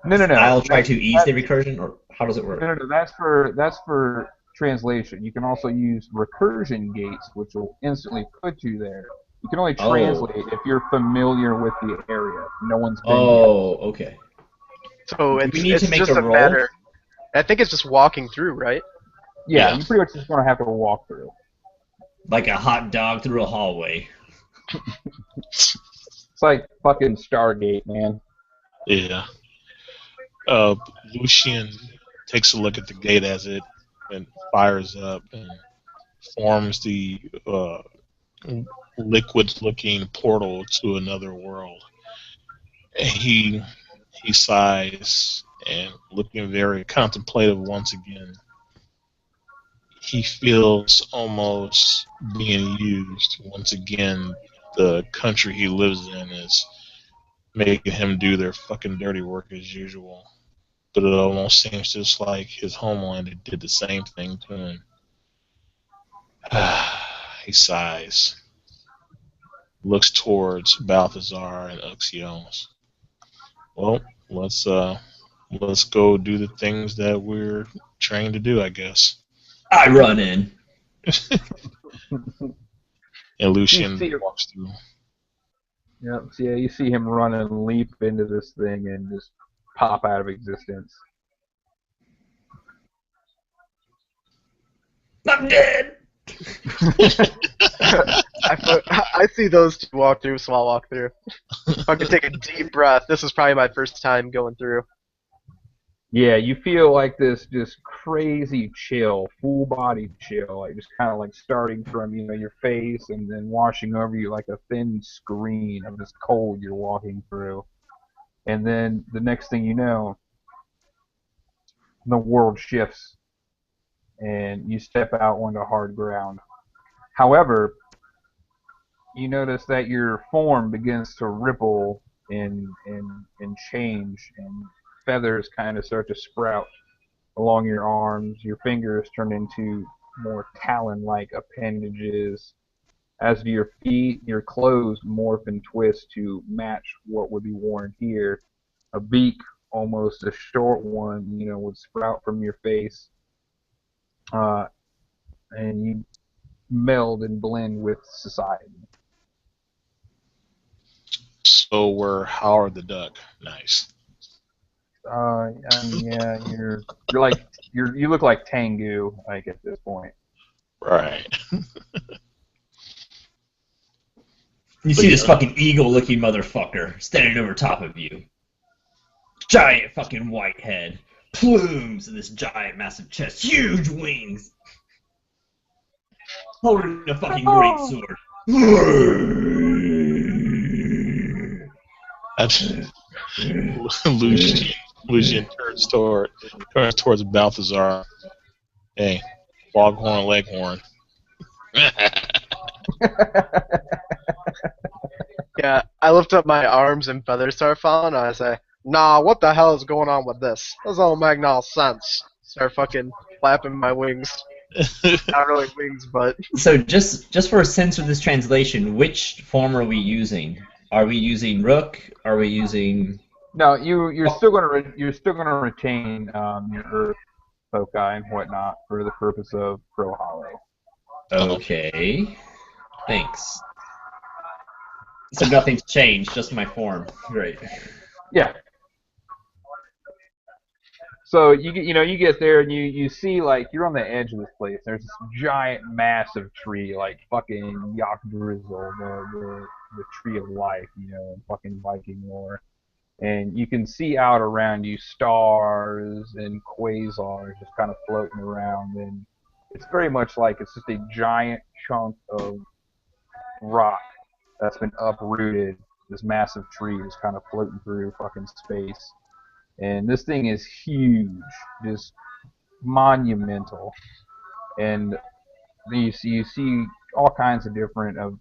No, no, no. I'll try to ease the recursion, or how does it No, work? no, no. That's for translation. You can also use recursion gates, which will instantly put you there. You can only Oh, translate if you're familiar with the area. No one's been yet. oh, okay. So Do we need to it's make a just a roll? matter. I think it's just walking through, right? Yeah, Yeah. you pretty much just gonna have to walk through. Like a hot dog through a hallway. It's like fucking Stargate, man. Yeah. Lucian takes a look at the gate as it and fires up and forms the liquid-looking portal to another world. And he sighs and, looking very contemplative once again, he feels almost being used once again. The country he lives in is making him do their fucking dirty work as usual. But it almost seems just like his homeland did the same thing to him. He sighs, looks towards Balthazar and Uxios. Well, let's go do the things that we're trained to do, I guess. I run in. And You Lucian see, walks through. yep, so yeah, you see him run and leap into this thing and just pop out of existence. I'm dead. I see those two walk through, so I'll walk through. I can take a deep breath. This is probably my first time going through. Yeah, you feel like this just crazy chill, full body chill, like just kind of like starting from your face and then washing over you like a thin screen of this cold you're walking through, and then the next thing you know, the world shifts and you step out onto hard ground. However, you notice that your form begins to ripple and change, and feathers kind of start to sprout along your arms. Your fingers turn into more talon-like appendages. As do your feet, your clothes morph and twist to match what would be worn here. A beak, almost a short one, would sprout from your face, uh, and you meld and blend with society. So we're Howard the Duck. Nice. I mean, yeah, you're like you look like Tengu, like at this point. Right. You But see this yeah, fucking eagle-looking motherfucker standing over top of you. Giant fucking white head. Plumes in this giant massive chest. Huge wings. Holding a fucking great sword. that's Lucian. Lucian turns towards Balthazar. Hey, foghorn leghorn. Yeah, I lift up my arms and feathers start falling, and I say, "Nah, what the hell is going on with this? This don't make no sense." Start fucking flapping my wings. Not really wings, but So just for a sense of this translation, which form are we using? Are we using Rook? Are we using? No, you're still gonna retain your Earth foci and whatnot for the purpose of Pro Hollow. Okay. Thanks. So nothing's changed, just my form. Great. Yeah. So you get there and you see like you're on the edge of this place. There's this giant, massive tree, like fucking Yak Drizzle, the tree of life, in fucking Viking lore. And you can see out around you stars and quasars just kind of floating around, and it's very much like it's just a giant chunk of rock that's been uprooted. This massive tree is kind of floating through fucking space, and this thing is huge, just monumental. And you see all kinds of different of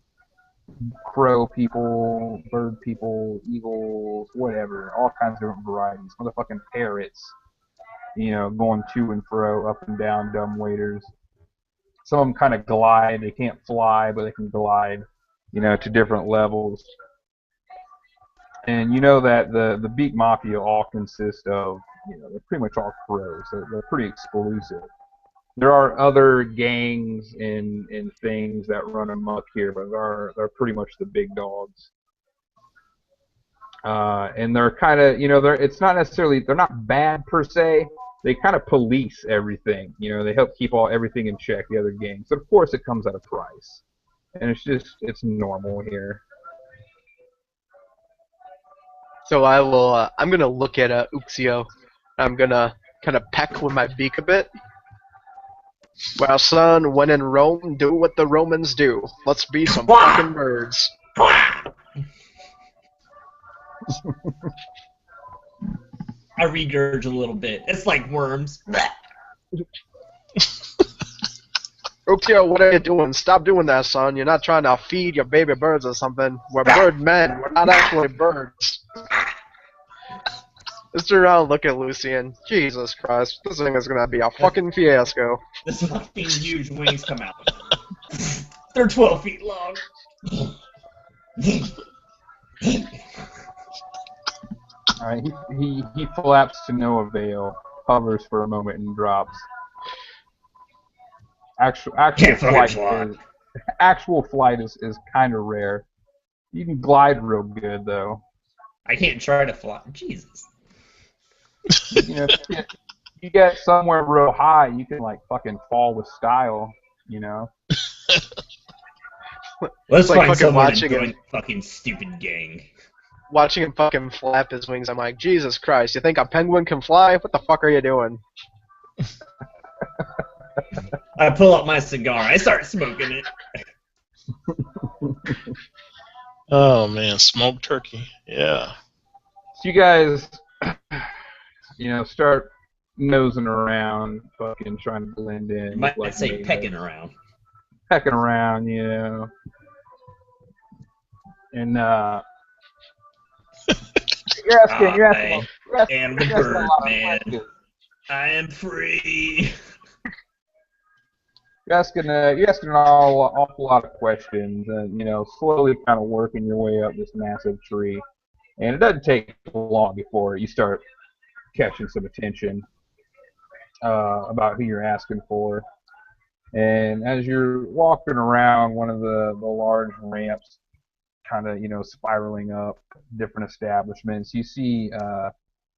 crow people, bird people, eagles, whatever, all kinds of different varieties. Motherfucking parrots, going to and fro, up and down, dumb waiters. Some of them kind of glide. They can't fly, but they can glide, to different levels. And you know that the Beat Mafia all consist of, they're pretty much all crows. They're pretty exclusive. There are other gangs and things that run amok here, but they're pretty much the big dogs. And they're kind of, it's not necessarily, they're not bad per se. They kind of police everything. They help keep everything in check, the other gangs. But of course, it comes at a price. And it's normal here. So I'm gonna look at Uxio. I'm gonna kind of peck with my beak a bit. Well, son, when in Rome, do what the Romans do. Let's be some fucking birds. I regurge a little bit. It's like worms. Uxio, what are you doing? Stop doing that, son. You're not trying to feed your baby birds or something. We're bird men. We're not actually birds. Just turn around and look at Lucian. Jesus Christ, this thing is gonna be a fucking fiasco. This fucking huge wings come out. They're 12 feet long. Alright, he flaps to no avail, hovers for a moment, and drops. Actual flight is kind of rare. You can glide real good though. I can't try to fly. Jesus. If you get somewhere real high, you can like fucking fall with style. Let's like find fucking someone watching and join him. the fucking stupid gang. Watching him fucking flap his wings, I'm like, Jesus Christ, you think a penguin can fly? What the fuck are you doing? I pull out my cigar. I start smoking it. Oh man, smoked turkey. Yeah. So you guys, start nosing around, fucking trying to blend in. You might like say natives. pecking around. Pecking around, and you're asking I am the bird man. I am free. You're asking an awful lot of questions, and slowly kind of working your way up this massive tree. And it doesn't take long before you start catching some attention about who you're asking for. And as you're walking around one of the large ramps, kind of spiraling up different establishments, you see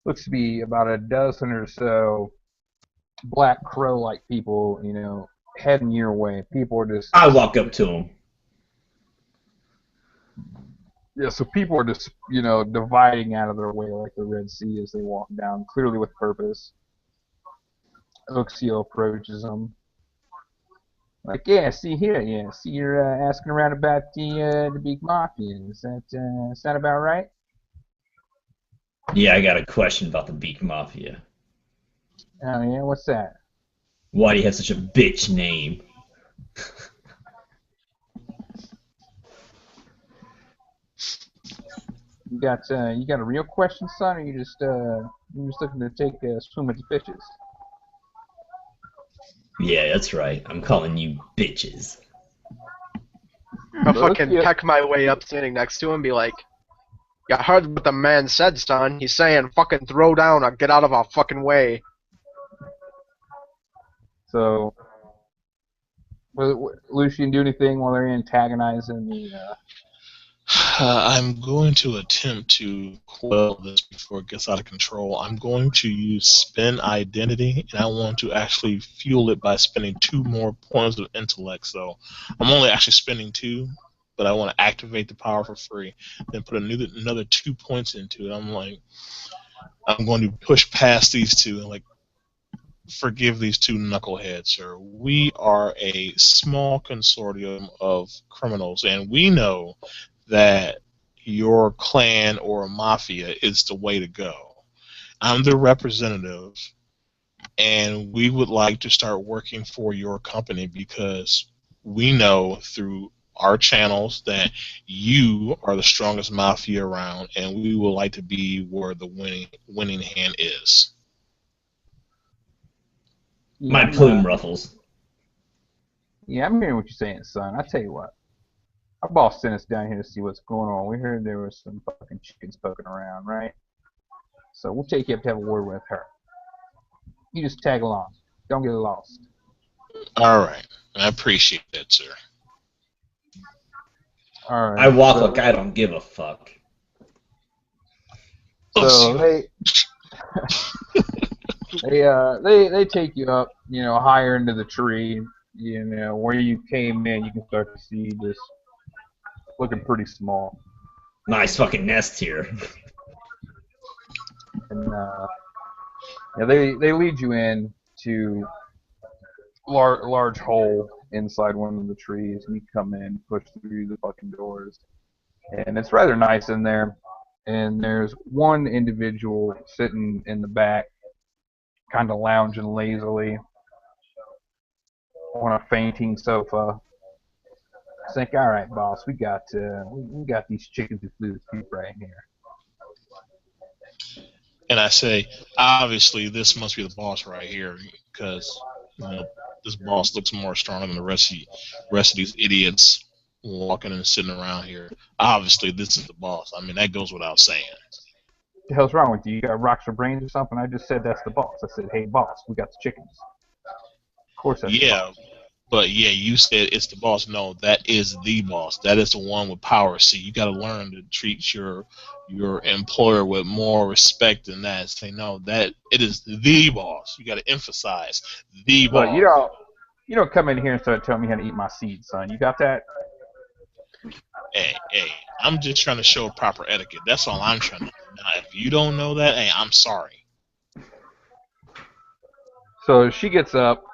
looks to be about a dozen or so black crow-like people, heading your way. People are just. I walk up to him. Yeah, so people are just, dividing out of their way like the Red Sea as they walk down, clearly with purpose. Uxio approaches them. Like, yeah, see here, yeah. See, you're asking around about the big mafia. Is that about right? Yeah, I got a question about the Beak Mafia. Oh, yeah, what's that? Why do you have such a bitch name? You got a real question, son, or you just looking to take a swim with the fishes? Yeah, that's right. I'm calling you bitches. I'll fucking peck my way up standing next to him and be like, you heard what the man said, son. He's saying fucking throw down or get out of our fucking way. So, will Lucian do anything while they're antagonizing the... I'm going to attempt to quell this before it gets out of control. I'm going to use spin identity, and I want to actually fuel it by spending 2 more points of intellect. So I'm only actually spending 2, but I want to activate the power for free. Then put another 2 points into it. I'm going to push past these two and forgive these 2 knuckleheads, sir. We are a small consortium of criminals, and we know that your clan or mafia is the way to go. I'm the representative, and we would like to start working for your company because we know through our channels that you are the strongest mafia around, and we would like to be where the winning hand is. My plume ruffles. Yeah, I'm hearing what you're saying, son. I tell you what. Our boss sent us down here to see what's going on. We heard there was some fucking chickens poking around, right? So we'll take you up to have a word with her. You just tag along. Don't get lost. All right. I appreciate that, sir. All right. I walk like I don't give a fuck. So they they take you up, higher into the tree. Where you came in, you can start to see just looking pretty small. Nice fucking nest here. And they lead you in to large hole inside one of the trees, and you come in, push through the fucking doors, and it's rather nice in there. And there's one individual sitting in the back, kind of lounging lazily on a fainting sofa. I think, all right, boss, we got these chickens who flew the coop right here. And I say, obviously, this must be the boss right here, because this boss looks more stronger than the rest of these idiots walking and sitting around here. Obviously, this is the boss. I mean, that goes without saying. What the hell's wrong with you? You got rocks or brains or something? I just said that's the boss. I said, hey, boss, we got the chickens. Of course that's the boss. But yeah, you said it's the boss. No, that is the boss. That is the one with power. See, you got to learn to treat your employer with more respect than that. Say no, that it is the boss. You got to emphasize the boss. But you don't come in here and start telling me how to eat my seeds, son. You got that? Hey, I'm just trying to show proper etiquette. That's all I'm trying to do. Now, if you don't know that, hey, I'm sorry. So she gets up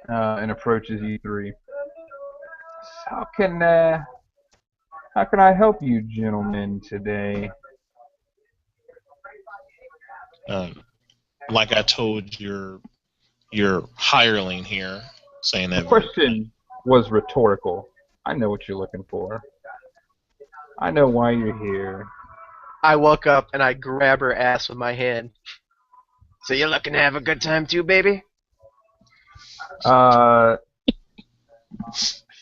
and approaches you three. How can I help you gentlemen today? Like I told your hireling here, saying that The question was rhetorical. I know what you're looking for. I know why you're here. I walk up and I grab her ass with my hand. So you're looking to have a good time too, baby?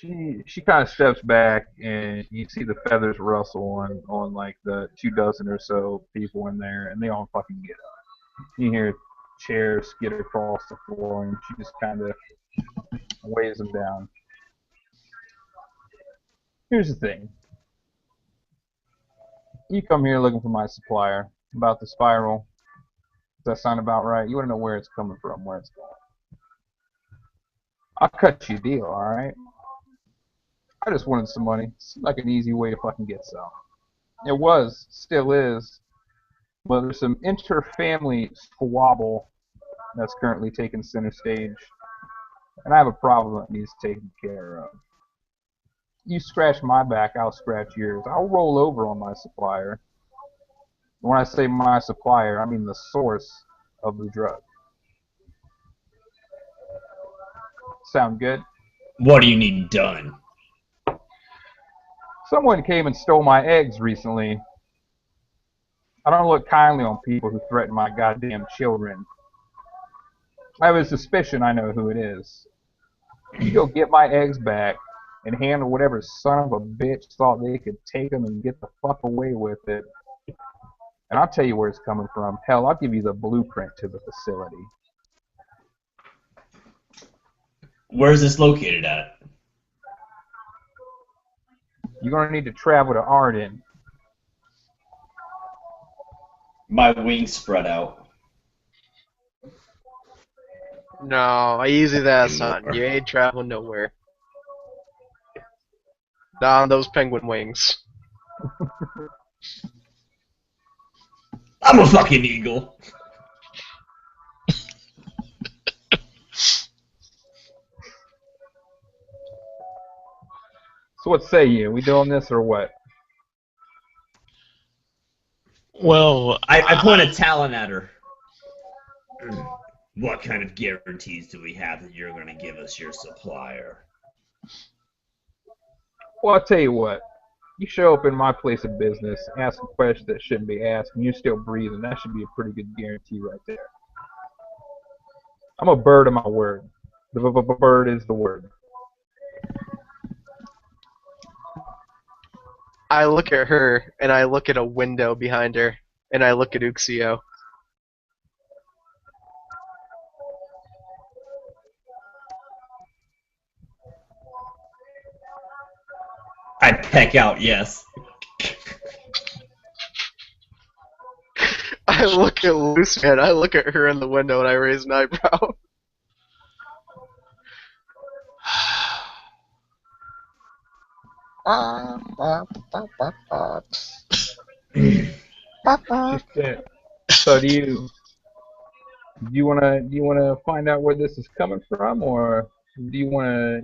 She kind of steps back, and you see the feathers rustle on like the 24 or so people in there, and they all fucking get up. You hear chairs skid across the floor, and she just kind of weighs them down. Here's the thing. You come here looking for my supplier about the spiral. Does that sound about right? You want to know where it's coming from, where it's going. I'll cut you a deal, alright? I just wanted some money. Seemed like an easy way to fucking get some. It was, still is. But there's some inter-family squabble that's currently taking center stage. And I have a problem that needs taken care of. You scratch my back, I'll scratch yours. I'll roll over on my supplier. When I say my supplier, I mean the source of the drug. Sound good? What do you need done? Someone came and stole my eggs recently. I don't look kindly on people who threaten my goddamn children. I have a suspicion I know who it is. You go get my eggs back and handle whatever son of a bitch thought they could take them and get the fuck away with it. And I'll tell you where it's coming from. Hell, I'll give you the blueprint to the facility. Where is this located at? You're going to need to travel to Arden. My wings spread out. No, easy that, son. You ain't traveling nowhere. Not on those penguin wings. I'm a fucking eagle. So what say you? We doing this or what? Well, I point a talon at her. What kind of guarantees do we have that you're going to give us your supplier? Well, I'll tell you what. You show up in my place of business, ask a question that shouldn't be asked, and you're still breathing. That should be a pretty good guarantee right there. I'm a bird of my word. The bird is the word. I look at her, and I look at a window behind her, and I look at Uxio. I peck out, yes. I look at Loose Man, I look at her in the window, and I raise an eyebrow. She said, so do you wanna find out where this is coming from, or do you wanna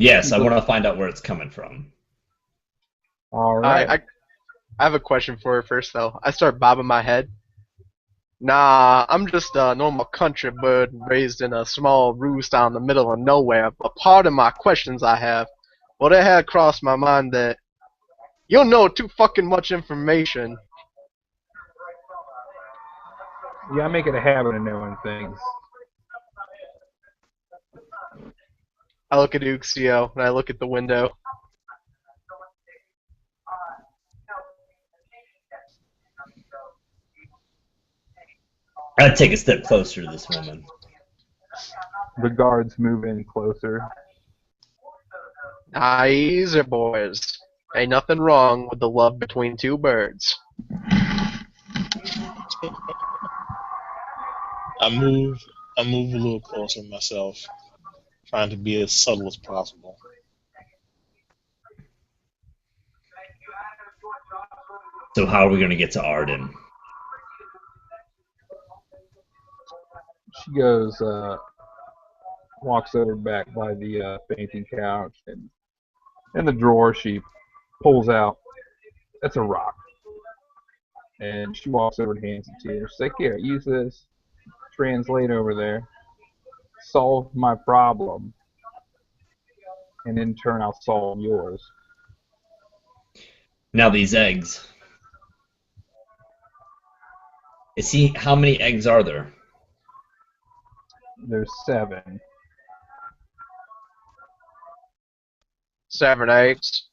Yes, keep I want to looking? find out where it's coming from. All I, right. I I have a question for her first, though. I start bobbing my head. Nah, I'm just a normal country bird raised in a small roost out in the middle of nowhere. But part of my questions I have, well, it had crossed my mind that you know too fucking much information. Yeah, I make it a habit of knowing things. I look at Uxio, and I look at the window. I'd take a step closer to this woman. The guards move in closer. Easy, boys. Ain't nothing wrong with the love between two birds. I move a little closer myself, trying to be as subtle as possible. So how are we going to get to Arden? She goes, walks over back by the fainting couch, and in the drawer she pulls out. That's a rock, and she walks over and hands it to you. She's like, "Here, use this. Translate over there. Solve my problem, and in turn I'll solve yours." Now these eggs. See, how many eggs are there? There's 7. 7 eggs.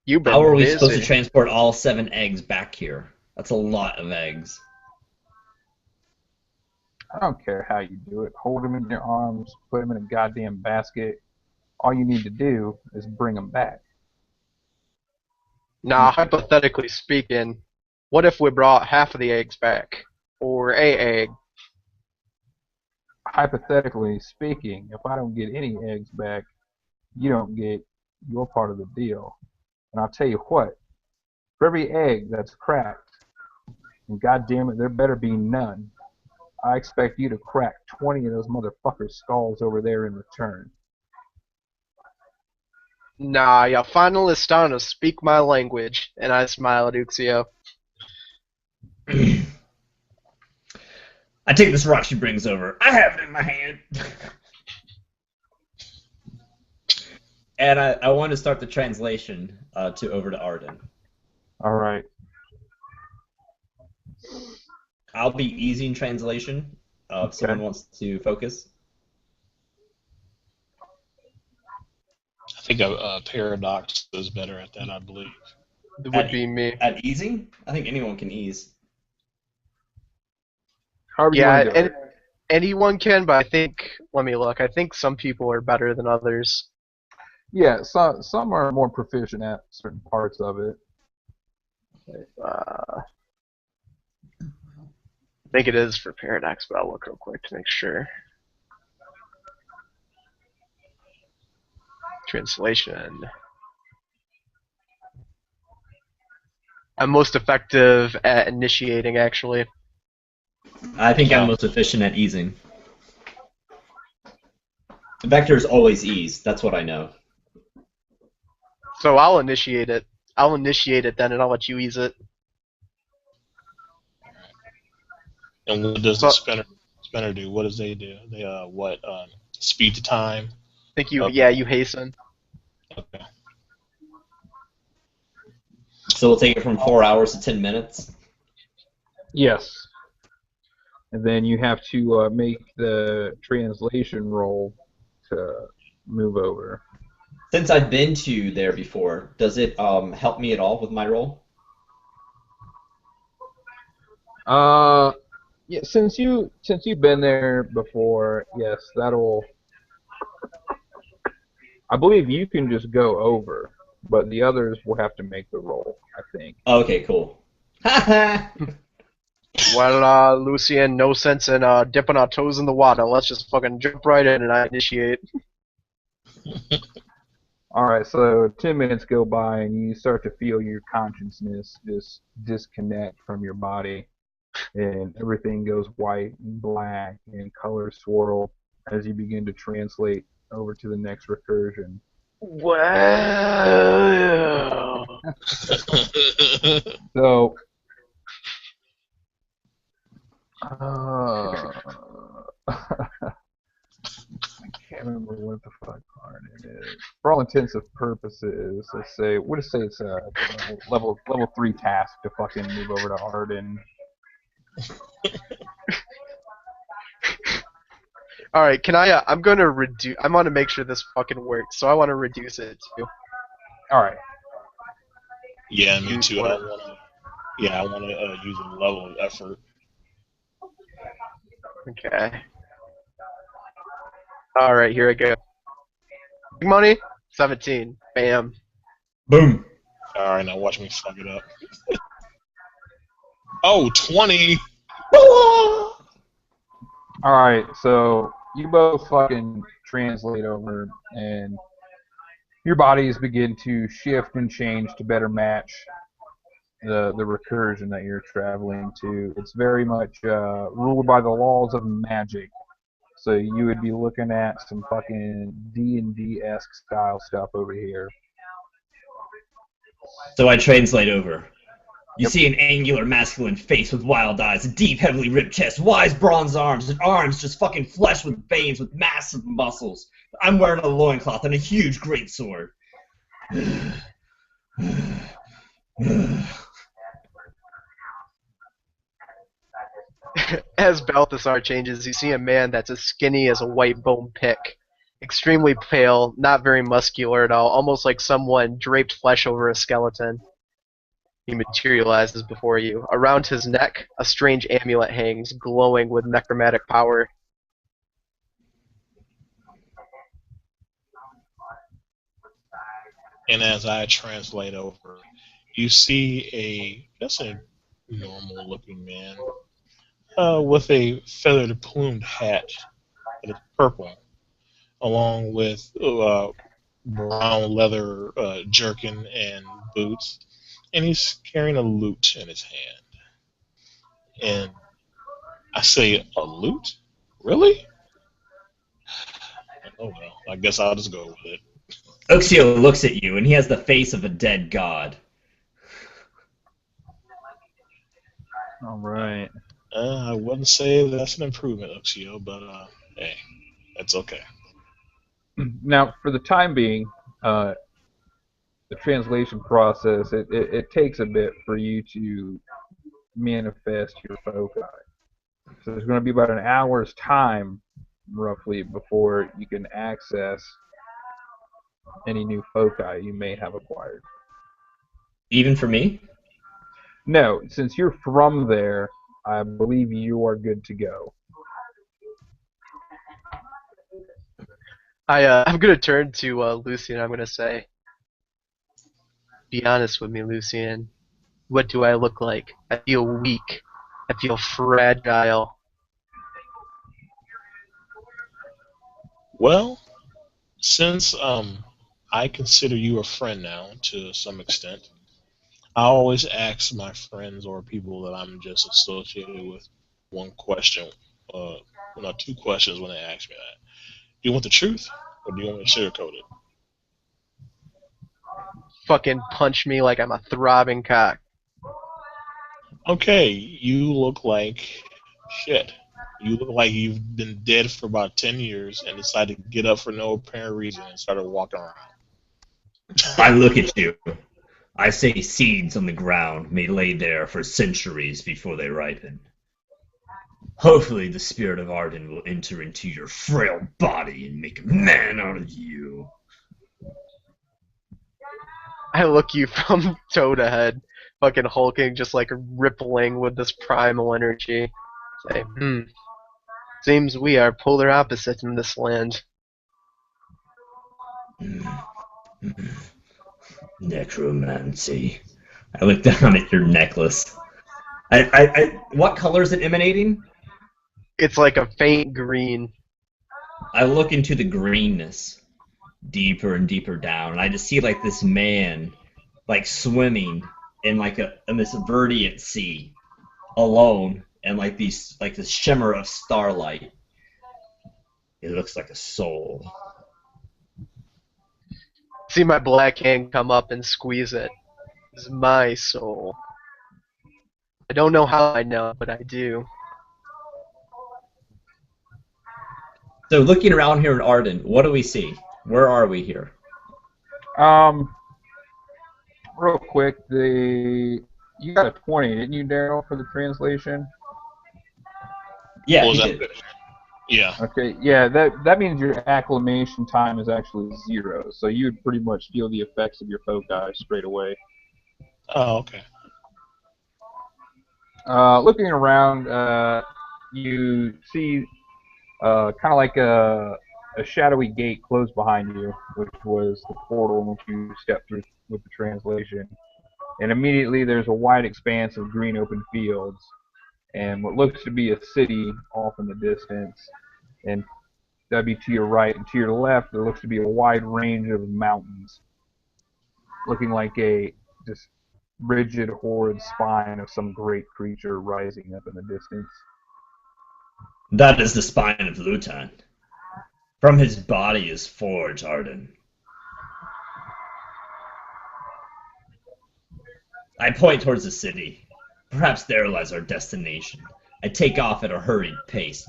You've How been are we supposed to busy. transport all 7 eggs back here? That's a lot of eggs. I don't care how you do it. Hold them in your arms, put them in a goddamn basket. All you need to do is bring them back. Now, hypothetically speaking, what if we brought half of the eggs back? Or a egg? Hypothetically speaking, if I don't get any eggs back, you don't get your part of the deal. And I'll tell you what, for every egg that's cracked, and goddamn it, there better be none, I expect you to crack 20 of those motherfuckers' skulls over there in return. Nah, you're finally starting to speak my language. And I smile at Uxio. I take this rock she brings over. I have it in my hand. And I want to start the translation over to Arden. All right. I'll be easy in translation if someone wants to focus. I think a paradox is better at that, I believe. It would be me. At easing? I think anyone can ease. However you Yeah, want to do it. anyone can, but I think, let me look, I think some people are better than others. Yeah, some are more proficient at certain parts of it. I think it is for Paradox, but I'll look real quick to make sure. Translation. I'm most effective at initiating, actually. I think I'm most efficient at easing. The vector is always ease. That's what I know. So I'll initiate it. I'll initiate it then, and I'll let you ease it. And what does the spinner do? What does they do? They speed to time? I think you, Okay. yeah, you hasten. Okay. So we'll take it from 4 hours to 10 minutes. Yes. And then you have to make the translation roll to move over. Since I've been to there before, does it help me at all with my role? Yeah, since you've been there before, yes, that'll. I believe you can just go over, but the others will have to make the roll, I think. Okay, cool. Well, Lucien, no sense in dipping our toes in the water. Let's just fucking jump right in and I initiate. All right, so 10 minutes go by and you start to feel your consciousness just disconnect from your body, and everything goes white and black and colors swirl as you begin to translate over to the next recursion. Wow. So, uh, I can't remember what the fuck card it is. For all intents and purposes, let's say, we'll just say it's a level 3 task to fucking move over to Arden. All right, can I? I'm gonna reduce. I want to make sure this fucking works, so I want to reduce it to. All right. Yeah, me Use too. what? I want to use a level of effort. Okay. All right, here I go. Big money, 17. Bam. Boom. All right, now watch me fuck it up. Oh, 20. All right, so you both fucking translate over, and your bodies begin to shift and change to better match the recursion that you're traveling to. It's very much ruled by the laws of magic. So you would be looking at some fucking D&D-esque style stuff over here. So I translate over. You Yep. see an angular masculine face with wild eyes, a deep, heavily ripped chest, wise bronze arms, and arms just fucking flesh with veins with massive muscles. I'm wearing a loincloth and a huge greatsword. As Balthasar changes, you see a man that's as skinny as a white bone pick. Extremely pale, not very muscular at all, almost like someone draped flesh over a skeleton. He materializes before you. Around his neck, a strange amulet hangs, glowing with necromantic power. And as I translate over, you see just a normal looking man with a feathered plumed hat that is purple, along with brown leather jerkin and boots, and he's carrying a lute in his hand. And I say, a lute? Really? Oh well, I guess I'll just go with it. Uxio looks at you, and he has the face of a dead god. All right. I wouldn't say that's an improvement, Uxio, but hey, that's okay. Now, for the time being, the translation process, it takes a bit for you to manifest your foci. So there's going to be about an hour's time, roughly, before you can access any new foci you may have acquired. Even for me? No, since you're from there, I believe you are good to go. I'm gonna turn to Lucian. I'm gonna say, "Be honest with me, Lucian. What do I look like? I feel weak. I feel fragile." Well, since I consider you a friend now to some extent, I always ask my friends or people that I'm just associated with one question, no, two questions when they ask me that. Do you want the truth, or do you want me to sugarcoat it? Fucking punch me like I'm a throbbing cock. Okay, you look like shit. You look like you've been dead for about 10 years and decided to get up for no apparent reason and started walking around. I look at you. I say seeds on the ground may lay there for centuries before they ripen. Hopefully the spirit of Arden will enter into your frail body and make a man out of you. I look you from toe to head, fucking hulking, just like rippling with this primal energy. Say, seems we are polar opposites in this land. Necromancy. I look down at your necklace. What color is it emanating? It's like a faint green. I look into the greenness, deeper and deeper down, and I just see like this man, like swimming in in this verdant sea, alone, and like this shimmer of starlight. It looks like a soul. See my black hand come up and squeeze it. It's my soul. I don't know how I know, but I do. So looking around here in Arden, what do we see? Where are we here? Real quick, you got a 20, didn't you, Daryl, for the translation? Yeah, What was he that? did. Yeah. Okay, yeah, that means your acclimation time is actually 0, so you would pretty much feel the effects of your foci straight away. Oh, okay. Looking around, you see kind of like a shadowy gate closed behind you, which was the portal in which you stepped through with the translation. And immediately there's a wide expanse of green open fields and what looks to be a city off in the distance. And that'd be to your right, and to your left there looks to be a wide range of mountains, looking like a just rigid, horrid spine of some great creature rising up in the distance. That is the spine of Lutan. From his body is forged Arden. I point towards the city. Perhaps there lies our destination. I take off at a hurried pace.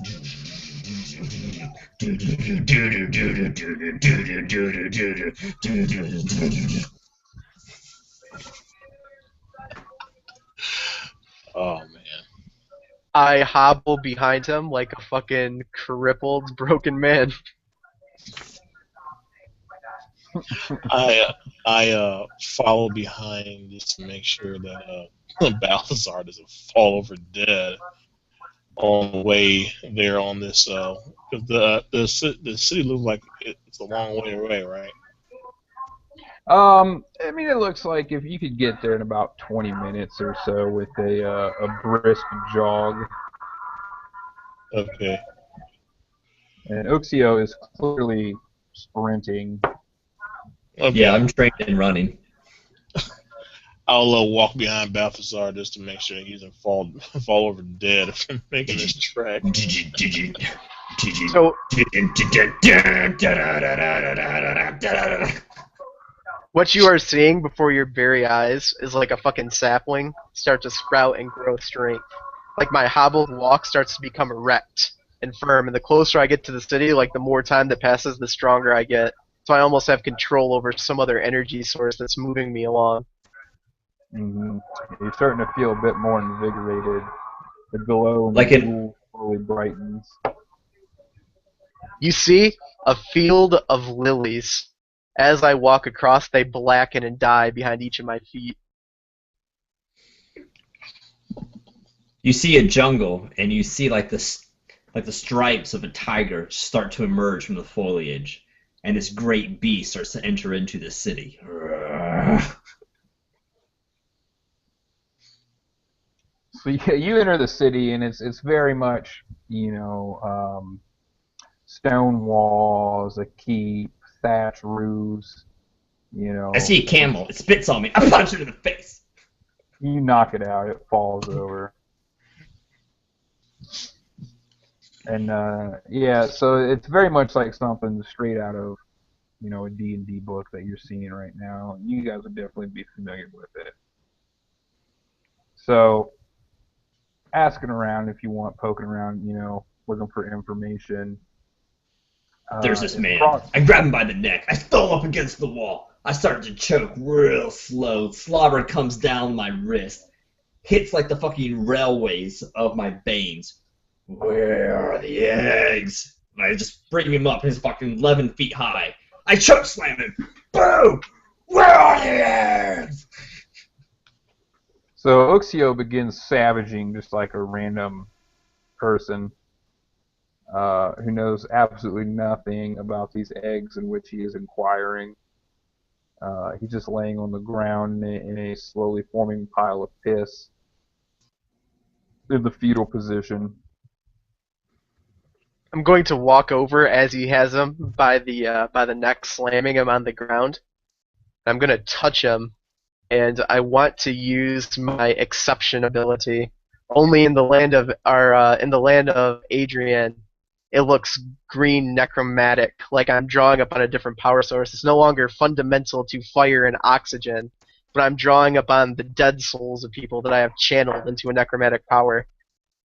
Oh man. I hobble behind him like a fucking crippled, broken man. I follow behind just to make sure that Balthazar doesn't fall over dead on the way there on this. Because the city looks like it's a long way away, right? I mean, it looks like if you could get there in about 20 minutes or so with a brisk jog. Okay. And Oxio is clearly sprinting. Okay. Yeah, I'm trained in running. I'll walk behind Balthazar just to make sure he doesn't fall over dead from making this trek. So, what you are seeing before your very eyes is like a fucking sapling start to sprout and grow strength. Like my hobbled walk starts to become erect and firm, and the closer I get to the city, like the more time that passes, the stronger I get. So I almost have control over some other energy source that's moving me along. Mm-hmm. You're starting to feel a bit more invigorated. The glow Like and the jewel slowly brightens. You see a field of lilies. As I walk across, they blacken and die behind each of my feet. You see a jungle, and you see like the stripes of a tiger start to emerge from the foliage, and this great beast starts to enter into the city. So you enter the city, and it's very much, stone walls, a keep, thatch roofs, I see a camel. It spits on me. I punch it in the face. You knock it out, it falls over. And so it's very much like something straight out of, a D&D book that you're seeing right now. You guys would definitely be familiar with it. So, asking around if you want, poking around, looking for information. There's this man. I grab him by the neck. I throw him up against the wall. I start to choke real slow. Slobber comes down my wrist. Hits like the fucking railways of my veins. Where are the eggs? And I just bring him up. He's fucking 11 feet high. I choke slam him. Boom! Where are the eggs? So Uxio begins savaging just like a random person who knows absolutely nothing about these eggs in which he is inquiring. He's just laying on the ground in a slowly forming pile of piss in the fetal position. I'm going to walk over as he has him by the neck, slamming him on the ground. I'm going to touch him, and I want to use my exception ability. Only in the land of Adrian, it looks green necromantic, like I'm drawing upon a different power source. It's no longer fundamental to fire and oxygen, but I'm drawing upon the dead souls of people that I have channeled into a necromantic power.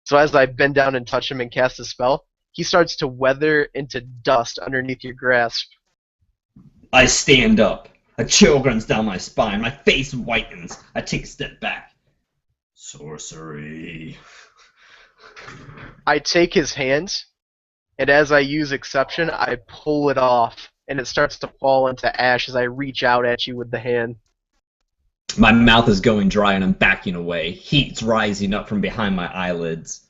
So as I bend down and touch him and cast a spell, he starts to weather into dust underneath your grasp. I stand up. A chill runs down my spine. My face whitens. I take a step back. Sorcery. I take his hand, and as I use exception, I pull it off, and it starts to fall into ash as I reach out at you with the hand. My mouth is going dry and I'm backing away. Heat's rising up from behind my eyelids.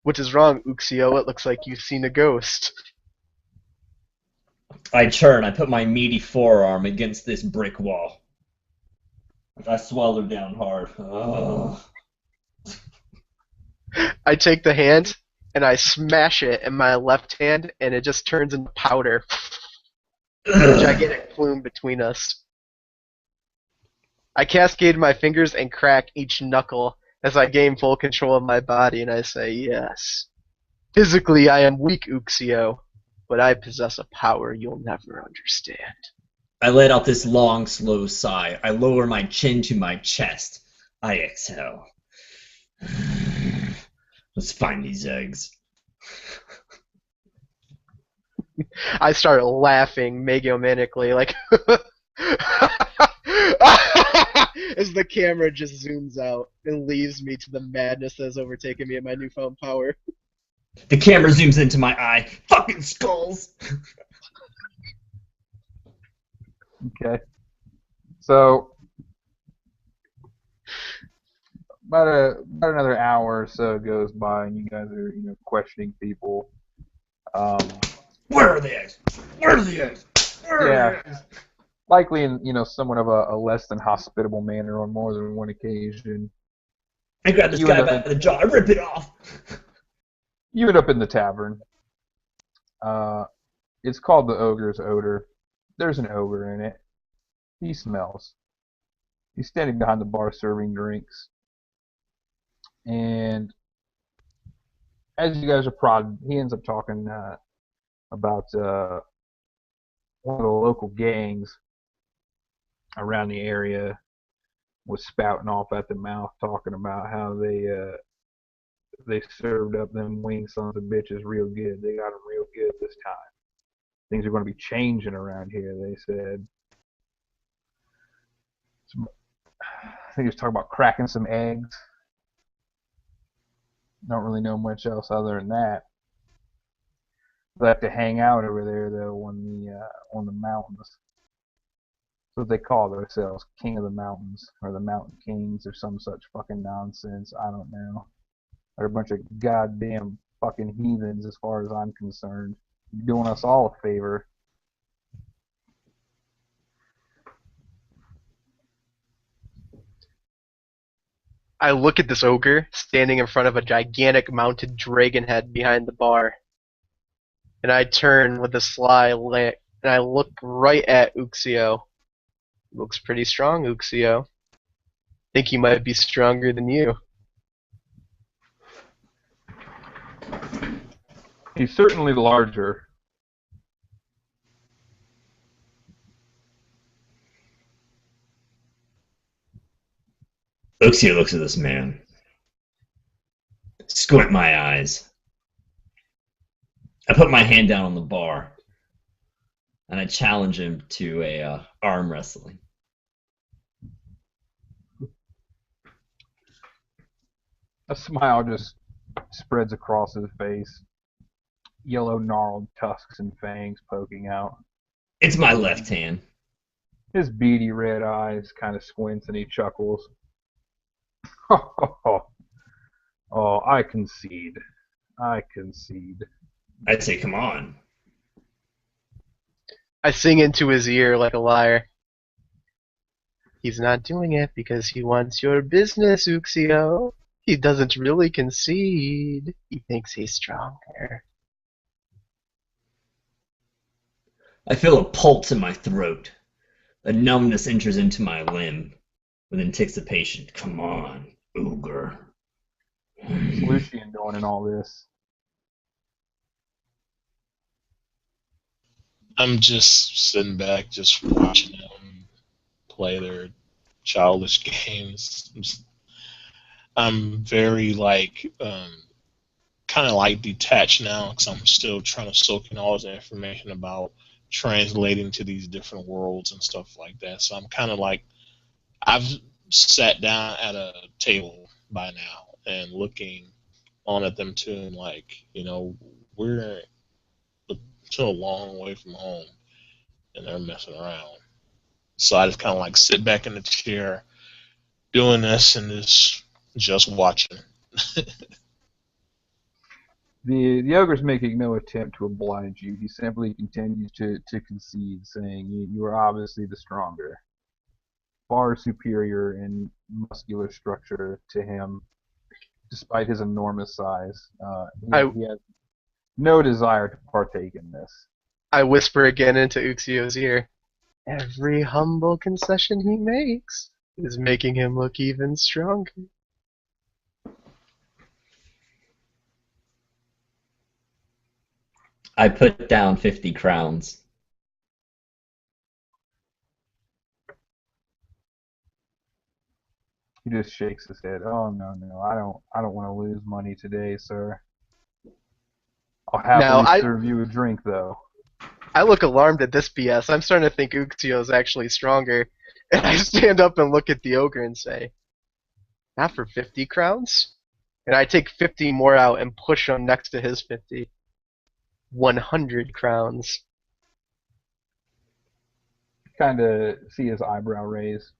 What is wrong, Uxio? It looks like you've seen a ghost. I turn. I put my meaty forearm against this brick wall. I swallow down hard. Ugh. I take the hand, and I smash it in my left hand, and it just turns into powder. A gigantic plume between us. I cascade my fingers and crack each knuckle as I gain full control of my body, and I say, yes. Physically, I am weak, Uxio, but I possess a power you'll never understand. I let out this long, slow sigh. I lower my chin to my chest. I exhale. Let's find these eggs. I start laughing megalomaniacally, like as the camera just zooms out and leaves me to the madness that has overtaken me in my newfound power. The camera zooms into my eye. Fucking skulls! Okay. So about another hour or so goes by, and you guys are questioning people. Where are the eggs? Where are the eggs? Where are the eggs? Likely in somewhat of a less than hospitable manner on more than one occasion. I grab this guy by the jaw. I rip it off. You end up in the tavern. It's called the Ogre's Odor. There's an ogre in it. He smells. He's standing behind the bar serving drinks. And as you guys are prodded, he ends up talking about one of the local gangs around the area was spouting off at the mouth, talking about how they served up them wing sons of bitches real good. They got them real good this time. Things are going to be changing around here, they said. I think he was talking about cracking some eggs. Don't really know much else other than that. They like to hang out over there though on the mountains. That's what they call themselves, King of the Mountains, or the Mountain Kings, or some such fucking nonsense. I don't know. They're a bunch of goddamn fucking heathens as far as I'm concerned. You're doing us all a favor. I look at this ogre standing in front of a gigantic mounted dragon head behind the bar. And I turn with a sly look, and I look right at Uxio. Looks pretty strong, Uxio. Think he might be stronger than you. He's certainly larger. Uxio looks at this man. Squint my eyes. I put my hand down on the bar. And I challenge him to a arm wrestling. A smile just spreads across his face. yellow gnarled tusks and fangs poking out. It's my left hand. His beady red eyes kind of squints and he chuckles. Oh, I concede. I concede. I'd say, come on. I sing into his ear like a liar. He's not doing it because he wants your business, Uxio. He doesn't really concede. He thinks he's stronger. I feel a pulse in my throat. A numbness enters into my limb with anticipation. Come on, ogre. What's Lucian doing in all this? I'm just sitting back, just watching them play their childish games. I'm very kind of like detached now because I'm still trying to soak in all this information about translating to these different worlds and stuff like that. So I'm kind of like I've sat down at a table by now and looking on at them too, and we're still a long way from home, and they're messing around. So I just kind of like sit back in the chair doing this and just watching. The ogre's making no attempt to oblige you. He simply continues to concede, saying you are obviously the stronger. Far superior in muscular structure to him, despite his enormous size. He has no desire to partake in this. I whisper again into Uxio's ear. Every humble concession he makes is making him look even stronger. I put down 50 crowns. He just shakes his head. Oh no, I don't want to lose money today, sir. I'll happily serve you a drink though. I look alarmed at this BS. I'm starting to think Uxio's actually stronger. And I stand up and look at the ogre and say, not for 50 crowns? And I take 50 more out and push them next to his 50. 100 crowns. Kind of see his eyebrow raise.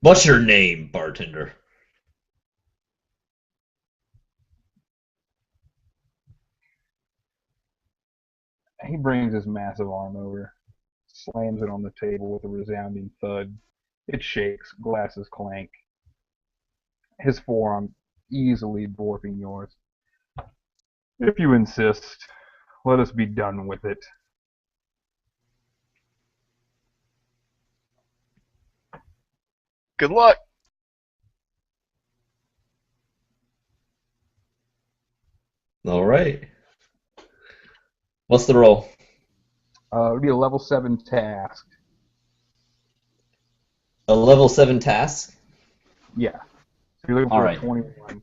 What's your name, bartender? He brings his massive arm over, slams it on the table with a resounding thud. It shakes, glasses clank. His forearm easily dwarfing yours. If you insist, let us be done with it. Good luck. All right. What's the roll? It would be a level 7 task. A level 7 task? Yeah. So you're looking for a 21.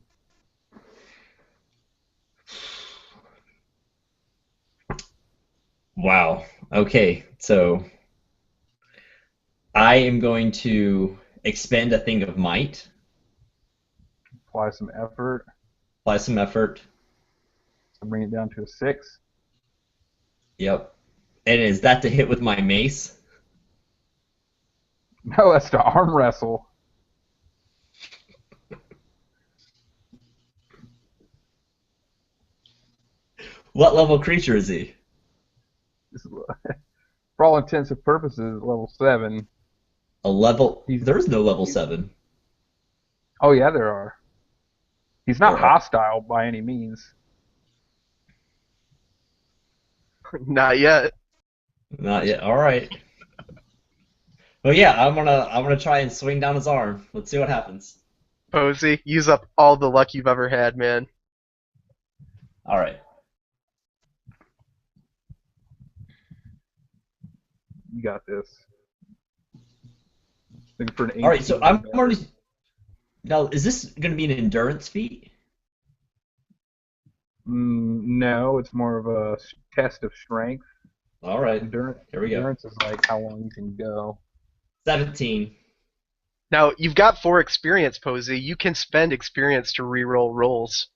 Wow. Okay, so I am going to expend a thing of might. Apply some effort. Apply some effort. So bring it down to a 6. Yep. And is that to hit with my mace? No, that's to arm wrestle. What level creature is he? For all intents and purposes, level 7. A level? There's no level 7. Oh yeah, there are. He's not hostile by any means. Not yet. Not yet. All right. Well, yeah, I'm gonna try and swing down his arm. Let's see what happens. Posey, use up all the luck you've ever had, man. All right. You got this. Looking for an 18. All right, so I'm already. Now, is this gonna be an endurance feat? No, it's more of a test of strength. All right. Endurance. Here we go. Endurance is like how long you can go. 17. Now, you've got 4 experience, Posey. You can spend experience to reroll rolls.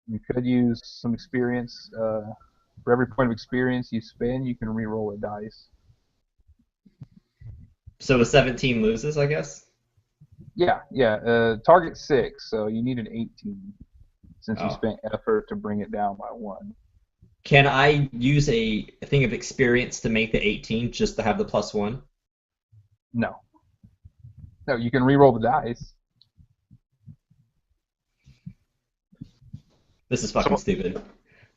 You could use some experience. For every point of experience you spend, you can re-roll a dice. So a 17 loses, I guess? Yeah. Target 6, so you need an 18 since you Oh. spent effort to bring it down by 1. Can I use a thing of experience to make the 18 just to have the +1? No. No, you can re-roll the dice. This is fucking stupid.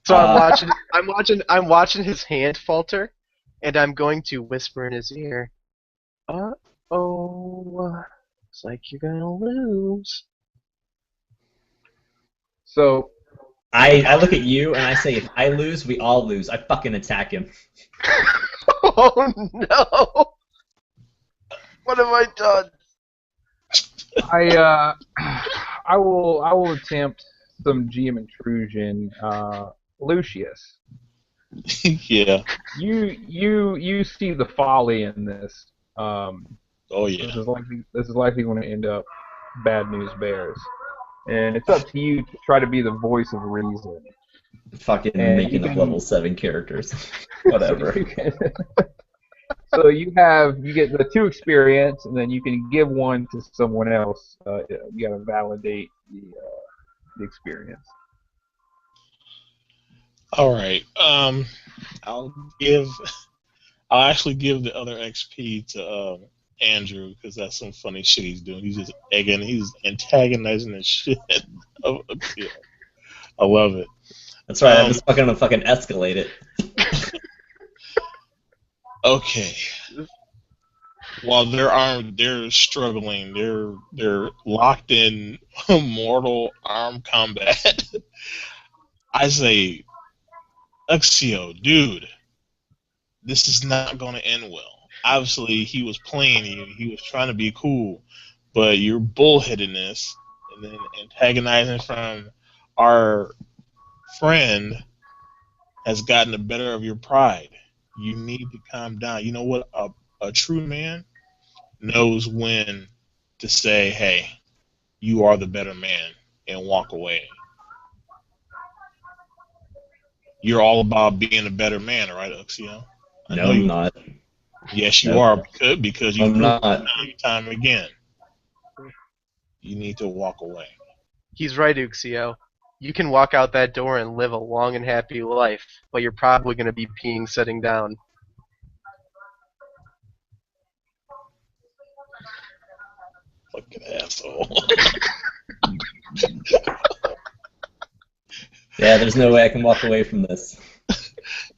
So I'm watching his hand falter, and I'm going to whisper in his ear, "Uh-oh, looks like you're gonna lose." So I look at you and I say, if I lose, we all lose. I fucking attack him. Oh no! What have I done? I will attempt some GM intrusion. Lucius, Yeah. you see the folly in this. Oh yeah. This is likely going to end up bad news bears, and it's up to you to try to be the voice of reason. Fucking And making up level 7 characters. Whatever. So you get the 2 experience, and then you can give 1 to someone else. You got to validate the experience. All right. I'll actually give the other XP to Andrew because that's some funny shit he's doing. He's antagonizing the shit. Yeah. I love it. That's right, I'm just gonna fucking escalate it. Okay. While they're struggling, they're locked in mortal armed combat. I say, Uxio, dude, this is not going to end well. Obviously, he was playing you. He was trying to be cool, but your bullheadedness and then antagonizing from our friend has gotten the better of your pride. You need to calm down. You know what? A true man knows when to say, hey, you are the better man, and walk away. You're all about being a better man, right, Uxio? No, I'm not. Yes, you Nope. are, because you I'm prove it not. time and time again. You need to walk away. He's right, Uxio. You can walk out that door and live a long and happy life, but you're probably going to be peeing sitting down. Fucking asshole. Yeah, there's no way I can walk away from this.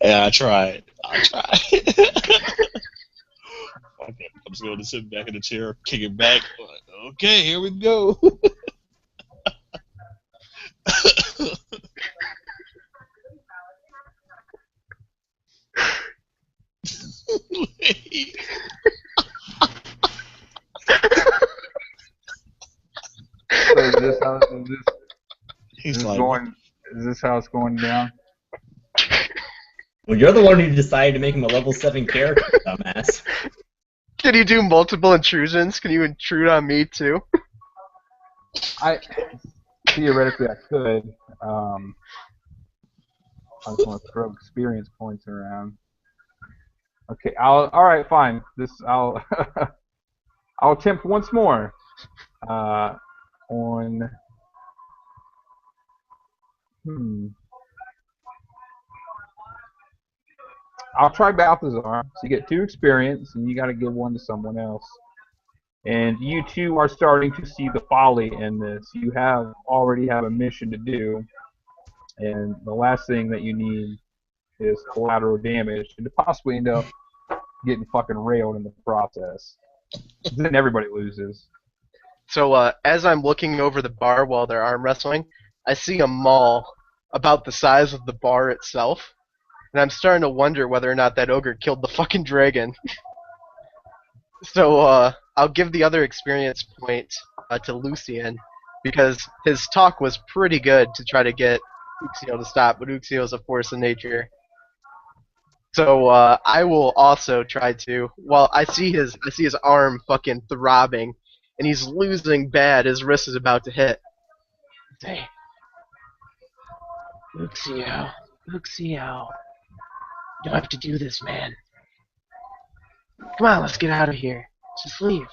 Yeah, I tried. Okay, I'm just going to sit back in the chair, kick it back. Okay, here we go. So is this how He's is like, this how it's going down? Well, you're the one who decided to make him a level 7 character, dumbass. Can you do multiple intrusions? Can you intrude on me too? Theoretically I could. I just want to throw experience points around. Okay, all right, fine. I'll I'll attempt once more. On I'll try Balthazar. So you get 2 experience, and you got to give 1 to someone else. And you 2 are starting to see the folly in this. You already have a mission to do, and the last thing that you need is collateral damage, and to possibly end up getting fucking railed in the process. Then everybody loses. So as I'm looking over the bar while they're arm wrestling, I see a maul about the size of the bar itself, and I'm starting to wonder whether or not that ogre killed the fucking dragon. So I'll give the other experience point to Lucian, because his talk was pretty good to try to get Uxio to stop, but Uxio's a force of nature. So I will also try to. Well, I see his arm fucking throbbing, and he's losing bad. His wrist is about to hit. Hey, Luxio, Luxio, you don't have to do this, man. Come on, let's get out of here. Just leave.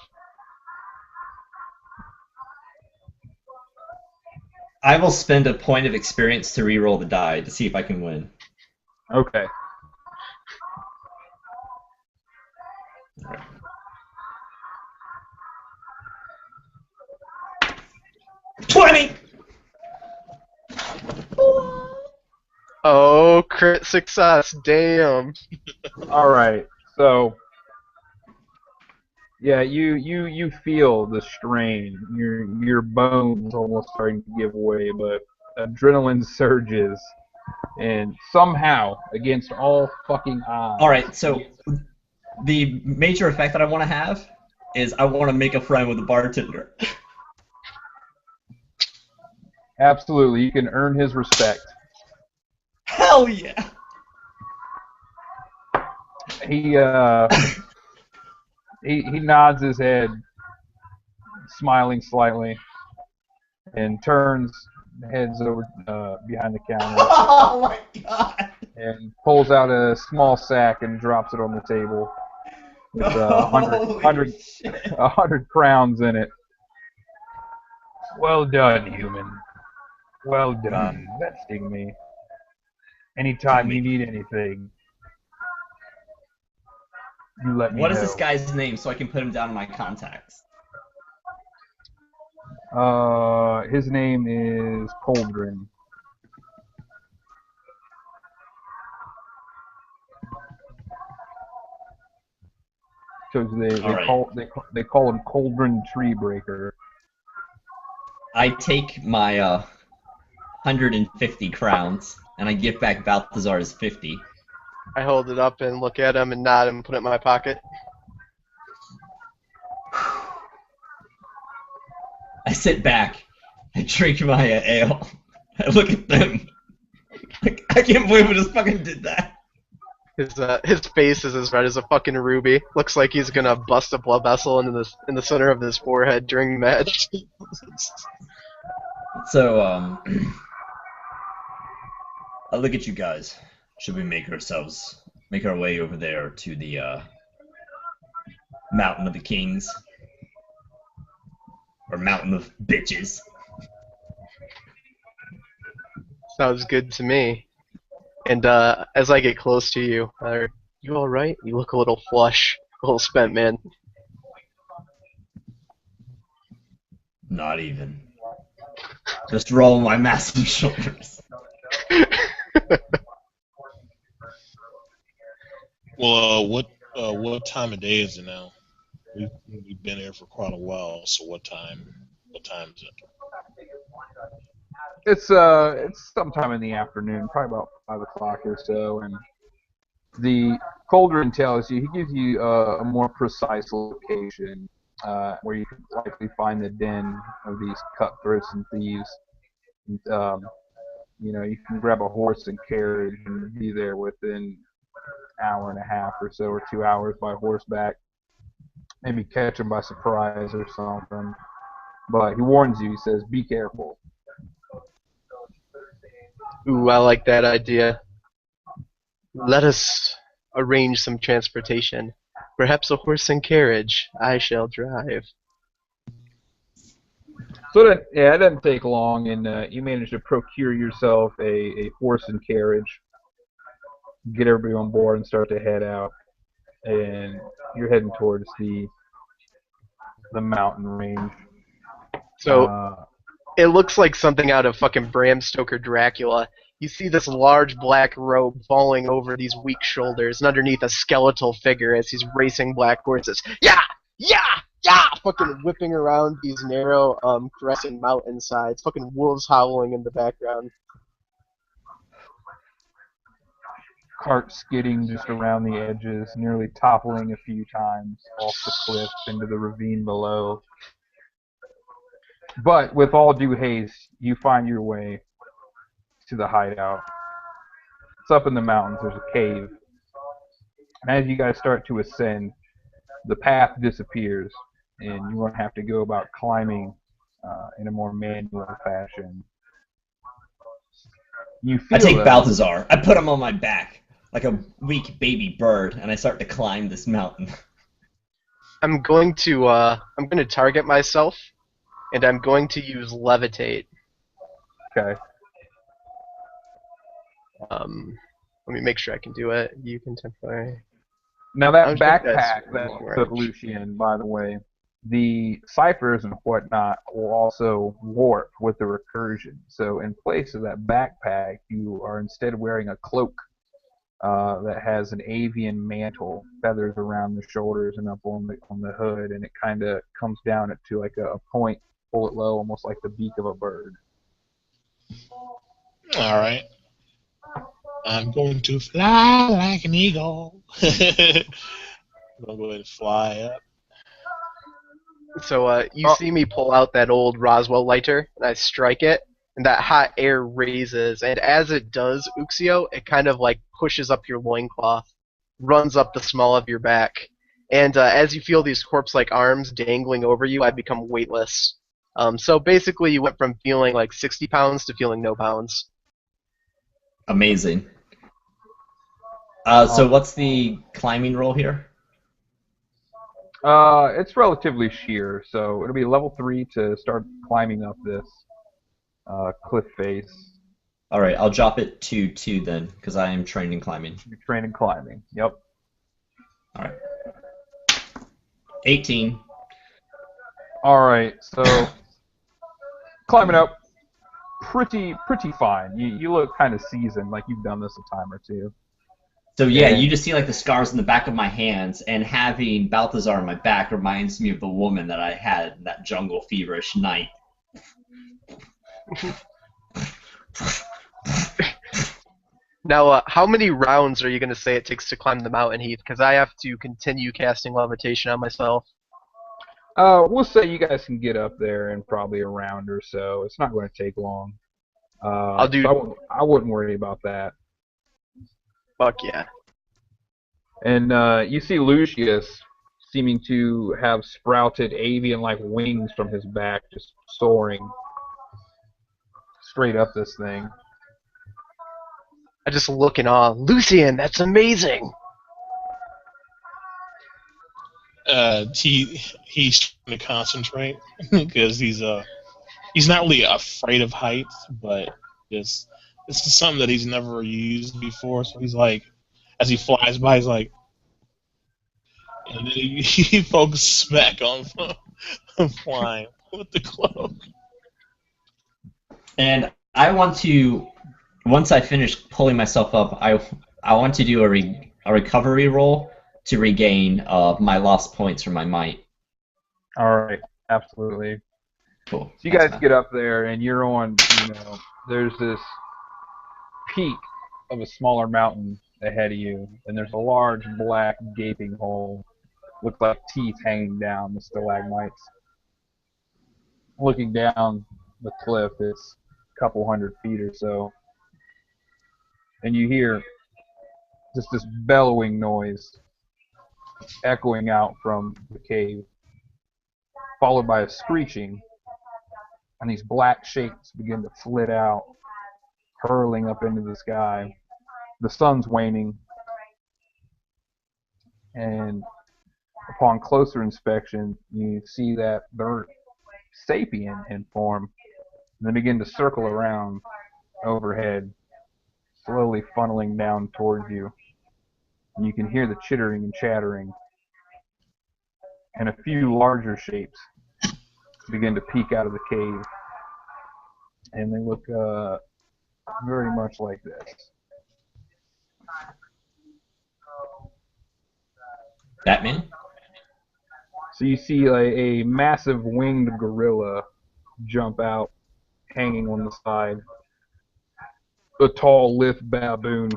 I will spend a point of experience to re-roll the die to see if I can win. Okay. $20! Oh, crit success. Damn. All right. So, yeah, you feel the strain. Your bones almost starting to give way, but adrenaline surges, and somehow, against all fucking odds. All right, so the major effect that I want to have is I want to make a friend with the bartender. Absolutely, you can earn his respect. Hell yeah! He he nods his head, smiling slightly, and heads over behind the counter Oh my god! and pulls out a small sack and drops it on the table with Holy shit. 100 crowns in it. Well done, human. Well done, besting me. Anytime you need anything, you let me know. What is this guy's name so I can put him down in my contacts? His name is Coldren. So they call him Coldren Treebreaker. I take my 150 crowns and I give back Balthazar's 50. I hold it up and look at him and nod and put it in my pocket. I sit back. I drink my ale. I look at them. Like, I can't believe I just fucking did that. His face is as red as a fucking ruby. Looks like he's gonna bust a blood vessel in the center of his forehead during the match. So, I look at you guys. Should we make our way over there to the Mountain of the Kings? Or Mountain of Bitches? Sounds good to me. And as I get close to you, are you alright? You look a little flush, a little spent, man. Not even. Just roll my massive shoulders. Well, what time of day is it now? We've been here for quite a while, so what time is it? It's sometime in the afternoon, probably about 5 o'clock or so, and the Coldren tells you, he gives you a more precise location where you can likely find the den of these cutthroats and thieves. You can grab a horse and carriage and be there within an hour and a half or so, or 2 hours by horseback. Maybe catch them by surprise or something. But he warns you, he says, be careful. Ooh, I like that idea. Let us arrange some transportation. Perhaps a horse and carriage. I shall drive. So it doesn't take long, and you manage to procure yourself a horse and carriage, get everybody on board, and start to head out. And you're heading towards the mountain range. So it looks like something out of fucking Bram Stoker Dracula. You see this large black robe falling over these weak shoulders, and underneath a skeletal figure as he's racing black horses. Yeah! Yeah! Yeah! Fucking whipping around these narrow, crescent mountainsides. Fucking wolves howling in the background. Cart skidding just around the edges, nearly toppling a few times off the cliff into the ravine below. But with all due haste, you find your way to the hideout. It's up in the mountains. There's a cave. And as you guys start to ascend, the path disappears, and you're going to have to go about climbing in a more manual fashion. You feel I take though, Balthazar. I put him on my back like a weak baby bird, and I start to climb this mountain. I'm going to target myself, and I'm going to use levitate. Okay. Let me make sure I can do it. You can temporarily. Now that I'm sure that's backpack that long you took range. Lucian, by the way, the ciphers and whatnot will also warp with the recursion. So in place of that backpack, you are instead wearing a cloak that has an avian mantle, feathers around the shoulders and up on the hood, and it kind of comes down to like a point, pull it low, almost like the beak of a bird. All right. I'm going to fly like an eagle. I'm going to go ahead and fly up. So you see me pull out that old Roswell lighter, and I strike it, and that hot air raises, and as it does, Uxio, it kind of like pushes up your loincloth, runs up the small of your back, and as you feel these corpse-like arms dangling over you, I become weightless. So basically, you went from feeling like 60 pounds to feeling no pounds. Amazing. So what's the climbing roll here? It's relatively sheer, so it'll be level 3 to start climbing up this cliff face. All right, I'll drop it to 2 then, because I am trained in climbing. You're trained in climbing. Yep. All right. 18. All right, so climbing up, pretty fine. You look kind of seasoned, like you've done this a time or two. So yeah, And- you just see like the scars in the back of my hands, and having Balthazar on my back reminds me of the woman that I had that jungle feverish night. Now, how many rounds are you going to say it takes to climb the mountain, Heath? Because I have to continue casting levitation on myself. We'll say you guys can get up there in probably a round or so. It's not going to take long. I'll do- So I wouldn't worry about that. Fuck yeah. And you see Lucius seeming to have sprouted avian-like wings from his back, just soaring straight up this thing. I just look in awe. Lucian, that's amazing! He's trying to concentrate because he's not really afraid of heights, but this is something that he's never used before. So he's like, as he flies by, he's like, and then he focuses back on flying with the cloak. And I want to, once I finish pulling myself up, I want to do a recovery roll to regain my lost points from my might. All right, absolutely. Cool. So you guys get up there, and you're on, there's this peak of a smaller mountain ahead of you, and there's a large black gaping hole. Looks like teeth hanging down the stalagmites. Looking down the cliff, it's a couple 100 feet or so. And you hear just this bellowing noise echoing out from the cave, followed by a screeching, and these black shapes begin to flit out, hurling up into the sky. The sun's waning, and upon closer inspection, you see that they're sapient in form, and they begin to circle around overhead, slowly funneling down towards you. And you can hear the chittering and chattering, and a few larger shapes begin to peek out of the cave, and they look very much like this. Batman? So you see a massive winged gorilla jump out, hanging on the side. A tall, lithe baboon,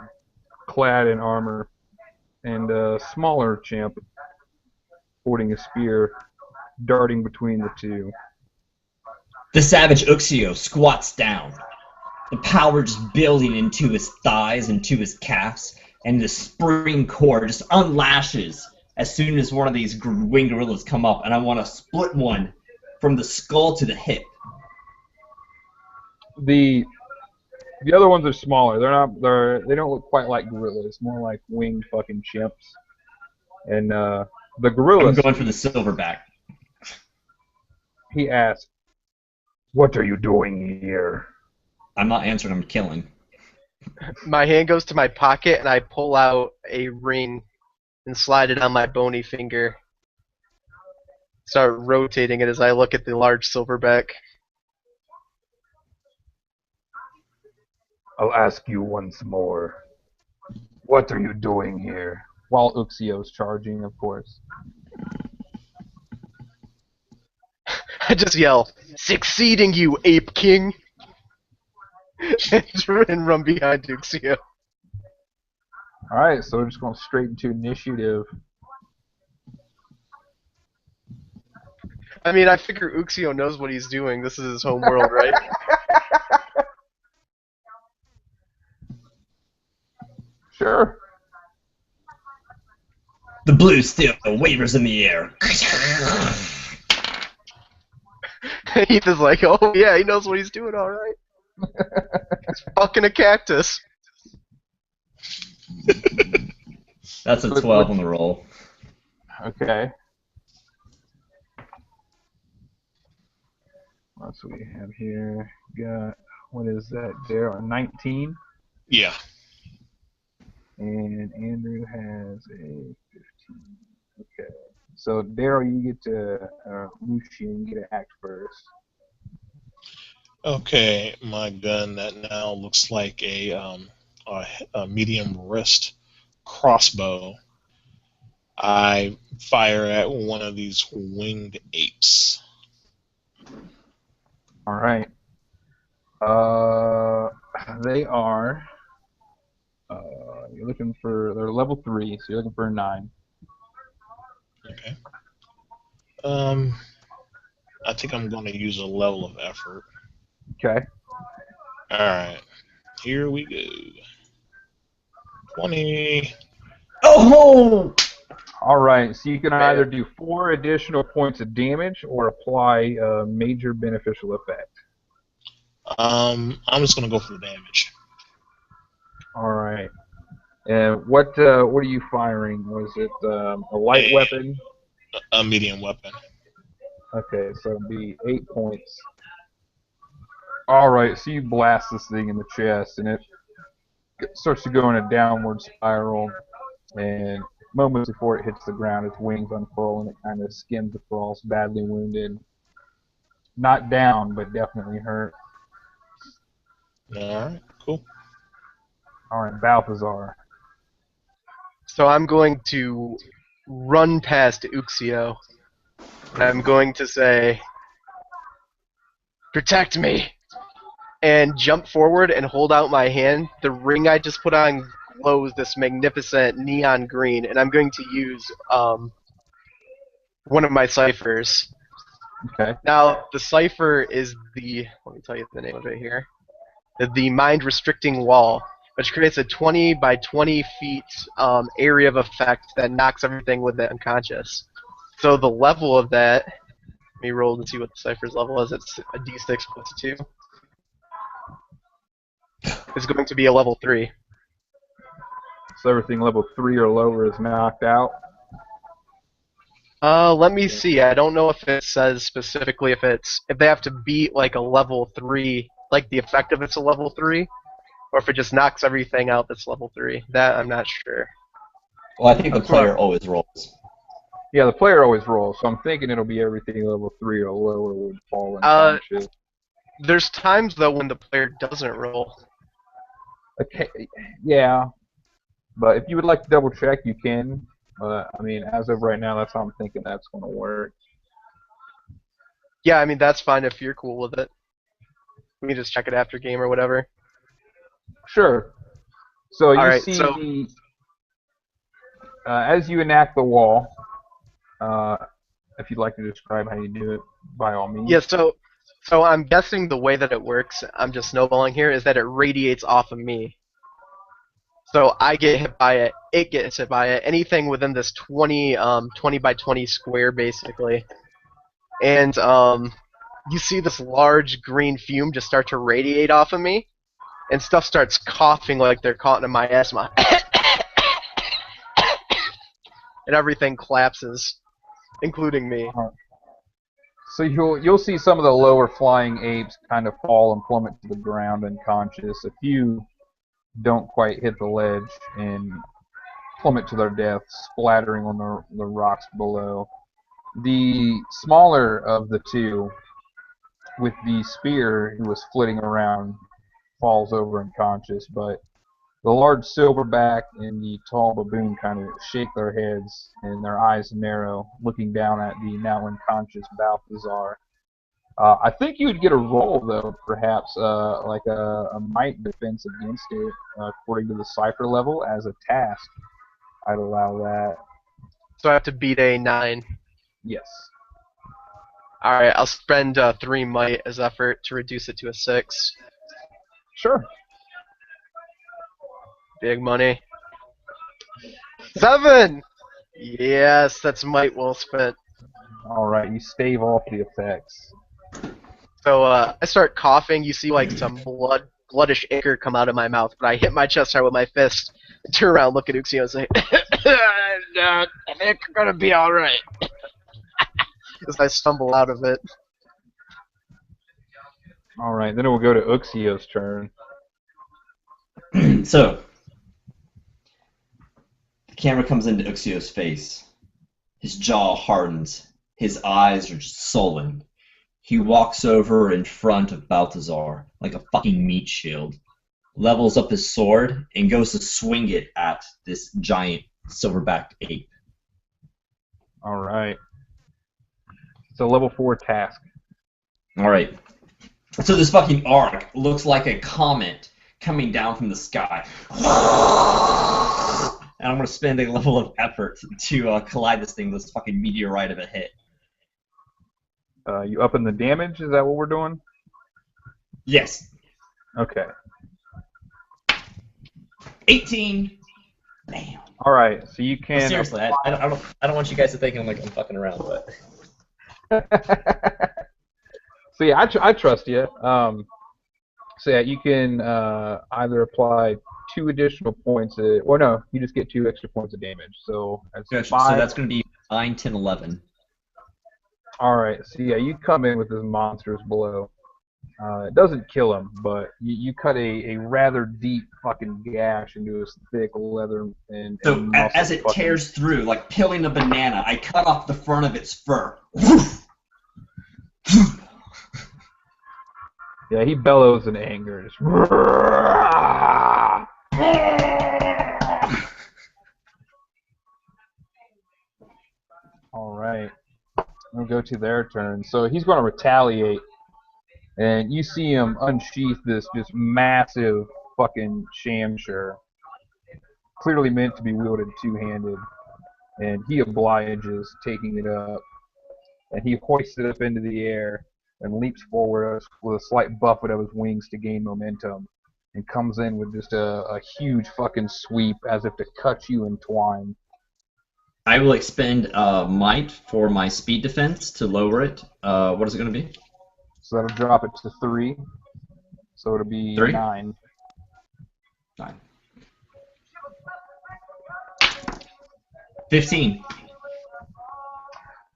clad in armor, and a smaller chimp, holding a spear, darting between the two. The savage Uxio squats down, the power just building into his thighs and to his calves, and the spring core just unlashes as soon as one of these winged gorillas come up, and I want to split one from the skull to the hip. The other ones are smaller. They don't look quite like gorillas. More like winged fucking chimps. And the gorilla. I'm going for the silverback. He asked, "What are you doing here?" I'm not answering. I'm killing. My hand goes to my pocket and I pull out a ring and slide it on my bony finger. Start rotating it as I look at the large silverback. I'll ask you once more. What are you doing here? While Uxio's charging, of course. I just yell, "Succeeding you, Ape King!" and run behind Uxio. Alright, so we're just going straight into initiative. I mean, I figure Uxio knows what he's doing. This is his home world, right? Sure. The blue steel wavers in the air. Heath is like, oh yeah, he knows what he's doing, alright. He's fucking a cactus. That's a 12 on the roll. Okay. What else we have here? Got, what is that, Daryl? 19? Yeah. And Andrew has a 15. Okay. So, Daryl, you get to, Lucian, you get to act first. Okay, my gun that now looks like a medium wrist crossbow. I fire at one of these winged apes. Alright. They are, you're looking for, they're level 3, so you're looking for a 9. Okay. I think I'm going to use a level of effort. Okay. Alright. Here we go. 20. Oh! Alright, so you can either do 4 additional points of damage or apply a major beneficial effect. I'm just going to go for the damage. Alright. And what are you firing? Was it a light weapon? A medium weapon. Okay, so it'd be 8 points. Alright, so you blast this thing in the chest, and it starts to go in a downward spiral, and moments before it hits the ground, its wings unfurl, and it kind of skims across, badly wounded. Not down, but definitely hurt. Alright, cool. Alright, Balthazar. So I'm going to run past Uxio. And I'm going to say, "Protect me!" And jump forward and hold out my hand. The ring I just put on glows this magnificent neon green, and I'm going to use one of my ciphers. Okay. Now, the cipher is let me tell you the name of it here, the Mind Restricting Wall, which creates a 20 by 20 feet area of effect that knocks everything with it unconscious. So the level of that, let me roll to see what the cipher's level is. It's a d6 plus 2. It's going to be a level 3. So everything level 3 or lower is knocked out. Let me see. I don't know if it says specifically if they have to beat like a level 3, like the effect of it's a level 3, or if it just knocks everything out that's level 3. That I'm not sure. Well, I think the player always rolls. Yeah, the player always rolls, so I'm thinking it'll be everything level 3 or lower would fall unconscious. There's times though when the player doesn't roll. Okay, yeah, but if you would like to double check, you can. I mean, as of right now, that's how I'm thinking that's going to work. Yeah, I mean that's fine if you're cool with it. We can just check it after game or whatever. Sure. So you Alright, see so the as you enact the wall. If you'd like to describe how you do it, by all means. yeah, so I'm guessing the way that it works, I'm just snowballing here, is that it radiates off of me. So I get hit by it. It gets hit by it. Anything within this 20 by 20 square, basically. And you see this large green fume just start to radiate off of me, and stuff starts coughing like they're caught in my asthma. And everything collapses, including me. So you'll see some of the lower flying apes kind of fall and plummet to the ground unconscious. A few don't quite hit the ledge and plummet to their death, splattering on the rocks below. The smaller of the two, with the spear who was flitting around, falls over unconscious, but the large silverback and the tall baboon kind of shake their heads and their eyes narrow, looking down at the now unconscious Balthazar. I think you would get a roll, though, perhaps, like a might defense against it, according to the cipher level, as a task. I'd allow that. So I have to beat a 9. Yes. Alright, I'll spend 3 might as effort to reduce it to a 6. Sure. Big money. 7! Yes, that's might well spent. All right, you stave off the effects. So I start coughing. You see like some bloodish ichor come out of my mouth, but I hit my chest hard with my fist. And turn around, look at Uxio, and say, "I think we're gonna be all right." As I stumble out of it. All right, then it will go to Uxio's turn. So, the camera comes into Uxio's face. His jaw hardens. His eyes are just sullen. He walks over in front of Balthazar like a fucking meat shield, levels up his sword, and goes to swing it at this giant silverback ape. All right. It's a level 4 task. All right. So this fucking arc looks like a comet coming down from the sky. And I'm going to spend a level of effort to collide this thing with this fucking meteorite of a hit. You upping the damage? Is that what we're doing? Yes. Okay. 18. Damn. All right, so you can. Well, seriously, I don't want you guys to think I'm fucking around, but. So yeah, I trust you. So yeah, you can either apply 2 additional points, or no, you just get 2 extra points of damage. So that's Gotcha. 5. So that's going to be 9, 10, 11. All right, so yeah, you come in with this monstrous blow. It doesn't kill him, but you cut a rather deep fucking gash into his thick leather and So muscle as it fucking- tears through, like peeling a banana, I cut off the front of its fur. Yeah, he bellows in anger. Just, all right, we'll go to their turn. So he's going to retaliate, and you see him unsheath this just massive fucking shamshur, clearly meant to be wielded two-handed, and he obliges, taking it up, and he hoists it up into the air and leaps forward with a slight buffet of his wings to gain momentum, and comes in with just a huge fucking sweep as if to cut you in twine. I will expend might for my speed defense to lower it. What is it going to be? So that'll drop it to 3. So it'll be 3? 9. 9. 15.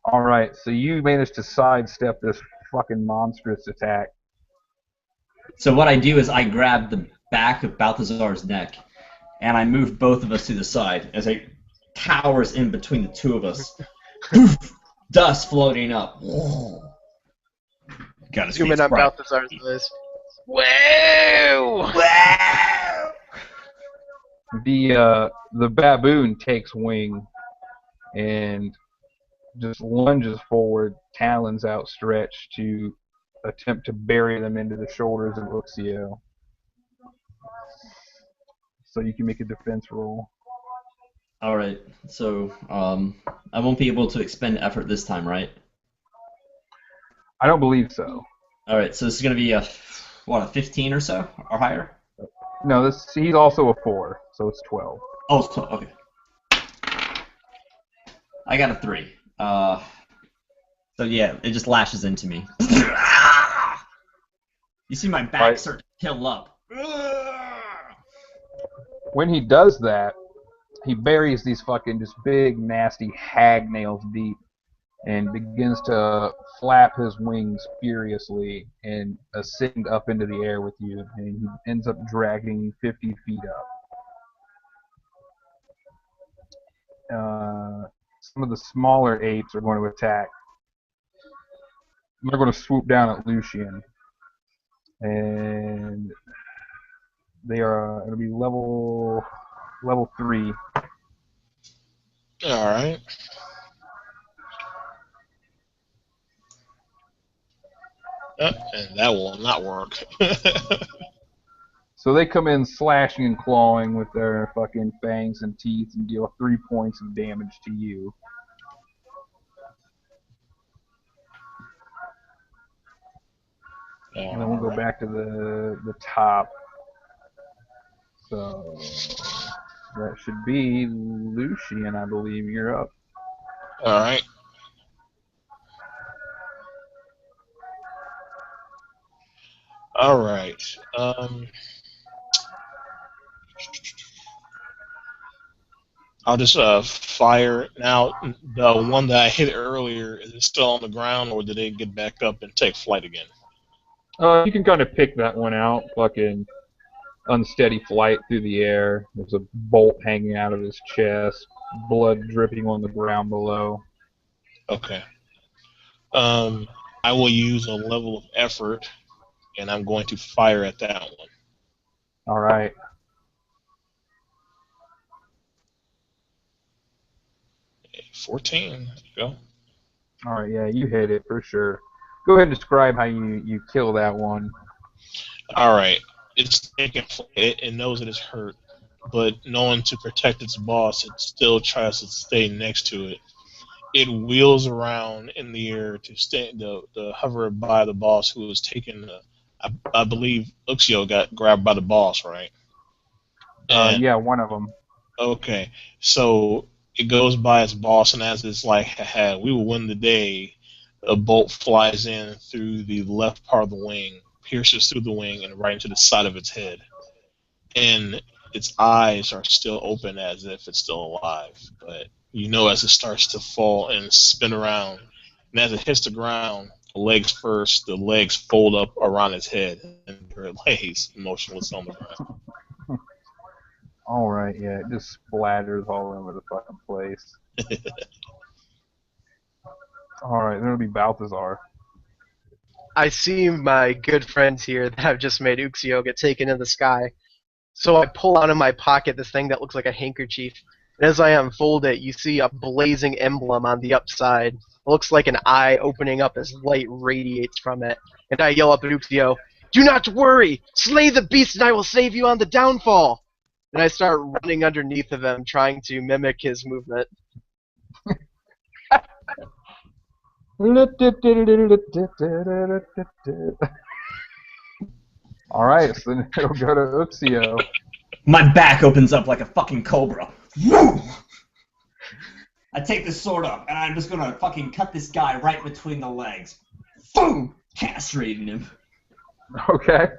All right, so you managed to sidestep this fucking monstrous attack. So what I do is I grab the back of Balthazar's neck, and I move both of us to the side as it towers in between the two of us. Dust floating up. Gotta Zooming on Balthazar's eyes. Whoa! Wow! The baboon takes wing and just lunges forward, talons outstretched to attempt to bury them into the shoulders of Uxio. So you can make a defense roll. Alright, so I won't be able to expend effort this time, right? I don't believe so. Alright, so this is going to be a 15 or so, or higher? No, he's also a 4, so it's 12. Oh, okay. I got a 3. So yeah, it just lashes into me. You see my back start to fill up. When he does that, he buries these fucking just big, nasty hag nails deep and begins to flap his wings furiously and ascend up into the air with you, and he ends up dragging you 50 feet up. Some of the smaller apes are going to attack. They're going to swoop down at Lucian, and they are going to be level 3. All right. And that will not work. So they come in slashing and clawing with their fucking fangs and teeth and deal 3 points of damage to you. And then we'll go back to the top. So that should be Lucian, I believe. You're up. All right. All right. I'll just fire. Now, the one that I hit earlier, is it still on the ground, or did it get back up and take flight again? You can kind of pick that one out. Fucking unsteady flight through the air. There's a bolt hanging out of his chest. Blood dripping on the ground below. Okay. I will use a level of effort, and I'm going to fire at that one. All right. Okay, 14. There you go. All right. Yeah, you hit it for sure. Go ahead and describe how you kill that one. All right. It's taking flight. It knows it is hurt, but knowing to protect its boss, it still tries to stay next to it. It wheels around in the air to stay the hover by the boss who was taken. I believe Uxio got grabbed by the boss, right? Yeah, one of them. Okay, so it goes by its boss, and as it's like, haha, we will win the day. A bolt flies in through the left part of the wing, pierces through the wing, and right into the side of its head. And its eyes are still open as if it's still alive, but you know as it starts to fall and spin around, and as it hits the ground, the legs first, the legs fold up around its head, and it lays motionless on the ground. All right, yeah, it just splatters all over the fucking place. All right, then it'll be Balthazar. I see my good friends here that have just made Uxio get taken in the sky. So I pull out of my pocket this thing that looks like a handkerchief. And as I unfold it, you see a blazing emblem on the upside. It looks like an eye opening up as light radiates from it. And I yell up at Uxio, "Do not worry! Slay the beast and I will save you on the downfall!" And I start running underneath of him, trying to mimic his movement. All right, so then it'll go to Uxio. My back opens up like a fucking cobra. Woo! I take the sword up, and I'm just gonna fucking cut this guy right between the legs. Boom! Castrating him. Okay.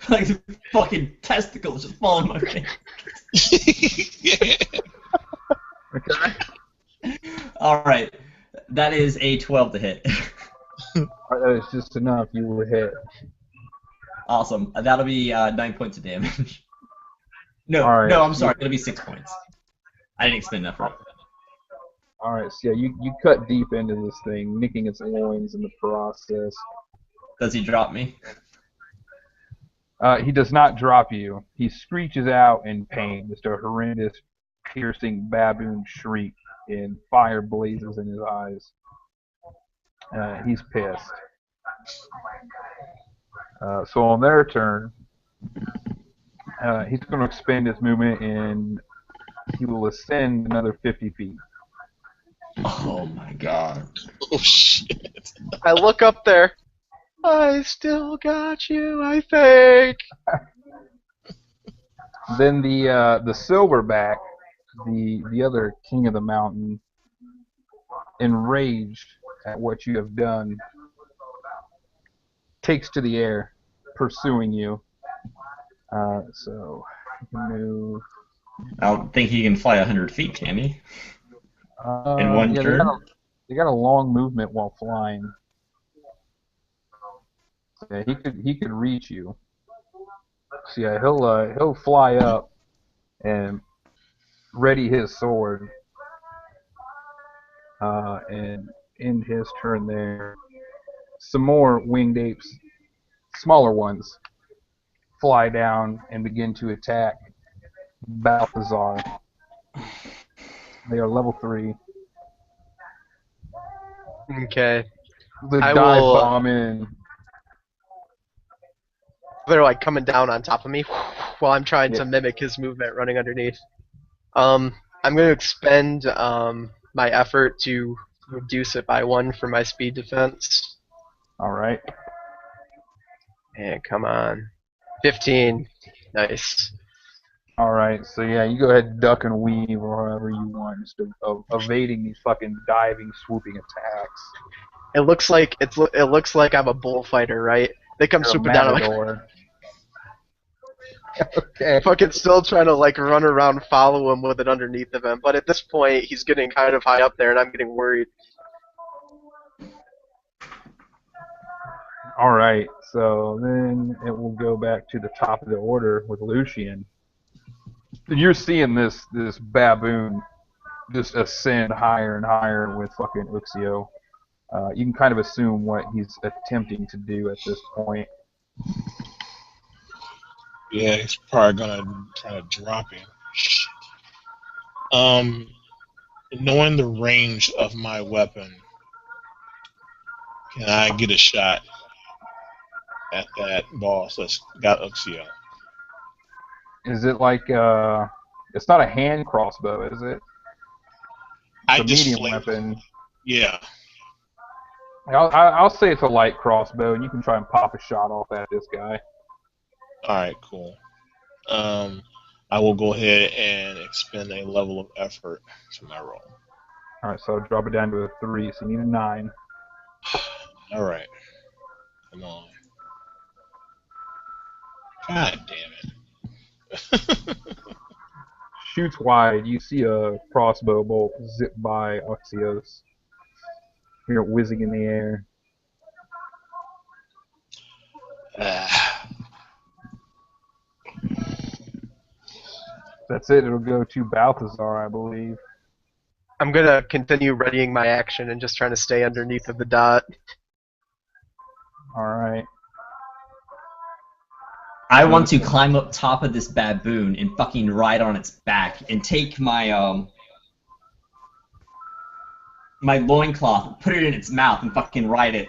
Like fucking testicles just fall in my face. Okay. Alright. That is a 12 to hit. That is just enough. You were hit. Awesome. That'll be 9 points of damage. No, All right. no, I'm sorry. It'll be 6 points. I didn't expend that for it. All right, so yeah, you cut deep into this thing, nicking its loins in the process. Does he drop me? He does not drop you. He screeches out in pain, just a horrendous, piercing baboon shriek, and fire blazes in his eyes. He's pissed. So on their turn, he's going to expend his movement, and he will ascend another 50 feet. Oh my god. Oh shit! I look up there. I still got you, I think. Then the silverback, the other king of the mountain, enraged at what you have done, takes to the air, pursuing you. So you can move. I don't think he can fly 100 feet, can he? In one Yeah, turn? they got a long movement while flying. Yeah, he could reach you. So yeah, he'll fly up and ready his sword. And in his turn there, some more winged apes, smaller ones, fly down and begin to attack Balthazar. They are level 3. Okay. The I dive will. bomb in. They're like coming down on top of me while I'm trying Yeah. to mimic his movement running underneath. I'm going to expend my effort to reduce it by 1 for my speed defense. All right. And come on. 15. Nice. All right. So yeah, you go ahead and duck and weave or however you want, just evading these fucking diving, swooping attacks. It looks like I'm a bullfighter, right? They come You're a swooping down. I'm like, matador. Okay. fucking still trying to like run around, follow him with it underneath of him. But at this point, he's getting kind of high up there, and I'm getting worried. All right. So then it will go back to the top of the order with Lucian. And you're seeing this baboon just ascend higher and higher with fucking Uxio. You can kind of assume what he's attempting to do at this point. Yeah, he's probably gonna try to drop him. Shit. Knowing the range of my weapon, can I get a shot at that boss that's got Uxio? Is it like it's not a hand crossbow, is it? I It's a just medium fling. weapon. Yeah. I'll say it's a light crossbow, and you can try and pop a shot off at this guy. All right. Cool. I will go ahead and expend a level of effort to my roll. All right, so I'll drop it down to a 3, so you need a 9. All right. Come on. God damn it. Shoots wide. You see a crossbow bolt zip by Uxio's. Hear it whizzing in the air. That's it. It'll go to Balthazar, I believe. I'm gonna continue readying my action and just trying to stay underneath of the dot. All right. I want to climb up top of this baboon and fucking ride on its back and take my my loincloth, put it in its mouth, and fucking ride it.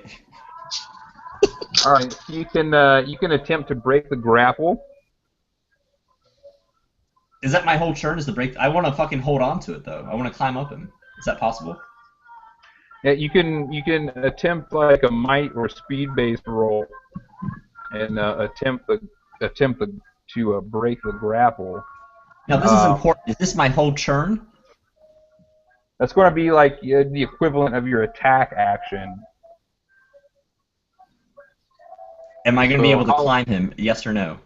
All right. You can attempt to break the grapple. Is that my whole turn? Is the break? I want to fucking hold on to it though. I want to climb up him. Is that possible? Yeah, you can attempt like a might or speed based roll, and attempt to break the grapple. Now this is important. Is this my whole turn? That's going to be like the equivalent of your attack action. Am I going to be So able to climb him? Yes or no?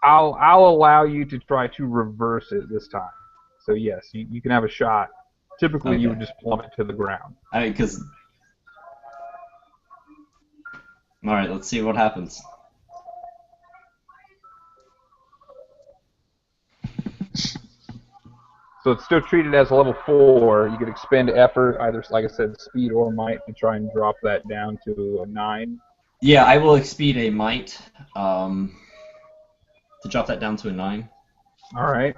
I'll allow you to try to reverse it this time. So yes, you can have a shot. Typically, you would just plummet to the ground. I mean, because. All right, let's see what happens. So it's still treated as a level 4. You could expend effort, either, like I said, speed or might, to try and drop that down to a 9. Yeah, I will expend a might to drop that down to a 9. All right.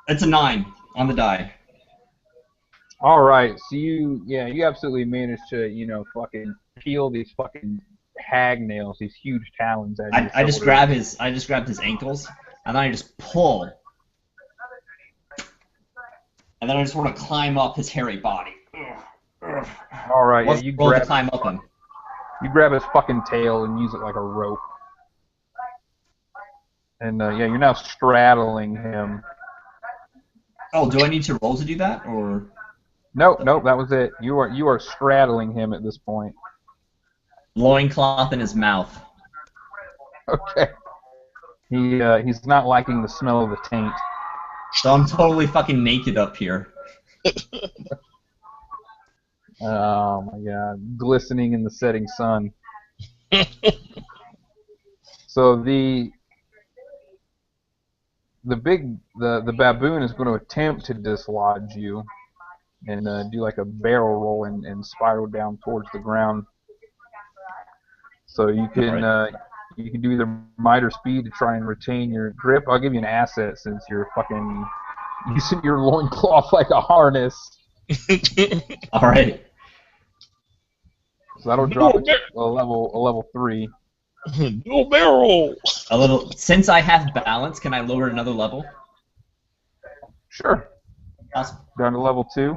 It's a 9 on the die. All right. So you absolutely managed to, fucking peel these fucking hag nails, these huge talons out of I just grabbed his ankles, and then I just pull. and then I just want to climb up his hairy body. All right, yeah, What's the roll to climb up him? You grab his fucking tail and use it like a rope. And yeah, you're now straddling him. Oh, do I need to roll to do that, or? Nope, that was it. You are straddling him at this point. Loincloth in his mouth. Okay. He's not liking the smell of the taint. So I'm totally fucking naked up here. Oh my god, glistening in the setting sun. So the baboon is going to attempt to dislodge you and do like a barrel roll and spiral down towards the ground. So you can do either might or speed to try and retain your grip. I'll give you an asset since you're fucking using your loincloth like a harness. All right. So that'll drop it to a level 3. Dual barrel. A little. Since I have balance, can I lower another level? Sure. Awesome. Down to level 2.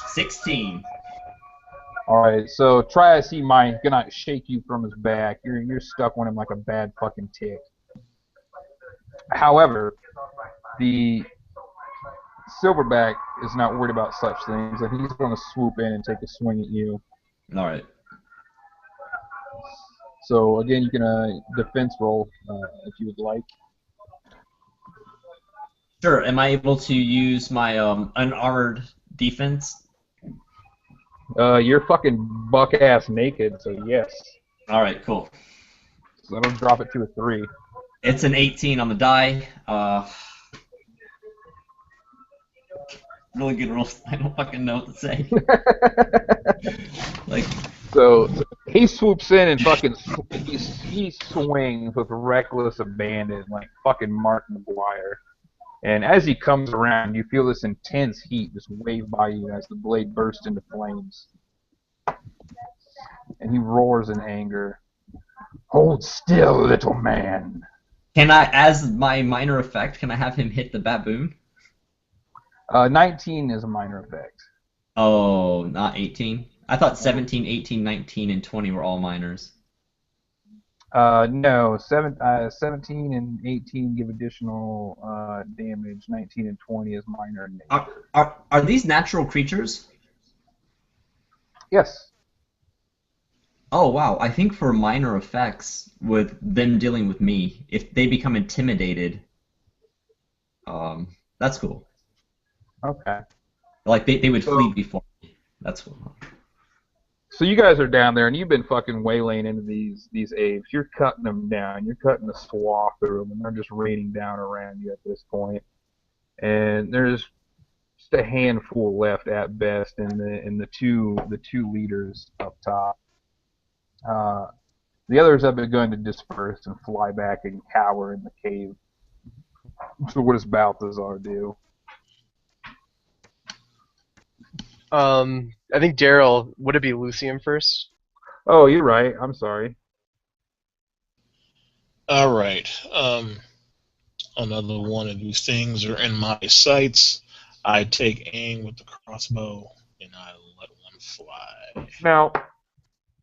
16. Alright, so try as he might, gonna shake you from his back. You're stuck on him like a bad fucking tick. However, the silverback is not worried about such things, and he's gonna swoop in and take a swing at you. All right. So again, you can defense roll if you would like. Sure. Am I able to use my unarmored defense? You're fucking buck ass naked, so yes. All right. Cool. So that'll drop it to a 3. It's an 18 on the die. Really good rolls. I don't fucking know what to say. Like. So he swoops in and fucking he swings with reckless abandon, like fucking Mark McGuire. And as he comes around, you feel this intense heat just wave by you as the blade bursts into flames. And he roars in anger. Hold still, little man. Can I, as my minor effect, can I have him hit the baboon? 19 is a minor effect. Oh, not 18? I thought 17, 18, 19, and 20 were all minors. No, 17 and 18 give additional damage. 19 and 20 is minor in nature. Are these natural creatures? Yes. Oh, wow. I think for minor effects, with them dealing with me, if they become intimidated, that's cool. Okay. Like, they would flee before me. That's cool. So you guys are down there, and you've been fucking waylaying into these apes. You're cutting them down. You're cutting a swath through them, and they're just raining down around you at this point. And there's just a handful left at best, in the two leaders up top. The others have begun to disperse and fly back and cower in the cave. So what does Balthazar do? I think Daryl, would it be Lucian first? Oh, you're right. I'm sorry. All right. Another one of these things are in my sights. I take aim with the crossbow and I let one fly. Now,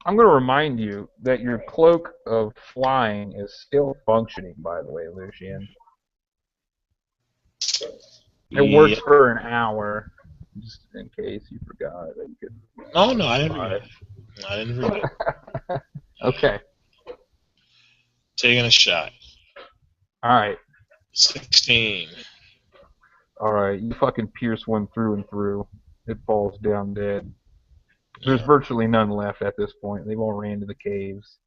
I'm going to remind you that your cloak of flying is still functioning, by the way, Lucian. It works for an hour, just in case you forgot that you could. Oh no, I didn't forget. I didn't forget. Okay. Taking a shot. All right. 16. All right. You fucking pierce one through and through. It falls down dead. There's virtually none left at this point. They've all ran to the caves.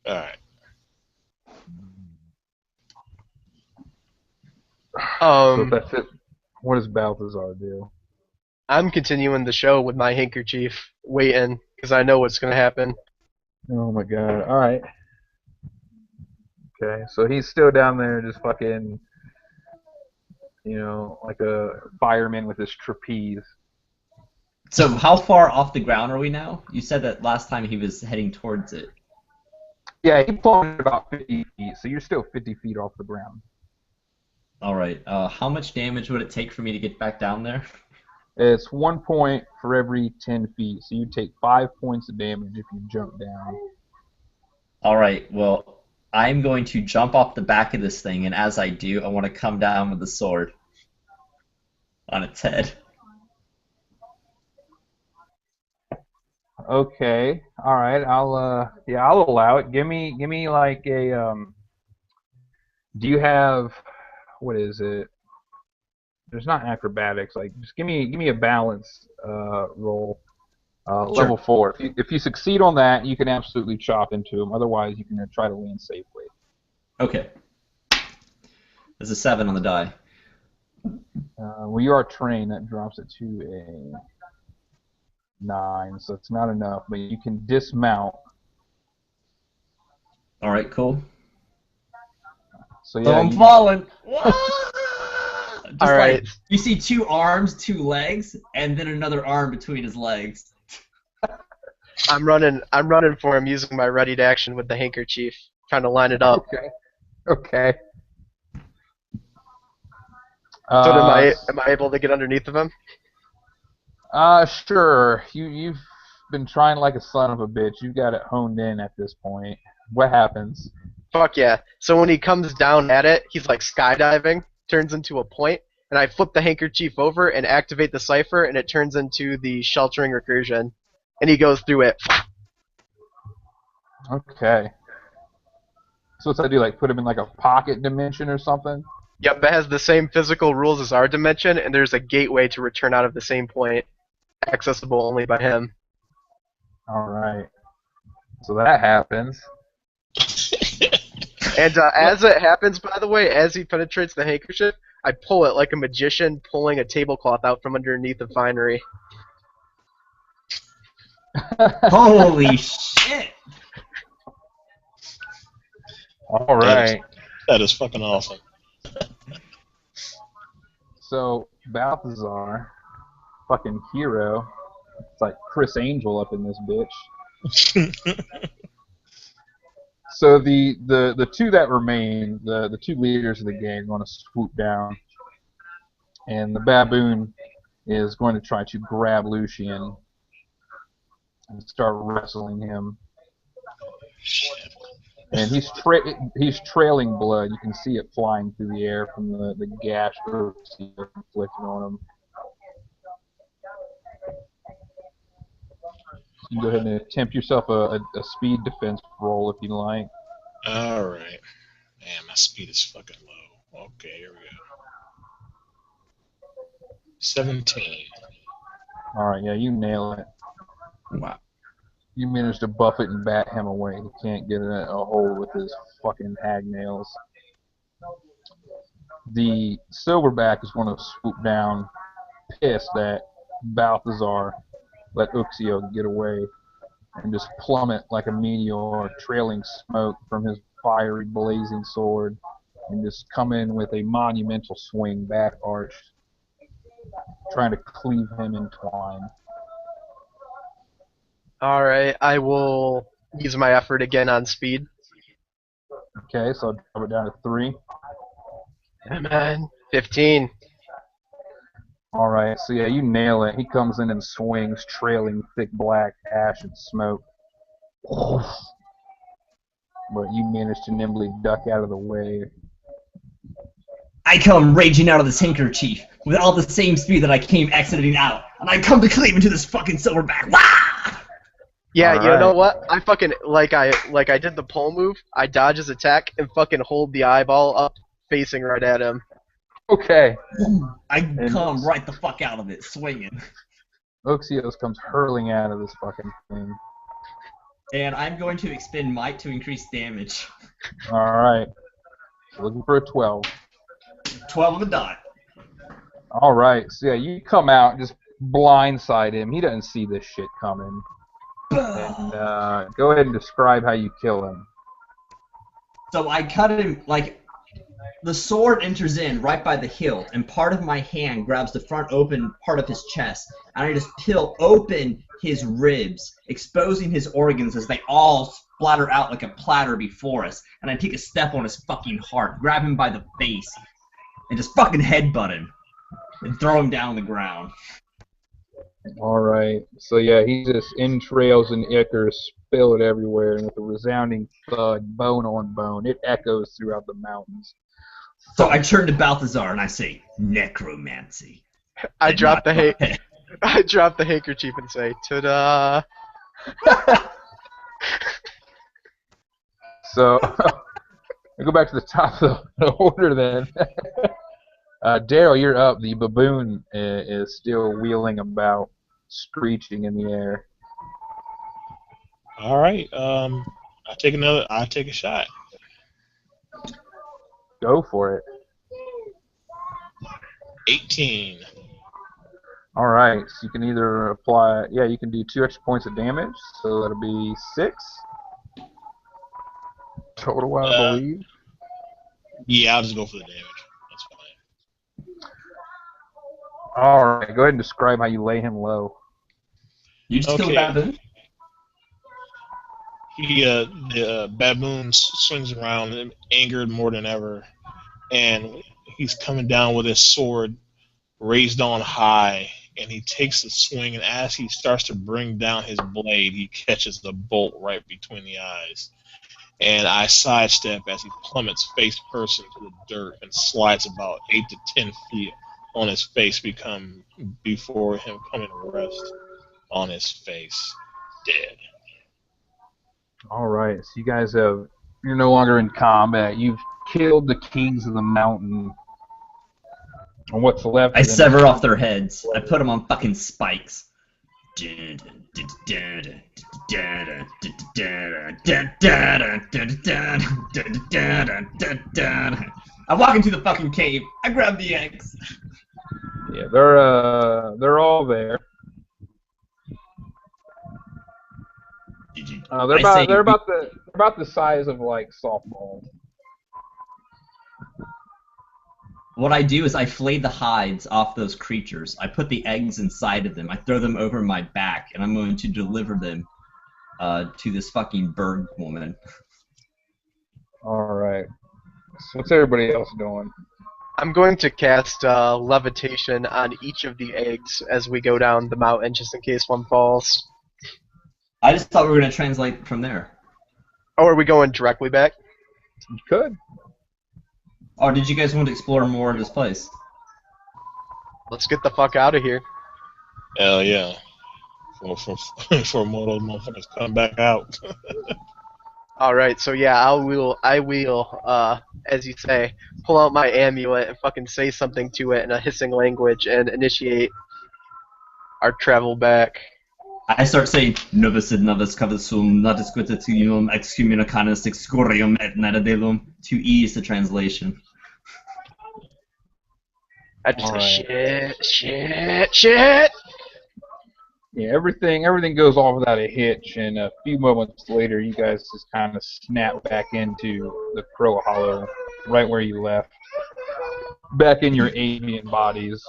All right. So if that's it, what does Balthazar do? I'm continuing the show with my handkerchief, waiting, because I know what's going to happen. Oh my god. Alright. Okay, so he's still down there just fucking, like a fireman with his trapeze. So how far off the ground are we now? You said that last time he was heading towards it. Yeah, he plummeted about 50 feet, so you're still 50 feet off the ground. All right. How much damage would it take for me to get back down there? It's 1 point for every 10 feet, so you take 5 points of damage if you jump down. All right. Well, I'm going to jump off the back of this thing, and as I do, I want to come down with the sword on its head. Okay, all right. I'll allow it. Give me like a Do you have what is it? There's not acrobatics. Like, just give me a balance roll. Sure. Level 4. If you succeed on that, you can absolutely chop into him. Otherwise, you can try to land safely. Okay. There's a 7 on the die. Well, you are trained. That drops it to a 9, so it's not enough. But you can dismount. All right, cool. So So yeah, I'm falling. Just All right. like you see 2 arms, 2 legs, and then another arm between his legs. I'm running for him using my ready to action with the handkerchief, trying to line it up. Okay. Okay. So am I able to get underneath of him? Sure. You've been trying like a son of a bitch. You got it honed in at this point. What happens? Fuck yeah. So when he comes down at it, he's like skydiving, turns into a point, and I flip the handkerchief over and activate the cipher, and it turns into the sheltering recursion. And he goes through it. Okay. So what's that do? Like put him in like a pocket dimension or something? Yep, it has the same physical rules as our dimension, and there's a gateway to return out of the same point, accessible only by him. All right. So that happens. And as it happens, by the way, as he penetrates the handkerchief, I pull it like a magician pulling a tablecloth out from underneath the finery. Holy shit! All right. That is fucking awesome. So Balthazar, fucking hero. It's like Chris Angel up in this bitch. So the two that remain, the two leaders of the gang, are going to swoop down, and the baboon is going to try to grab Lucian and start wrestling him. And he's trailing blood. You can see it flying through the air from the gash inflicted on him. You can go ahead and attempt yourself a speed defense roll if you like. Alright. Man, my speed is fucking low. Okay, here we go. 17. Alright, yeah, you nail it. Wow. You manage to buff it and bat him away. He can't get a hold with his fucking hag nails. The silverback is going to swoop down, pissed that Balthazar let Uxio get away, and just plummet like a meteor, trailing smoke from his fiery, blazing sword, and just come in with a monumental swing, back arched, trying to cleave him in twine. Alright, I will use my effort again on speed. Okay, so I'll drop it down to 3. Yeah, man. 15. Alright, so yeah, you nail it. He comes in and swings, trailing thick black ash and smoke. But you manage to nimbly duck out of the way. I come raging out of this handkerchief with all the same speed that I came exiting out, and I come to cleave into this fucking silverback. Wah! Yeah, All you know right. what? I fucking like I did the pole move. I dodge his attack and fucking hold the eyeball up, facing right at him. Okay. I come right the fuck out of it, swinging. Oxios comes hurling out of this fucking thing. And I'm going to expend might to increase damage. Alright. Looking for a 12. 12 on the dot. Alright, so yeah, you come out and just blindside him. He doesn't see this shit coming. And go ahead and describe how you kill him. So I cut him, like, the sword enters in right by the hilt, and part of my hand grabs the front open part of his chest, and I just peel open his ribs, exposing his organs as they all splatter out like a platter before us, and I take a step on his fucking heart, grab him by the face, and just fucking headbutt him and throw him down on the ground. Alright, so yeah, he just entrails and ichor spilled everywhere, and with a resounding thud, bone on bone, it echoes throughout the mountains. So I turn to Balthazar and I say, necromancy. I And drop knock the your head. I drop the handkerchief and say, "Ta-da!" So, we go back to the top of the order then. Daryl, you're up. The baboon is still wheeling about, screeching in the air. All right. I take a shot. Go for it. 18. Alright, so you can either apply, yeah, you can do 2 extra points of damage, so that'll be 6 total, I believe. Yeah, I'll just go for the damage. That's fine. Alright, go ahead and describe how you lay him low. You just killed Okay. a baboon? The baboon swings around, angered more than ever, and he's coming down with his sword raised on high, and he takes the swing, and as he starts to bring down his blade, he catches the bolt right between the eyes. And I sidestep as he plummets face first into the dirt and slides about 8 to 10 feet on his face before him coming to rest on his face, dead. Alright, so you guys you're no longer in combat. You've killed the kings of the mountain. And what's left I of them sever off their heads. I put them on fucking spikes. I walk into the fucking cave. I grab the eggs. Yeah, they're all there. They're about the size of like softballs. What I do is I flay the hides off those creatures. I put the eggs inside of them. I throw them over my back, and I'm going to deliver them to this fucking bird woman. Alright. So what's everybody else doing? I'm going to cast levitation on each of the eggs as we go down the mountain, just in case one falls. I just thought we were going to translate from there. Oh, are we going directly back? You could. Or did you guys want to explore more of this place? Let's get the fuck out of here. Hell yeah. For more of those motherfuckers come back out. Alright, so yeah, I will, as you say, pull out my amulet and fucking say something to it in a hissing language and initiate our travel back. I start saying, Novus et novus cavasum, natus quotidianum excommunicanus excorium et nadadelum. 2E is the translation. I just Alright. say, shit! Yeah, everything goes off without a hitch, and a few moments later, you guys just kind of snap back into the Crow Hollow, right where you left, back in your avian bodies.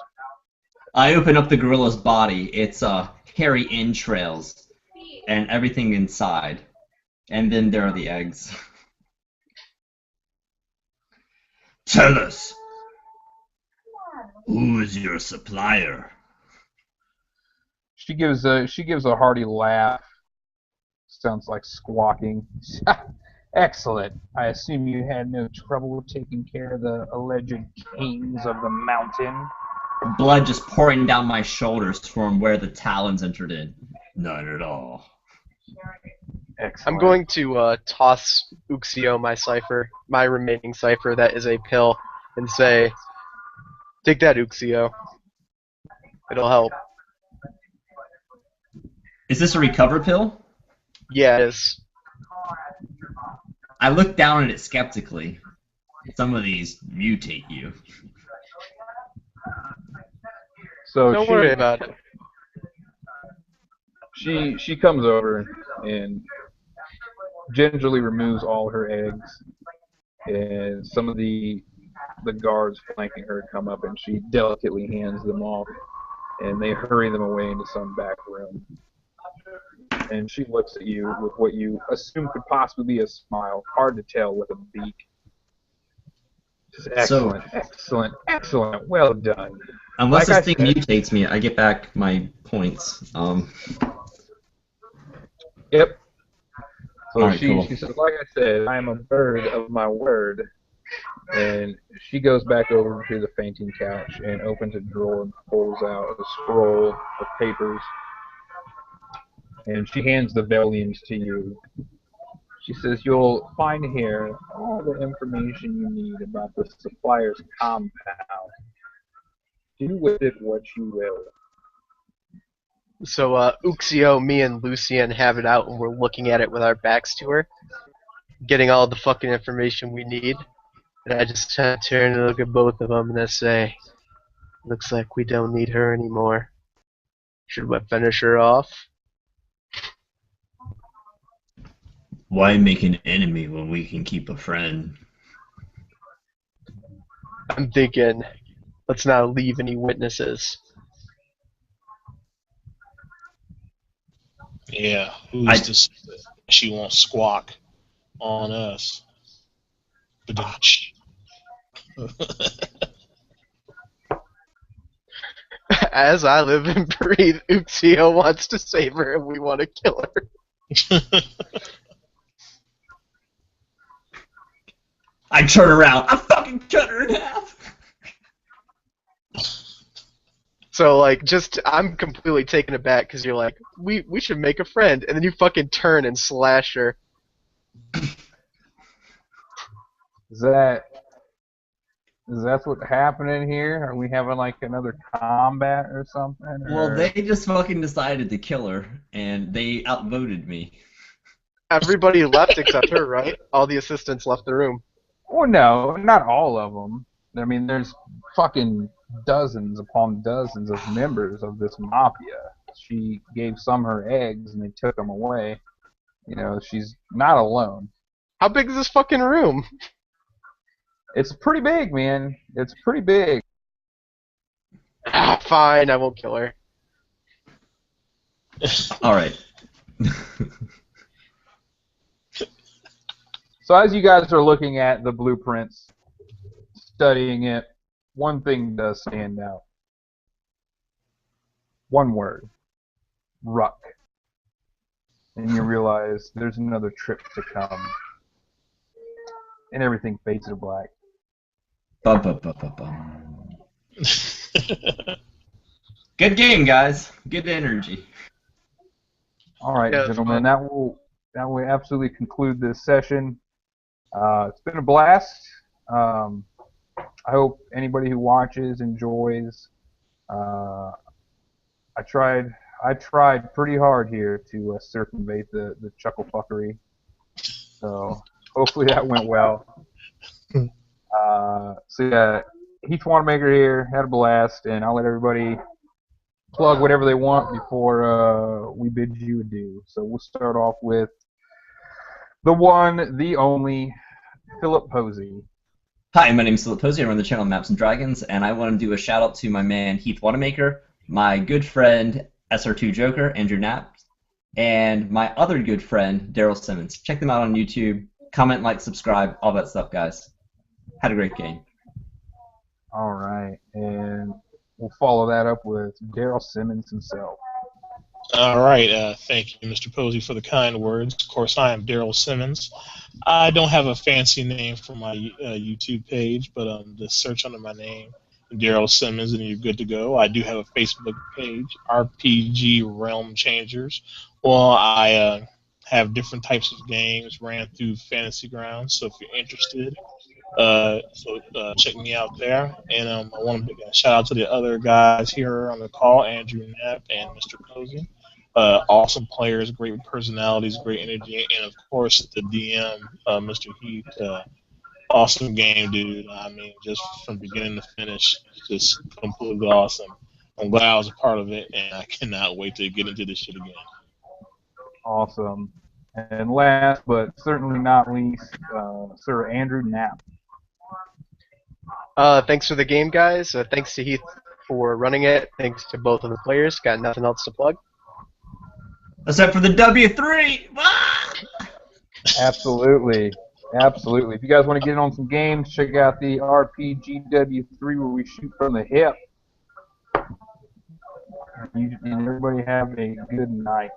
I open up the gorilla's body. It's hairy entrails and everything inside. And then there are the eggs. Tell us, who is your supplier? She gives a hearty laugh. Sounds like squawking. Excellent. I assume you had no trouble taking care of the alleged kings of the mountain. Blood just pouring down my shoulders from where the talons entered in. Not at all. Excellent. I'm going to toss Uxio my remaining cipher that is a pill, and say, take that, Uxio. It'll help. Is this a recover pill? Yeah, it is. I look down at it skeptically. Some of these mutate you. So Don't worry about it. She comes over and gingerly removes all her eggs, and some of the guards flanking her come up, and she delicately hands them off, and they hurry them away into some back room. And she looks at you with what you assume could possibly be a smile, hard to tell with a beak. So, Excellent, excellent, excellent. Well done. unless Like I this thing said, mutates me, I get back my points. yep. So Alright, she cool. she says, like I said, I am a bird of my word. And she goes back over to the fainting couch and opens a drawer and pulls out a scroll of papers. And she hands the volumes to you. She says, you'll find here all the information you need about the supplier's compound. Do with it what you will. So, Uxio, me, and Lucian have it out, and we're looking at it with our backs to her, getting all the fucking information we need. And I just turn and look at both of them, and I say, looks like we don't need her anymore. Should we finish her off? Why make an enemy when we can keep a friend? I'm thinking, let's not leave any witnesses. Yeah, who's to say that she won't squawk on us? As I live and breathe, Uxio wants to save her, and we want to kill her. I turn around. I fucking cut her in half. So, like, I'm completely taken aback because you're like, we should make a friend, and then you fucking turn and slash her. Is that what's happening here? Are we having like another combat or something? Well, Or... they just fucking decided to kill her, and they outvoted me. Everybody left except her, right? All the assistants left the room. Well, no, not all of them. I mean, there's fucking dozens upon dozens of members of this mafia. She gave some her eggs and they took them away. You know, she's not alone. How big is this fucking room? It's pretty big, man. It's pretty big. Ah, fine, I won't kill her. Alright. So as you guys are looking at the blueprints, studying it, one thing does stand out. One word. Ruck. And you realize there's another trip to come. And everything fades to black. Bum. Good game, guys. Good energy. All right, Yeah, gentlemen, that will absolutely conclude this session. It's been a blast. I hope anybody who watches enjoys. I tried pretty hard here to circumvent the chuckle fuckery. So hopefully that went well. So yeah, Heath Wanamaker here, had a blast, and I'll let everybody plug whatever they want before we bid you adieu. So we'll start off with the one, the only, Philip Posey. Hi, my name is Philip Posey. I run the channel Maps&Dragons, and I want to do a shout out to my man Heath Wanamaker, my good friend SR2 Joker, Andrew Knapp, and my other good friend Daryl Simmons. Check them out on YouTube. Comment, like, subscribe, all that stuff, guys. Had a great game. All right, and we'll follow that up with Daryl Simmons himself. All right, thank you, Mr. Posey, for the kind words. Of course, I am Daryl Simmons. I don't have a fancy name for my YouTube page, but just search under my name, Daryl Simmons, and you're good to go. I do have a Facebook page, RPG Realm Changers. Well, I have different types of games ran through Fantasy Grounds, so if you're interested, check me out there. And I want to give a shout out to the other guys here on the call, Andrew Knapp and Mr. Posey. Awesome players, great personalities, great energy, and of course the DM, Mr. Heath. Awesome game, dude. I mean, just from beginning to finish, just completely awesome. I'm glad I was a part of it, and I cannot wait to get into this shit again. Awesome. And last but certainly not least, Sir Andrew Knapp. Thanks for the game, guys. Thanks to Heath for running it. Thanks to both of the players. Got nothing else to plug. Except for the W3! Absolutely. Absolutely. If you guys want to get in on some games, check out the RPGW3 where we shoot from the hip. And everybody have a good night.